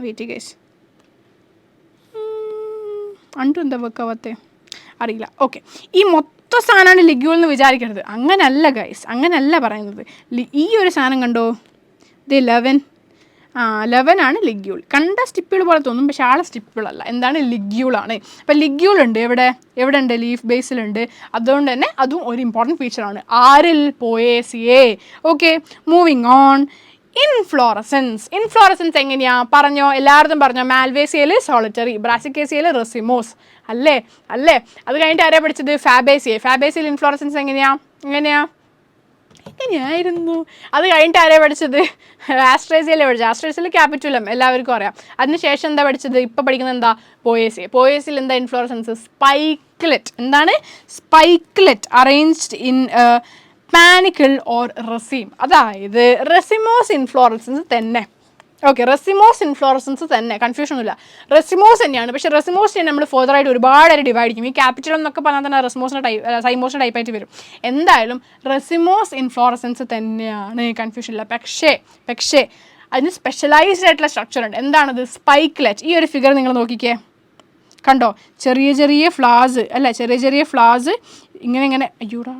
വെയിറ്റ് ഗൈസ്, എന്താ വെക്കാവത്തെ അറിയില്ല. ഓക്കെ, ഈ മൊത്തം സാധനമാണ് ലിഗ്യൂൾ എന്ന് വിചാരിക്കരുത്. അങ്ങനല്ല ഗൈസ്, അങ്ങനല്ല പറയുന്നത്. ഈ ഒരു സാധനം കണ്ടോ, ഇത് 11 ആണ് ലിഗ്യൂൾ. കണ്ട സ്റ്റിപ്പുകൾ പോലെ തോന്നും, പക്ഷേ ആളെ സ്റ്റിപ്പുകളല്ല. എന്താണ്, ലിഗ്യൂളാണ്. അപ്പം ലിഗ്യൂൾ ഉണ്ട് എവിടെ ഉണ്ട്, ലീഫ് ബേസിലുണ്ട്. അതുകൊണ്ട് തന്നെ അതും ഒരു ഇമ്പോർട്ടൻറ്റ് ഫീച്ചറാണ്. ആരിൽ, Poaceae. Okay, moving on. Inflorescence എങ്ങനെയാ പറഞ്ഞോ, എല്ലായിടത്തും പറഞ്ഞോ. മാൽവേസിയയിൽ സോളിറ്ററി, ബ്രാസിക്കേസിയയിൽ റെസിമോസ്. അല്ലേ? അത് കഴിഞ്ഞിട്ട് ആരാ പഠിച്ചത്? ഫാബേസിയയിൽ ഇൻഫ്ലോറസൻസ് എങ്ങനെയായിരുന്നു? അത് കഴിഞ്ഞിട്ട് ആരാ പഠിച്ചത്? ആസ്ട്രേസിയയിലെ പഠിച്ചത്. ആസ്ട്രേസിയയിൽ ക്യാപിറ്റുലം എല്ലാവർക്കും അറിയാം. അതിനുശേഷം എന്താ പഠിച്ചത്? ഇപ്പോൾ പഠിക്കുന്നത് എന്താ? പോയേസിയയിൽ എന്താ ഇൻഫ്ലോറസൻസ്? സ്പൈക്ലെറ്റ്. എന്താണ്? സ്പൈക്ലെറ്റ് അറേഞ്ച്ഡ് ഇൻ പാനിക്കിൾ ഓർ റെസീം. അതായത് റെസിമോസ് ഇൻഫ്ലോറസൻസ് തന്നെ. ഓക്കെ, റെസിമോസ് ഇൻഫ്ലോറസൻസ് തന്നെ, കൺഫ്യൂഷൻ ഒന്നുമില്ല. റെസിമോസ് തന്നെയാണ്. പക്ഷേ റെസിമോസിനെ നമ്മൾ ഫർദറായിട്ട് ഒരുപാട് ഡിവൈഡ് ചെയ്യും. ഈ ക്യാപിറ്റൽ എന്നൊക്കെ പറഞ്ഞാൽ തന്നെ സൈമോസിൻ്റെ ടൈപ്പായിട്ട് വരും. എന്തായാലും റെസിമോസ് ഇൻഫ്ലോറസൻസ് തന്നെയാണ്, കൺഫ്യൂഷൻ ഇല്ല. പക്ഷേ അതിന് സ്പെഷ്യലൈസ്ഡ് ആയിട്ടുള്ള സ്ട്രക്ചർ ഉണ്ട്. എന്താണത്? സ്പൈക്ലെറ്റ്. ഈ ഒരു ഫിഗർ നിങ്ങൾ നോക്കിക്കേ, കണ്ടോ? ചെറിയ ഫ്ലവേഴ്സ് അല്ലേ, ചെറിയ ഫ്ലവേഴ്സ് ഇങ്ങനെ അയ്യൂടാ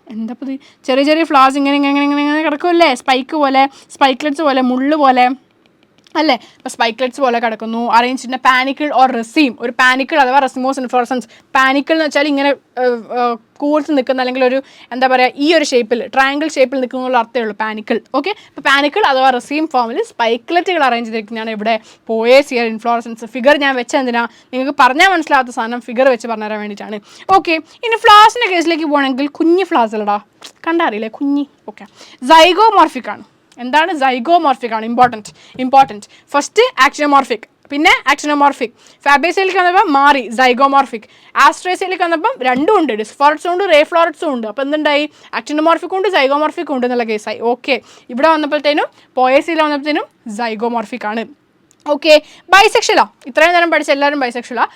എന്താ ചെറിയ ഫ്ലവേഴ്സ് ഇങ്ങനെ കിടക്കുമല്ലേ, സ്പൈക്ലെറ്റ്സ് പോലെ, മുള്ളു പോലെ അല്ലേ. ഇപ്പോൾ സ്പൈക്ലെറ്റ്സ് പോലെ കിടക്കുന്നു. Arrange in panicle or raceme. ഒരു പാനിക്കിൾ അഥവാ റെസിമോസ് ഇൻഫ്ലോറസൻസ്. പാനിക്കിൾ എന്ന് വെച്ചാൽ ഇങ്ങനെ കൂൾസ് നിൽക്കുന്ന, അല്ലെങ്കിൽ ഒരു എന്താ പറയുക, ഈ ഒരു ഷേപ്പിൽ, ട്രയാങ്കിൾ ഷേപ്പിൽ നിൽക്കുന്ന അർത്ഥമേ ഉള്ളൂ പാനിക്കിൾ. ഓക്കെ, ഇപ്പോൾ പാനിക്കിൾ അഥവാ റെസീം ഫോമിൽ സ്പൈക്ലെറ്റുകൾ അറേഞ്ച് ചെയ്തിരിക്കുന്നതാണ് ഇവിടെ പോയേസിയൽ ഇൻഫ്ലോറസൻസ്. ഫിഗർ ഞാൻ വെച്ച എന്തിനാ, നിങ്ങൾക്ക് പറഞ്ഞാൽ മനസ്സിലാത്ത സാധനം ഫിഗർ വെച്ച് പറഞ്ഞു തരാൻ വേണ്ടിയിട്ടാണ്. ഓക്കെ, ഇനി ഫ്ലവേഴ്സിൻ്റെ കേസിലേക്ക് പോകണമെങ്കിൽ കുഞ്ഞ് ഫ്ലവേഴ്സ് അല്ലടാ, കണ്ടറിയില്ലേ, കുഞ്ഞി. ഓക്കെ, സൈഗോമോർഫിക് ആണ്. എന്താണ്? സൈഗോമോർഫിക് ആണ്. ഇമ്പോർട്ടൻറ്റ്. ഫസ്റ്റ് ആക്സിനോമോർഫിക്, പിന്നെ ആക്സിനോമോർഫിക്. ഫാബേസിയയിലേക്ക് വന്നപ്പോൾ മാറി, സൈഗോമോർഫിക്. ആസ്ട്രേസിയയിലേക്ക് വന്നപ്പം രണ്ടും ഉണ്ട്, ഡിസ്ഫ്ലോററ്റ്സും ഉണ്ട്, റേഫ്ലോററ്റ്സും ഉണ്ട്. അപ്പോൾ എന്തുണ്ടായി? ആക്സിനോമോർഫിക്കും ഉണ്ട്, സൈഗോമോർഫിക്കും ഉണ്ട് എന്നുള്ള കേസായി. ഓക്കെ, ഇവിടെ വന്നപ്പോഴത്തേനും, പോയേസിയിൽ വന്നപ്പോഴത്തേനും സൈഗോമോർഫിക് ആണ്. ഓക്കെ, ബൈസെക്ഷലാ. ഇത്രയും നേരം പഠിച്ച എല്ലാവരും ബൈസെക്ഷലാ.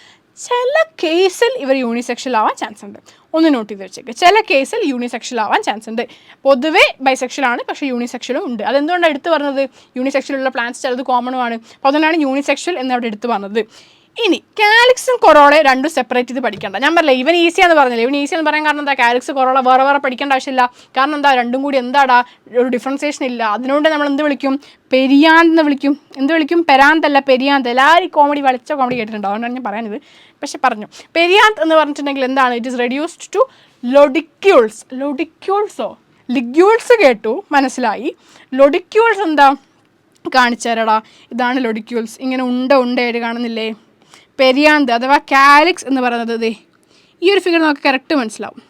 ചില കേസിൽ ഇവർ യൂണിസെക്ഷൽ ആവാൻ ചാൻസ് ഉണ്ട്. ഒന്ന് നോട്ട് ചെയ്ത് വെച്ചേക്ക്. ചില കേസിൽ യൂണിസെക്ഷൽ ആവാൻ ചാൻസ് ഉണ്ട്. പൊതുവേ ബൈസെക്ഷലാണ്, പക്ഷേ യൂണിസെക്ഷലും ഉണ്ട്. അതെന്തുകൊണ്ടാണ് എടുത്തു പറഞ്ഞത്? യൂണിസെക്ഷലുള്ള പ്ലാന്റ്സ് ചിലത് കോമണുമാണ്. അപ്പോൾ അതുകൊണ്ടാണ് യൂണിസെക്ഷൽ എന്നവിടെ എടുത്തു പറഞ്ഞത്. ഇനി കാലിക്സും കൊറോളയും രണ്ടും സെപ്പറേറ്റ് ചെയ്ത് പഠിക്കേണ്ട. ഞാൻ പറഞ്ഞില്ല ഇവൻ ഈസിയാന്ന് പറഞ്ഞില്ല. ഇവൻ ഈസിയെന്ന് പറയാൻ കാരണം എന്താ? കാലിക്സ് കൊറോള വേറെ പഠിക്കേണ്ട ആവശ്യമില്ല. കാരണം എന്താ? രണ്ടും കൂടി എന്താടാ, ഒരു ഡിഫറൻസിയേഷൻ ഇല്ല. അതിനുകൊണ്ട് നമ്മൾ എന്ത് വിളിക്കും? പെരിയാന്ത് വിളിക്കും. എന്ത് വിളിക്കും? പെരാന്തല്ല, പെരിയാന്ത്. എല്ലാവരും കോമഡി കേട്ടിട്ടുണ്ടോ? അതുകൊണ്ടാണ് ഞാൻ പറയാനിത്, പക്ഷെ പറഞ്ഞു. പെരിയാന്ത് എന്ന് പറഞ്ഞിട്ടുണ്ടെങ്കിൽ എന്താണ്? It is reduced to lodicules. Ligules കേട്ടു, മനസ്സിലായി. ലൊഡിക്യൂൾസ് എന്താ? കാണിച്ചു തരടാ. ഇതാണ് ലൊഡിക്യൂൾസ്. ഇങ്ങനെ ഉണ്ടയായിട്ട് കാണുന്നില്ലേ? പെരിയാന്ത് അഥവാ കാലിക്സ് എന്ന് പറയുന്നത് ഈ ഒരു ഫിഗർ നമുക്ക് കറക്റ്റ് മനസ്സിലാവും.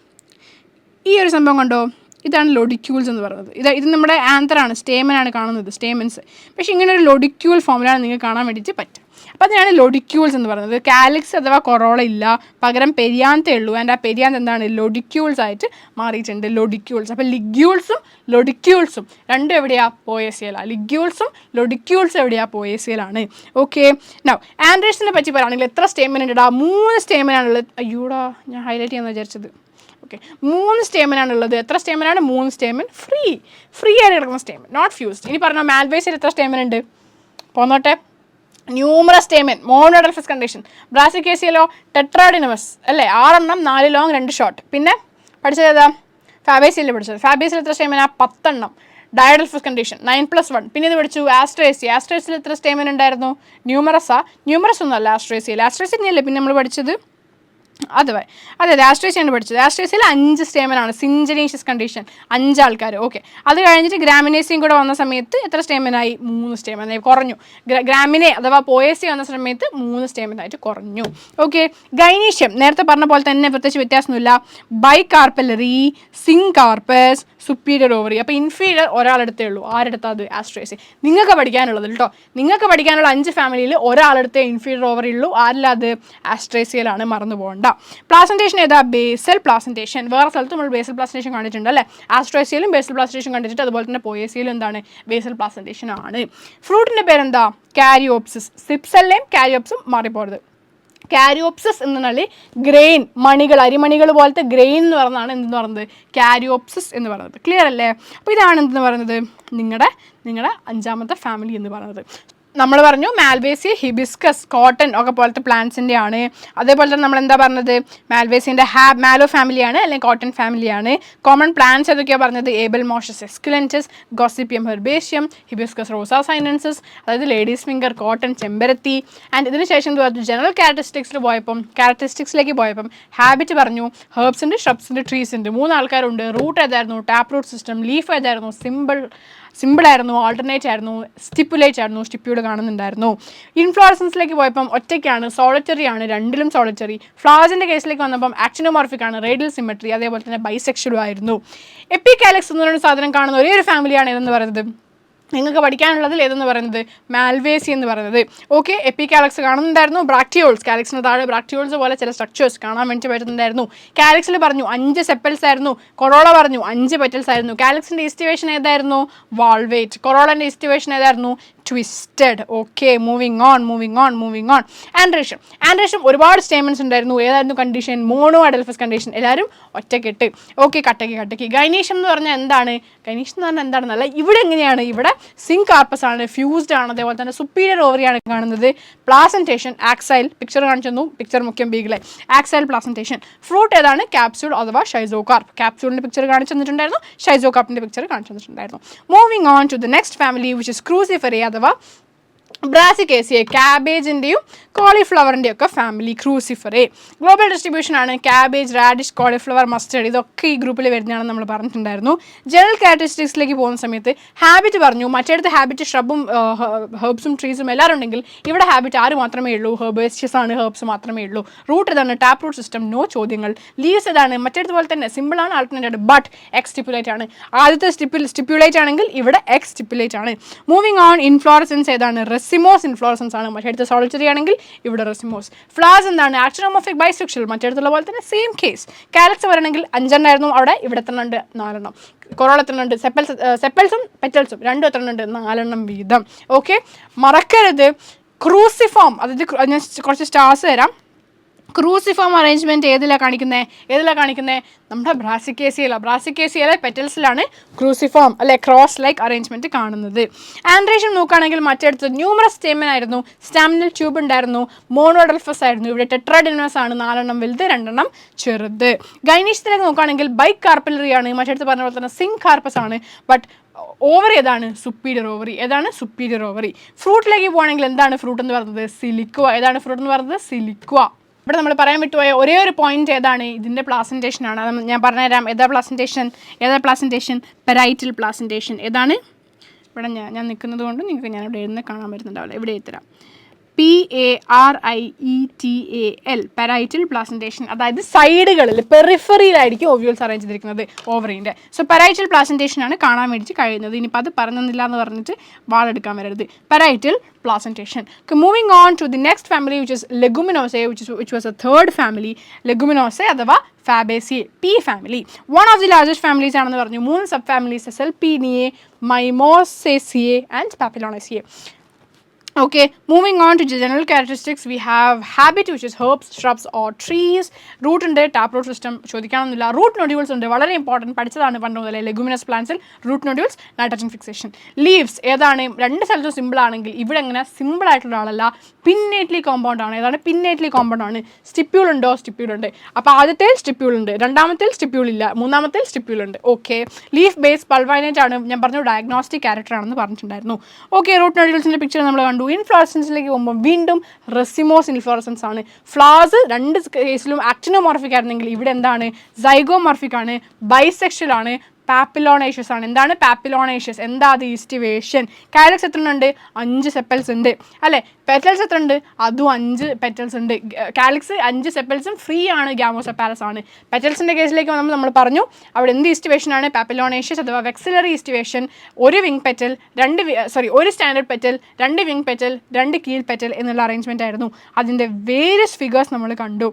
ഈ ഒരു സംഭവം കണ്ടോ? ഇതാണ് ലൊഡിക്യൂൾസ് എന്ന് പറയുന്നത്. ഇത് നമ്മുടെ ആന്തറാണ്, സ്റ്റേമനാണ് കാണുന്നത്, സ്റ്റേമൻസ്. പക്ഷേ ഇങ്ങനെ ഒരു ലൊഡിക്യൂൾ ഫോമിലാണ് നിങ്ങൾക്ക് കാണാൻ വേണ്ടിയിട്ട് പറ്റും. അപ്പോൾ അതിനാണ് ലൊഡിക്യൂൾസ് എന്ന് പറയുന്നത്. കാലിക്സ് അഥവാ കൊറോള ഇല്ല, പകരം പെരിയാന്തേ ഉള്ളൂ. ആൻഡ് ആ പെരിയാന്ത് എന്താണ്? ലൊഡിക്യൂൾസ് ആയിട്ട് മാറിയിട്ടുണ്ട്. ലൊഡിക്യൂൾസ്. അപ്പോൾ ലിഗ്യൂൾസും ലൊഡിക്യൂൾസും രണ്ടും എവിടെയാണ്? പോയേസിയലാണ്. ലിഗ്യൂൾസും ലൊഡിക്യൂൾസും എവിടെയാണ്? പോയേസിയലാണ്. ഓക്കെ, നൗ ആൻഡ്രേഴ്സിനെ പറ്റി പറയുകയാണെങ്കിൽ എത്ര സ്റ്റേമൻ ഉണ്ട്? 3 സ്റ്റേമനാണുള്ളത്. അയ്യോടാ, ഞാൻ ഹൈലൈറ്റ് ചെയ്യാമെന്ന് വിചാരിച്ചത്. ഓക്കെ, 3 സ്റ്റേമനാണുള്ളത്. എത്ര സ്റ്റേമനാണ്? 3 സ്റ്റേമൻ. ഫ്രീ ആയിട്ട് കിടക്കുന്ന സ്റ്റേമൻ, നോട്ട് ഫ്യൂസ്ഡ്. ഇനി പറഞ്ഞോ മാൽവേസിൽ എത്ര സ്റ്റേമൻ ഉണ്ട്? പോന്നോട്ടെ. Numerous stamen, monadelphous condition. ബ്രാസിക്കേസിയലോ ടെട്രാഡിനമസ് അല്ലേ, 6 എണ്ണം, 4 ലോങ് 2 ഷോർട്ട്. പിന്നെ പഠിച്ചത് ഏതാ? ഫാബേസിയയിൽ പഠിച്ചത്. ഫാബേസിയൽ എത്ര സ്റ്റേമനാ? 10 എണ്ണം. ഡയഡൽഫസ് കണ്ടീഷൻ 9+1. പിന്നെ ഇത് പഠിച്ചു ആസ്ട്രേസിയയിൽ എത്ര സ്റ്റേമൻ ഉണ്ടായിരുന്നു? ന്യൂമറസ് ഒന്നും അല്ല ആസ്ട്രേസിയയിൽ തന്നെയല്ലേ പിന്നെ നമ്മൾ പഠിച്ചത്. അതെ ആസ്ട്രേസിയാണ് പഠിച്ചത്. ആസ്ട്രേസിയയിൽ 5 സ്റ്റേമനാണ്. സിഞ്ചനീഷ്യസ് കണ്ടീഷൻ, 5 ആൾക്കാർ. ഓക്കെ, അത് കഴിഞ്ഞിട്ട് ഗ്രാമിനേസിയും കൂടെ വന്ന സമയത്ത് എത്ര സ്റ്റേമനായി? 3 സ്റ്റേമനായി, കുറഞ്ഞു. ഗ്രാമിനെ അഥവാ പോയേസി വന്ന സമയത്ത് 3 സ്റ്റേമനായിട്ട് കുറഞ്ഞു. ഓക്കെ, ഗൈനീഷ്യം നേരത്തെ പറഞ്ഞ പോലെ തന്നെ പ്രത്യേകിച്ച് വ്യത്യാസമൊന്നുമില്ല. ബൈകാർപ്പലറി, സിങ്കാർപ്പസ്, സുപ്പീരിയർ ഓവറി. അപ്പോൾ ഇൻഫീരിയർ ഒരാളെടുത്തേ ഉള്ളൂ. ആരെടുത്താൽ? അത് ആസ്ട്രേസി. നിങ്ങൾക്ക് പഠിക്കാനുള്ളത് കേട്ടോ. നിങ്ങൾക്ക് പഠിക്കാനുള്ള 5 ഫാമിലിയിൽ ഒരാളെടുത്തേ ഇൻഫീരിയർ ഓവറി ഉള്ളൂ. ആരില്ലാതെ? ആസ്ട്രേസിയയിലാണ്, മറന്നു പോകണ്ട. പ്ലാസന്റേഷൻ ഏതാ? Basal placentation. വേറെ സ്ഥലത്ത് നമ്മൾ ബേസൽ പ്ലാസന്റേഷൻ കണ്ടിട്ടുണ്ട് അല്ലേ? ആസ്ട്രേസിയയിലും ബേസൽ പ്ലാസന്റേഷൻ കണ്ടിട്ട്, അതുപോലെ തന്നെ പോയേസിയയിലും എന്താണ്? ബേസൽ പ്ലാസന്റേഷൻ ആണ്. ഫ്രൂട്ടിൻ്റെ പേരെന്താ? കാരിയോപ്സിസ്. സിപ്സെല്ലയും കാരിയോപ്സും മാറിപ്പോരുത്. കാരിയോപ്സിസ് എന്നുള്ള ഗ്രെയിൻ മണികൾ, അരിമണികൾ പോലത്തെ ഗ്രെയിൻ എന്ന് പറയുന്നതാണ് എന്തെന്ന് പറയുന്നത്, കാരിയോപ്സിസ് എന്ന് പറയുന്നത്. ക്ലിയർ അല്ലേ? അപ്പോൾ ഇതാണ് എന്തെന്ന് പറയുന്നത് നിങ്ങളുടെ 5ാമത്തെ ഫാമിലി എന്ന് പറയുന്നത്. നമ്മൾ പറഞ്ഞു മാൽവേസി, ഹിബിസ്കസ്, കോട്ടൺ ഒക്കെ പോലത്തെ പ്ലാന്റ്സിൻ്റെ ആണ്. അതേപോലെ തന്നെ നമ്മൾ എന്താ പറഞ്ഞത്, മാൽവേസിൻ്റെ മാലോ ഫാമിലിയാണ് അല്ലെങ്കിൽ കോട്ടൺ ഫാമിലിയാണ്. കോമൺ പ്ലാന്റ്സ് ഏതൊക്കെയാണ് പറഞ്ഞത്, ഏബൽ മോഷസ് എസ്കുലൻറ്റസ്, ഗോസിപ്പിയം ഹെർബേഷ്യം, ഹിബിസ്കസ് റോസാ സൈനൻസസ്, അതായത് ലേഡീസ് ഫിംഗർ, കോട്ടൺ, ചെമ്പരത്തി. ആൻഡ് ഇതിന് ശേഷം എന്ത് പറഞ്ഞു, ജനറൽ ക്യാരക്ടറിസ്റ്റിക്സിലേക്ക് പോയപ്പം ഹാബിറ്റ് പറഞ്ഞു. ഹെർബ്സ് ഉണ്ട്, ഷ്രബ്സ് ഉണ്ട്, ട്രീസ് ഉണ്ട്. 3 ആൾക്കാരുണ്ട്. റൂട്ട് ഏതായിരുന്നു, ടാപ്പ് റൂട്ട് സിസ്റ്റം. ലീഫ് ഏതായിരുന്നു, സിമ്പിളായിരുന്നു, ആൾട്ടർനേറ്റ് ആയിരുന്നു, സ്റ്റിപ്പുലേറ്റ് ആയിരുന്നു, സ്റ്റിപ്യൂഡ് കാണുന്നുണ്ടായിരുന്നു. ഇൻഫ്ലോറസൻസിലേക്ക് പോയപ്പം ഒറ്റയ്ക്കാണ്, സോളിറ്ററി ആണ്, രണ്ടിലും സോളിറ്ററി. ഫ്ലവേഴ്സിൻ്റെ കേസിലേക്ക് വന്നപ്പം ആക്ടിനോമോർഫിക് ആണ്, റേഡിയൽ സിമെട്രി, അതേപോലെ തന്നെ ബൈസെക്ഷലും ആയിരുന്നു. എപ്പികാലിക്സ് എന്ന് പറയുന്ന സാധനം കാണുന്ന ഒരേ ഒരു ഫാമിലിയാണ് ഏതെന്ന് പറയുന്നത്, നിങ്ങൾക്ക് പഠിക്കാനുള്ളതിൽ ഏതെന്ന് പറയുന്നത് മാൽവേസി എന്ന് പറയുന്നത്. ഓക്കെ, എപ്പികാലക്സ് കാണുന്നുണ്ടായിരുന്നു. ബ്രാക്ടിയോൾസ്, കാലക്സിന് താഴെ ബ്രാക്ടിയോൾസ് പോലെ ചില സ്ട്രക്ചേഴ്സ് കാണാൻ വേണ്ടി പറ്റുന്നുണ്ടായിരുന്നു. കാലക്സിൽ പറഞ്ഞു 5 സെപ്പൽസ് ആയിരുന്നു. കൊറോള പറഞ്ഞു 5 പെറ്റൽസ് ആയിരുന്നു. കാലക്സിൻ്റെ ഈസ്റ്റിവേഷൻ ഏതായിരുന്നു, വാൾവേറ്റ്. കൊറോളൻ്റെ ഈസ്റ്റിവേഷൻ ഏതായിരുന്നു, twisted. Okay, moving on. Androecium ഒരുപാട് സ്റ്റേമെൻസ് ഉണ്ടായിരുന്നു. ഏതായിരുന്നു കണ്ടീഷൻ, മോണോ അഡൽഫസ് കണ്ടീഷൻ. എല്ലാവരും ഒറ്റക്കെട്ട്. ഓക്കെ, കട്ടക്ക്. ഗൈനീഷ്യം എന്ന് പറഞ്ഞാൽ എന്താണ്, എന്താണെന്നല്ല, ഇവിടെ എങ്ങനെയാണ്, ഇവിടെ സിങ്ക് കാർപ്പസ് ആണ്, ഫ്യൂസ്ഡ് ആണ്. അതേപോലെ തന്നെ സുപ്പീരിയർ ഓവറിയാണ് കാണുന്നത്. പ്ലാസന്റേഷൻ, ആക്സൈൽ, പിക്ചർ കാണിച്ചു തന്നു, പിക്ചർ മുഖ്യം ബീഗിലെ ആക്സൈൽ പ്ലാസന്റേഷൻ. ഫ്രൂട്ട് ഏതാണ്, ക്യാപ്സ്യൂൾ അഥവാ ഷൈസോകാർപ്പ്. ക്യാപ്സ്യൂളിൻ്റെ പിക്ചർ കാണിച്ചു തന്നിട്ടുണ്ടായിരുന്നു, ഷൈസോകാർപ്പിൻ്റെ പിക്ചർ കാണിച്ചു തന്നിട്ടുണ്ടായിരുന്നു. Moving on to the next family which is Cruciferae അഥവാ ബ്രാസിക്കേസിയെ, ക്യാബേജിൻ്റെയും കോളിഫ്ലവറിൻ്റെയും ഒക്കെ ഫാമിലി, ക്രൂസിഫെറേ. ഗ്ലോബൽ ഡിസ്ട്രിബ്യൂഷൻ ആണ്, ക്യാബേജ്, റാഡിഷ്, കോളിഫ്ലവർ, മസ്റ്റേർഡ്, ഇതൊക്കെ ഈ ഗ്രൂപ്പിൽ വരുന്നതാണെന്ന് നമ്മൾ പറഞ്ഞിട്ടുണ്ടായിരുന്നു. ജനറൽ ക്യാരക്ടറിസ്റ്റിക്സിലേക്ക് പോകുന്ന സമയത്ത് ഹാബിറ്റ് പറഞ്ഞു. മറ്റേടത്ത് ഹാബിറ്റ് ഷ്രബും ഹെർബ്സും ട്രീസും എല്ലാവരും ഉണ്ടെങ്കിൽ ഇവിടെ ഹാബിറ്റ് ആര് മാത്രമേ ഉള്ളൂ, ഹെർബേഷ്യസ് ആണ്, ഹെർബ്സ് മാത്രമേ ഉള്ളൂ. റൂട്ട് ഏതാണ്, ടാപ്പ് റൂട്ട് സിസ്റ്റം, നോ ചോദ്യങ്ങൾ. ലീവ്സ് ഏതാണ്, മറ്റേടത്ത് പോലെ തന്നെ സിമ്പിളാണ്, ആൾട്ടർനേറ്റഡ്, ബട്ട് എക്സ് സ്റ്റിപ്പുലേറ്റ് ആണ്. ആദ്യത്തെ സ്റ്റിപ്പുലേറ്റ് ആണെങ്കിൽ ഇവിടെ എക്സ് സ്റ്റിപ്പുലേറ്റ് ആണ്. മൂവിങ് ഓൺ, ഇൻഫ്ലോറസൻസ് ഏതാണ്, റെസിമോസ് ഇൻഫ്ലോറസൻസ് ആണ്. മറ്റേടത്ത് സോളിറ്ററി ആണെങ്കിൽ ഇവിടെ റെസിമോസ്. ഫ്ലവേഴ്സ് എന്താണ്, ആക്ടിനോമോർഫിക്, ബൈസെക്ഷൽ. മറ്റേടത്തുള്ള പോലെ തന്നെ സെയിം കേസ്. കാലക്സ് വരണമെങ്കിൽ 5 ആയിരുന്നു, അവിടെ ഇവിടെ എത്ര ഉണ്ട്, 4. കൊറോള എത്ര ഉണ്ട്, സെപ്പൽസും പെറ്റൽസും രണ്ടും എത്ര ഉണ്ട്, 4 വീതം. ഓക്കെ, മറക്കരുത് ക്രൂസിഫോം, അതായത് ഞാൻ കുറച്ച് സ്റ്റാർസ് തരാം. ക്രൂസിഫോം അറേഞ്ച്മെൻറ്റ് ഏതിലാണ് കാണിക്കുന്നത്, നമ്മുടെ ബ്രാസിക്കേസിയയിലെ പെറ്റൽസിലാണ് ക്രൂസിഫോം അല്ലെ ക്രോസ് ലൈക്ക് അറേഞ്ച്മെൻറ്റ് കാണുന്നത്. ആൻഡ്രേഷ്യം നോക്കുകയാണെങ്കിൽ മറ്റേടത്ത് ന്യൂമറസ് സ്റ്റേമൻ ആയിരുന്നു, സ്റ്റാമിനൽ ട്യൂബ് ഉണ്ടായിരുന്നു, മോണോഡൽഫസ് ആയിരുന്നു. ഇവിടെ ടെട്രാഡിനസ് ആണ്, 4 വലുത്, 2 ചെറുത്. ഗൈനീഷ്യത്തിലേക്ക് നോക്കുകയാണെങ്കിൽ ബൈക്ക് കാർപ്പിലറി ആണ്, മറ്റേടത്ത് പറഞ്ഞ പോലെ തന്നെ സിങ്ക് കാർപ്പസ് ആണ്. ബട്ട് ഓവറി ഏതാണ്, സുപ്പീരിയർ ഓവറി. ഫ്രൂട്ടിലേക്ക് പോകുകയാണെങ്കിൽ എന്താണ് ഫ്രൂട്ട് എന്ന് പറയുന്നത്, സിലിക്വ. ഇവിടെ നമ്മൾ പറയാൻ വിട്ടുപോയ ഒരേ ഒരു പോയിന്റ് ഏതാണ്, ഇതിൻ്റെ പ്ലാസന്റേഷൻ ആണ്. അത് ഞാൻ പറഞ്ഞുതരാം. ഏതാ പ്ലാസന്റേഷൻ, പെരൈറ്റൽ പ്ലാസന്റേഷൻ. ഏതാണ്, ഇവിടെ ഞാൻ നിൽക്കുന്നത് കൊണ്ട് നിങ്ങൾക്ക് ഞാൻ ഇവിടെ എഴുതുന്നത് കാണാൻ പറ്റുന്നുണ്ടാവില്ല, ഇവിടെ എഴുതരാം. PARIETAL, parietal placentation. അതായത് സൈഡുകളിൽ, പെറിഫറിയിലായിരിക്കും ഓവ്യൂൾസ് അറേഞ്ച് ചെയ്തിരിക്കുന്നത് ഓവറിൻ്റെ. സോ പെരൈറ്റൽ പ്ലാസന്റേഷൻ ആണ് കാണാൻ വേണ്ടിയിട്ട് കഴിയുന്നത്. ഇനിയിപ്പോൾ അത് പറഞ്ഞില്ല എന്ന് പറഞ്ഞിട്ട് വാളെടുക്കാൻ വരരുത്. Parietal placentation. Moving on to the next family which is Leguminosae, which was a third family. Leguminosae അഥവാ Fabaceae, pea family. One of the largest families ആണെന്ന് പറഞ്ഞു. 3 subfamilies, Caesalpinieae, Mimosaceae and Papilionaceae. Okay, moving on to general characteristics, we have habit which is herbs, shrubs or trees. Root ഉണ്ട്, ടാപ്പ് റൂട്ട് സിസ്റ്റം ചോദിക്കാനൊന്നുമില്ല. റൂട്ട് നോഡ്യൂൾസ് ഉണ്ട്, വളരെ ഇമ്പോർട്ടൻറ്റ്, പഠിച്ചതാണ് പണ്ട് മുതലേ. ലെഗുമിനസ് പ്ലാന്റ്സിൽ root nodules, nitrogen fixation. Leaves ഏതാണ്, 2 സ്ഥലത്തും സിമ്പിൾ ആണെങ്കിൽ ഇവിടെ എങ്ങനെ സിമ്പിൾ ആയിട്ടുള്ള ആളല്ല, പിന്നേറ്റ്ലി കോമ്പൗണ്ട് ആണ്. ഏതാണ്, പിന്നേറ്റ്ലി കോമ്പൗണ്ട് ആണ്. സ്റ്റിപ്യൂൾ ഉണ്ടോ, സ്റ്റിപ്യൂൾ ഉണ്ട്. അപ്പോൾ ആദ്യത്തെ സ്റ്റിപ്യൂൾ ഉണ്ട്, രണ്ടാമത്തെ സ്റ്റിപ്യൂൾ ഇല്ല, മൂന്നാമത്തെ സ്റ്റിപ്യൂൾ ഉണ്ട്. ഓക്കെ, ലീഫ് ബേസ് പൾവൈനേറ്റ് ആണ്. ഞാൻ പറഞ്ഞു ഡയഗ്നോസ്റ്റിക് ക്യാരക്ടർ ആണെന്ന് പറഞ്ഞിട്ടുണ്ടായിരുന്നു. ഓക്കെ, റൂട്ട് നോഡ്യൂൾസിൻ്റെ പിക്ചർ നമ്മൾ കണ്ടു. ഇൻഫ്ലോറസൻസിലേക്ക് പോകുമ്പോൾ വീണ്ടും റെസിമോസ് ഇൻഫ്ലോറസൻസ് ആണ്. ഫ്ലവേഴ്സ് 2 കേസിലും ആക്ടിനോമോർഫിക് ആയിരുന്നെങ്കിൽ ഇവിടെ എന്താണ്, സൈഗോമോർഫിക് ആണ്, ബൈസെക്ഷൽ ആണ്, പാപ്പിലോണേഷ്യസ് ആണ്. എന്താണ് പാപ്പിലോണേഷ്യസ്, എന്താ അത്, ഈസ്റ്റിവേഷൻ. കാലക്സ് എത്ര ഉണ്ട്, 5 സെപ്പൽസ് ഉണ്ട് അല്ലേ. പെറ്റൽസ് എത്ര ഉണ്ട്, അതും 5 പെറ്റൽസ് ഉണ്ട്. കാലക്സ് 5 സെപ്പൽസും ഫ്രീ ആണ്, ഗ്യാമോസെപ്പാലസ് ആണ്. പെറ്റൽസിൻ്റെ കേസിലേക്ക് വന്നപ്പോൾ നമ്മൾ പറഞ്ഞു അവിടെ എന്ത് ഈസ്റ്റിവേഷൻ ആണ്, പാപ്പിലോണേഷ്യസ് അഥവാ വെക്സിലറി ഈസ്റ്റിവേഷൻ. ഒരു വിങ് പെറ്റൽ, ഒരു സ്റ്റാൻഡേർഡ് പെറ്റൽ, 2 വിങ് പെറ്റൽ, 2 കീൽ പെറ്റൽ എന്നുള്ള അറേഞ്ച്മെൻ്റ് ആയിരുന്നു. അതിൻ്റെ വേരിയസ് ഫിഗേഴ്സ് നമ്മൾ കണ്ടു.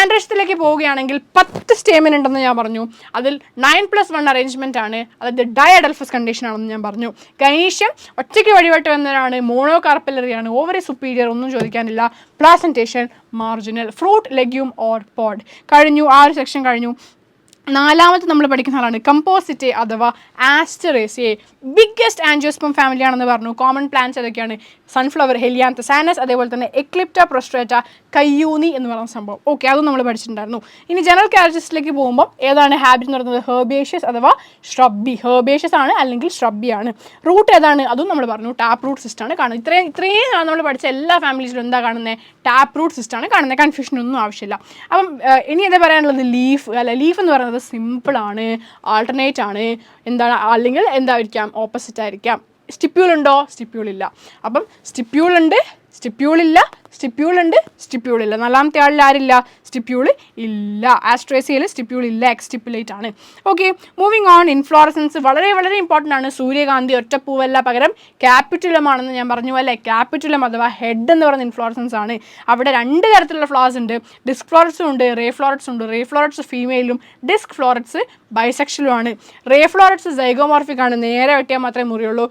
ആൻഡ്രേഷ്യത്തിലേക്ക് പോവുകയാണെങ്കിൽ 10 സ്റ്റേമൻ ഉണ്ടെന്ന് ഞാൻ പറഞ്ഞു. അതിൽ 9+1 അറേഞ്ച്മെൻറ്റ് അറേഞ്ച്മെൻ്റ് ആണ്, അതായത് ഡയഡൽഫസ് കണ്ടീഷൻ ആണെന്ന് ഞാൻ പറഞ്ഞു. ഗൈനീഷ്യം ഒറ്റയ്ക്ക് വഴിപെട്ട് വന്നതാണ്, മോണോകാർപ്പലറി ആണ്, ഓവറി സുപ്പീരിയർ, ഒന്നും ചോദിക്കാനില്ല. Placentation marginal. Fruit, legume or pod. കഴിഞ്ഞു, ആ ഒരു സെക്ഷൻ കഴിഞ്ഞു. നാലാമത്തെ നമ്മൾ പഠിക്കുന്ന ആളാണ് കമ്പോസിറ്റേ അഥവാ ആസ്റ്ററേസിയെ. ബിഗ്ഗസ്റ്റ് ആൻജിയോസ്പം ഫാമിലി ആണെന്ന് പറഞ്ഞു. കോമൺ പ്ലാന്റ്സ് ഏതൊക്കെയാണ്? സൺഫ്ലവർ, ഹെലിയാന്തസാനസ്, അതേപോലെ തന്നെ എക്ലിപ്റ്റ പ്രൊസ്ട്രേറ്റ, കയ്യൂനി എന്ന് പറയുന്ന സംഭവം. ഓക്കെ, അതും നമ്മൾ പഠിച്ചിട്ടുണ്ടായിരുന്നു. ഇനി ജനറൽ ക്യാരക്ടറിസ്റ്റിലേക്ക് പോകുമ്പോൾ ഏതാണ് ഹാബിറ്റ് എന്ന് പറയുന്നത്? ഹെർബേഷ്യസ് അഥവാ ഷ്രബ്ബി. ഹെർബേഷ്യസ് ആണ് അല്ലെങ്കിൽ ഷ്രബ്ബി ആണ്. റൂട്ട് ഏതാണ്? അതും നമ്മൾ പറഞ്ഞു, ടാപ്പ് റൂട്ട് സിസ്റ്റം ആണ് കാണുന്നത്. ഇത്രയും നമ്മൾ പഠിച്ച എല്ലാ ഫാമിലീസിലും എന്താ കാണുന്നത്? ടാപ്പ് റൂട്ട് സിസ്റ്റം ആണ് കാണുന്നത്. കൺഫ്യൂഷൻ ഒന്നും ആവശ്യമില്ല. അപ്പം ഇനി എന്താ പറയാനുള്ളത്? ലീഫ് അല്ല, ലീഫ് എന്ന് പറയുന്നത് സിമ്പിളാണ്, ആൾട്ടർനേറ്റ് ആണ്. എന്താണ്? അല്ലെങ്കിൽ എന്തായിരിക്കാം? ഓപ്പോസിറ്റ് ആയിരിക്കാം. സ്റ്റിപ്യൂൾ ഉണ്ടോ? സ്റ്റിപ്യൂൾ ഇല്ല. അപ്പം സ്റ്റിപ്യൂൾ ഉണ്ട്, സ്റ്റിപ്യൂൾ ഇല്ല, സ്റ്റിപ്യൂൾ ഉണ്ട്, സ്റ്റിപ്യൂൾ ഇല്ല. നാലാമത്തെ ആളിൽ ആരില്ല? സ്റ്റിപ്യൂൾ ഇല്ല. ആസ്ട്രേസിയയിൽ സ്റ്റിപ്യൂൾ ഇല്ല, എക്സ്റ്റിപ്പുലേറ്റ് ആണ്. Okay, moving on. ഇൻഫ്ലോറസൻസ് വളരെ വളരെ ഇമ്പോർട്ടൻ്റ് ആണ്. സൂര്യകാന്തി ഒറ്റപ്പൂവല്ല, പകരം ക്യാപിറ്റുലം ആണെന്ന് ഞാൻ പറഞ്ഞു അല്ലേ? ക്യാപിറ്റുലം അഥവാ ഹെഡ് എന്ന് പറയുന്ന ഇൻഫ്ലോറസൻസ് ആണ്. അവിടെ രണ്ട് തരത്തിലുള്ള ഫ്ലവേഴ്സ് ഉണ്ട്. ഡിസ്ക് ഫ്ലോററ്റ്സും ഉണ്ട്, റേ ഫ്ലോററ്റ്സും ഉണ്ട്. റേ ഫ്ലോററ്റ്സ് ഫീമെയിലും ഡിസ്ക് ഫ്ലോററ്റ്സ് ബൈസെക്ഷലും ആണ്. റേ ഫ്ലോററ്റ്സ് സൈഗോമോർഫിക് ആണ്, നേരെ വെട്ടിയാൽ മാത്രമേ മുറിയുള്ളൂ.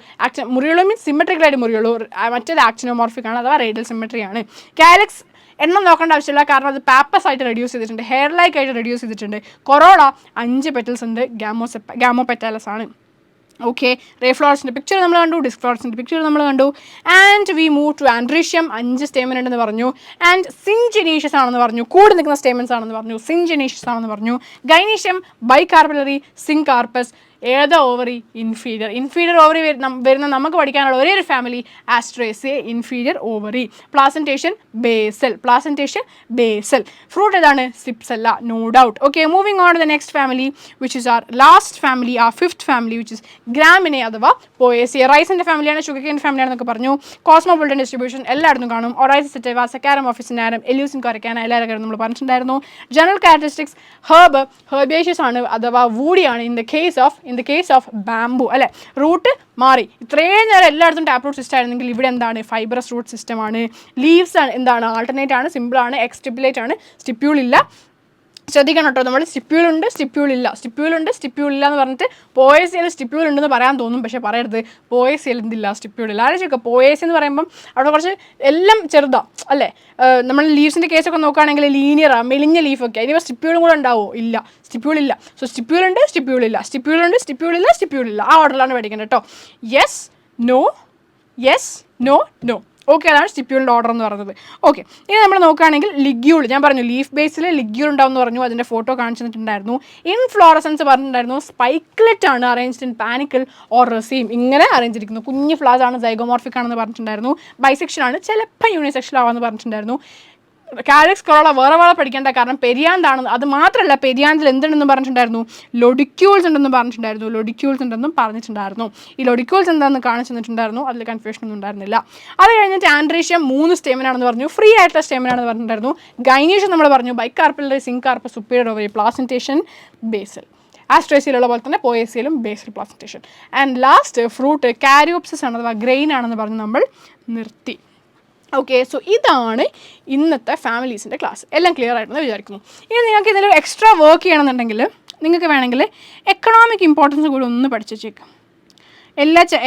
മുറിയുള്ളൂ മീൻസ് സിമെട്രിക്കലായിട്ട് മുറിയുള്ളൂ. മറ്റേത് ആക്ടിനോമോർഫിക് ആണ്, അഥവാ റേഡിയൽ സിമെട്രി ആണ്. കാലക്സ് എണ്ണം നോക്കേണ്ട ആവശ്യമില്ല, കാരണം അത് പാപ്പസ് ആയിട്ട് റെഡ്യൂസ് ചെയ്തിട്ടുണ്ട്, ഹെയർ ലൈക്ക് ആയിട്ട് റെഡ്യൂസ് ചെയ്തിട്ടുണ്ട്. കൊറോള 5 പെറ്റൽസ് ഉണ്ട്, ഗാമോപെറ്റാലസ് ആണ്. ഓക്കെ, റേ ഫ്ലോററ്റ്സിൻ്റെ പിക്ചർ നമ്മൾ കണ്ടു, ഡിസ്ക് ഫ്ലോററ്റ്സിൻ്റെ പിക്ചർ നമ്മൾ കണ്ടു. And we move to androecium. 5 stamen ഉണ്ടെന്ന് പറഞ്ഞു. ആൻഡ് സിൻജനീഷ്യസ് ആണെന്ന് പറഞ്ഞു. കൂടി നിൽക്കുന്ന സ്റ്റേമൻസ് ആണെന്ന് പറഞ്ഞു. സിൻജനീഷ്യസ് ആണെന്ന് പറഞ്ഞു. Gynoecium bicarpellary, syncarpous. ഏതാ ഓവറി? ഇൻഫീരിയർ. ഇൻഫീരിയർ ഓവറി വരുന്ന നമുക്ക് പഠിക്കാനുള്ള ഒരേ ഒരു family Asteraceae, inferior ovary. Placentation basal. Placentation basal. Fruit ഏതാണ്? സിപ്സല്ല, no doubt. Okay, moving on to the next family which is our last family, ആ fifth family which is Gramineae അഥവാ പോയേസിയ. റൈസിൻ്റെ ഫാമിലിയാണ്, ഷുഗർ കെയിൻ ഫാമിലിയാണെന്നൊക്കെ പറഞ്ഞു. കോസ്മോപൊളിറ്റൻ ഡിസ്ട്രിബ്യൂഷൻ എല്ലായിടത്തും കാണും. ഒറൈസ് സെറ്റേവ, സക്കാരമോഫിസിനാരം, എല്യൂസിൻ കൊരക്കാന, എല്ലാവരും കാര്യം നമ്മൾ പറഞ്ഞിട്ടുണ്ടായിരുന്നു. ജനറൽ ക്യാരക്ടറിസ്റ്റിക്സ് ഹെർബേഷ്യസ് ആണ് അഥവാ വൂഡിയാണ്. In the case of bamboo അല്ലേ? റൂട്ട് മാറി. ഇത്രയും നേരം എല്ലായിടത്തും ടാപ്പ് റൂട്ട് സിസ്റ്റം ആയിരുന്നെങ്കിൽ ഇവിടെ എന്താണ്? ഫൈബറസ് റൂട്ട് സിസ്റ്റം ആണ്. ലീവ്സ് ആണ് എന്താണ്? ആൾട്ടർനേറ്റ് ആണ്, സിമ്പിൾ ആണ്, എക്സ്റ്റിപ്പുലേറ്റ് ആണ്, സ്റ്റിപ്യൂൾ ഇല്ല. ശ്രദ്ധിക്കണം കേട്ടോ, നമ്മൾ സ്റ്റിപ്യൂൾ ഉണ്ട്, സ്റ്റിപ്യൂൾ ഇല്ല, സ്റ്റിപ്യൂൾ ഉണ്ട്, സ്റ്റിപ്യൂൾ ഇല്ല എന്ന് പറഞ്ഞിട്ട് പോയേസിയയിൽ സ്റ്റിപ്യൂൾ ഉണ്ടെന്ന് പറയാൻ തോന്നും, പക്ഷേ പറയരുത്. പോയേസിയയിൽ എന്തില്ല? സ്റ്റിപ്യൂൾ ഇല്ല. ആലോചിക്കുക, പോയേസി എന്ന് പറയുമ്പം അവിടെ കുറച്ച് എല്ലാം ചെറുതാണ് അല്ലേ? നമ്മൾ ലീവ്സിൻ്റെ കേസൊക്കെ നോക്കുകയാണെങ്കിൽ ലീനിയറാണ്, മെലിഞ്ഞ ലീഫൊക്കെ. ഇനിയിപ്പോൾ സ്റ്റിപ്യൂളും കൂടെ ഉണ്ടാവോ? ഇല്ല, സ്റ്റിപ്യൂൾ ഇല്ല. സോ സ്റ്റിപ്യൂൾ ഉണ്ട്, സ്റ്റിപ്യൂൾ ഇല്ല, സ്റ്റിപ്യൂൾ ഉണ്ട്, സ്റ്റിപ്യൂൾ ഇല്ല, സ്റ്റിപ്യൂൾ ഇല്ല. ആ ഓർഡറിലാണ് പഠിക്കേണ്ടത് കേട്ടോ. Yes, no, yes, no, no. Okay, അതാണ് സ്റ്റിപ്യൂളിൻ്റെ ഓർഡർ എന്ന് പറയുന്നത്. ഓക്കെ, ഇനി നമ്മൾ നോക്കുകയാണെങ്കിൽ ലിഗ്യൂൾ, ഞാൻ പറഞ്ഞു ലീഫ് ബേസിൽ ലിഗ്യൂൾ ഉണ്ടാവുമെന്ന് പറഞ്ഞു. അതിൻ്റെ ഫോട്ടോ കാണിച്ചിട്ടുണ്ടായിരുന്നു. ഇൻഫ്ലോറസൻസ് പറഞ്ഞിട്ടുണ്ടായിരുന്നു. സ്പൈക്ലെറ്റ് ആണ്, arranged in panicle or regime. ഇങ്ങനെ അറേഞ്ച് ഇരിക്കുന്നു. കുഞ്ഞ് ഫ്ലവേഴ്സ് ആണ്, സൈഗോമോർഫിക് ആണെന്ന് പറഞ്ഞിട്ടുണ്ടായിരുന്നു. ബൈസെക്ഷൻ ആണ്, ചിലപ്പോൾ യൂണിസെക്ഷൻ ആവാമെന്ന് പറഞ്ഞിട്ടുണ്ടായിരുന്നു. കാലക്സ് കൊറോള വേറെ പഠിക്കേണ്ട, കാരണം പെരിയാന്താണ്. അത് മാത്രമല്ല, പെരിയാന്തിൽ എന്തുണ്ടെന്ന് പറഞ്ഞിട്ടുണ്ടായിരുന്നു? ലൊഡിക്യൂൾസ് ഉണ്ടെന്ന് പറഞ്ഞിട്ടുണ്ടായിരുന്നു. ലൊഡിക്യൂൾസ് ഉണ്ടെന്നും പറഞ്ഞിട്ടുണ്ടായിരുന്നു. ഈ ലൊഡിക്യൂൾസ് എന്താണെന്ന് കാണിച്ചു തന്നിട്ടുണ്ടായിരുന്നു. അതിൽ കൺഫ്യൂഷൻ ഒന്നും ഉണ്ടായിരുന്നില്ല. അത് കഴിഞ്ഞിട്ട് ആൻഡ്രീഷ്യം 3 സ്റ്റേമൻ ആണെന്ന് പറഞ്ഞു. ഫ്രീ ആയിട്ടുള്ള സ്റ്റേമൻ ആണെന്ന് പറഞ്ഞിട്ടുണ്ടായിരുന്നു. ഗൈനീഷ്യം നമ്മൾ പറഞ്ഞു bicarpellary, syncarpous, superior ovary, placentation basal. ആസ്ട്രേസിയയിലുള്ള പോലെ തന്നെ പോയേസിയയിലും basal placentation. And last fruit caryopsis ആണ്, അഥവാ ഗ്രെയിൻ ആണെന്ന് പറഞ്ഞ് നമ്മൾ നിർത്തി. ഓക്കെ, സോ ഇതാണ് ഇന്നത്തെ ഫാമിലീസിൻ്റെ ക്ലാസ്. എല്ലാം ക്ലിയർ ആയിട്ടെന്ന് വിചാരിക്കുന്നു. ഇനി നിങ്ങൾക്ക് ഇതിൽ എക്സ്ട്രാ വർക്ക് ചെയ്യണമെന്നുണ്ടെങ്കിൽ നിങ്ങൾക്ക് വേണമെങ്കിൽ എക്കണോമിക് ഇമ്പോർട്ടൻസ് കൂടി ഒന്ന് പഠിച്ചു വെച്ചേക്കാം.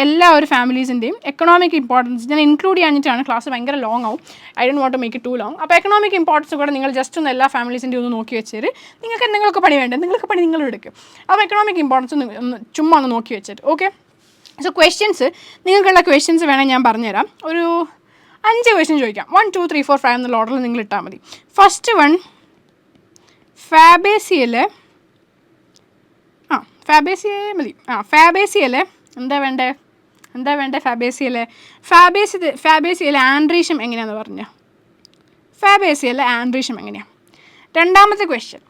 എല്ലാ ഒരു ഫാമിലീസിൻ്റെയും എക്കണോമിക് ഇമ്പോർട്ടൻസ് ഞാൻ ഇൻക്ലൂഡ് ചെയ്യാനിട്ടാണ്. ക്ലാസ് ഭയങ്കര ലോങ് ആവും. I don't want to make it too long. അപ്പോൾ എക്കണോമിക് ഇമ്പോർട്ടൻസ് കൂടെ നിങ്ങൾ ജസ്റ്റ് ഒന്ന് എല്ലാ ഫാമിലീസിൻ്റെയും ഒന്ന് നോക്കി വെച്ചിട്ട് നിങ്ങൾക്ക് എന്തെങ്കിലുമൊക്കെ പണി വേണ്ടേ, നിങ്ങൾക്ക് പണി നിങ്ങൾ എടുക്കും. അപ്പോൾ എക്കണോമിക് ഇമ്പോർട്ടൻസ് ഒന്ന് ചുമ്മാ ഒന്ന് നോക്കി വെച്ചിട്ട്. ഓക്കെ, സോ ക്വസ്റ്റ്യൻസ്, നിങ്ങൾക്കുള്ള ക്വസ്റ്റ്യൻസ് വേണമെങ്കിൽ ഞാൻ പറഞ്ഞുതരാം. ഒരു 5 ക്വസ്റ്റ്യൻ ചോദിക്കാം. 1, 2, 3, 4, 5 എന്നുള്ള ഓർഡറിൽ നിങ്ങൾ ഇട്ടാൽ മതി. ഫസ്റ്റ് വൺ, ഫാബേസിയയിലെ മതി. ഫാബേസിയയിലെ എന്താ വേണ്ടേ ഫാബേസിയയിലെ ആൻഡ്രീഷ്യം എങ്ങനെയാണെന്ന് പറഞ്ഞ ഫാബേസിയയിലെ ആൻഡ്രീഷ്യം എങ്ങനെയാണ്. രണ്ടാമത്തെ ക്വസ്റ്റ്യൻ,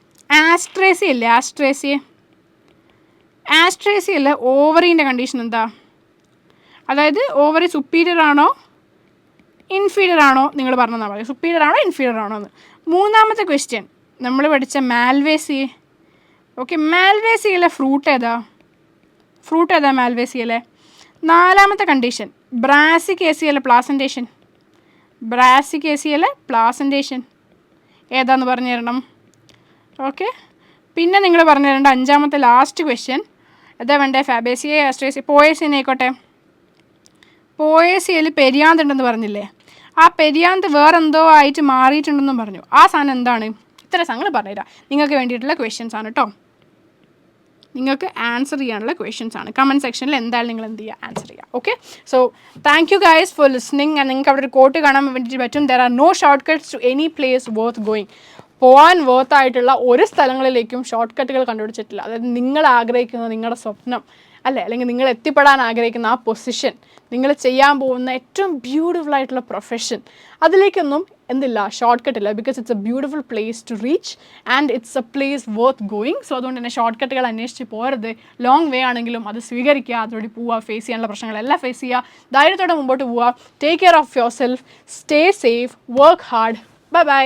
ആസ്ട്രേസിയയിലെ ഓവറീൻ്റെ കണ്ടീഷൻ എന്താ? അതായത് ഓവറി സുപ്പീരിയർ ആണോ ഇൻഫീരിയർ ആണോ നിങ്ങൾ പറഞ്ഞാൽ മതി. സുപ്പീരിയർ ആണോ ഇൻഫീരിയർ ആണോ എന്ന്. മൂന്നാമത്തെ ക്വസ്റ്റ്യൻ, നമ്മൾ പഠിച്ച മാൽവേസിയ. ഓക്കെ, മാൽവേസിയയിലെ ഫ്രൂട്ട് ഏതാ മാൽവേസിയയിലെ? നാലാമത്തെ കണ്ടീഷൻ, ബ്രാസിക്കേസിയയിലെ പ്ലാസൻറ്റേഷൻ ഏതാന്ന് പറഞ്ഞു തരണം. ഓക്കെ, പിന്നെ നിങ്ങൾ പറഞ്ഞു തരേണ്ട 5ാമത്തെ ലാസ്റ്റ് ക്വസ്റ്റ്യൻ, എന്താ വേണ്ടേ? ഫാബേസിയ, ആസ്ട്രേസിയ, പോയേസിയ ആയിക്കോട്ടെ. പോയേസിയയിൽ പെരിയാന്ത് ഉണ്ടെന്ന് പറഞ്ഞില്ലേ? ആ പെരിയാന്ത് വേറെന്തോ ആയിട്ട് മാറിയിട്ടുണ്ടെന്നും പറഞ്ഞു. ആ സാധനം എന്താണ്? ഇത്ര സാധനങ്ങൾ പറഞ്ഞുതരാം. നിങ്ങൾക്ക് വേണ്ടിയിട്ടുള്ള ക്വസ്റ്റ്യൻസ് ആണ് കേട്ടോ. നിങ്ങൾക്ക് ആൻസർ ചെയ്യാനുള്ള ക്വസ്റ്റ്യൻസ് ആണ്. കമൻറ്റ് സെക്ഷനിൽ എന്തായാലും നിങ്ങൾ എന്ത് ചെയ്യുക? ആൻസർ ചെയ്യുക. Okay, so thank you guys for listening. And നിങ്ങൾക്ക് അവിടെ ഒരു കോട്ട് കാണാൻ വേണ്ടിയിട്ട് പറ്റും. There are no shortcuts to any place worth going. പോകാൻ വർത്തായിട്ടുള്ള ഒരു സ്ഥലങ്ങളിലേക്കും ഷോർട്ട് കട്ടുകൾ കണ്ടുപിടിച്ചിട്ടില്ല. അതായത് നിങ്ങൾ ആഗ്രഹിക്കുന്ന നിങ്ങളുടെ സ്വപ്നം അല്ലേ, അല്ലെങ്കിൽ നിങ്ങൾ എത്തിപ്പെടാൻ ആഗ്രഹിക്കുന്ന ആ പൊസിഷൻ, നിങ്ങൾ ചെയ്യാൻ പോകുന്ന ഏറ്റവും ബ്യൂട്ടിഫുൾ ആയിട്ടുള്ള പ്രൊഫഷൻ, അതിലേക്കൊന്നും എന്തില്ല, ഷോർട്ട് കട്ടില്ല. Because it's a beautiful place to reach and it's a place worth going. So അതുകൊണ്ട് തന്നെ ഷോർട്ട് കട്ടുകൾ അന്വേഷിച്ച് പോരുത്. ലോങ് വേ ആണെങ്കിലും അത് സ്വീകരിക്കുക, അതുവഴി പോവുക, ഫേസ് ചെയ്യാനുള്ള പ്രശ്നങ്ങളെല്ലാം ഫേസ് ചെയ്യുക, ധൈര്യത്തോടെ മുമ്പോട്ട് പോവുക. Take care of your self, stay safe, work hard. Bye bye.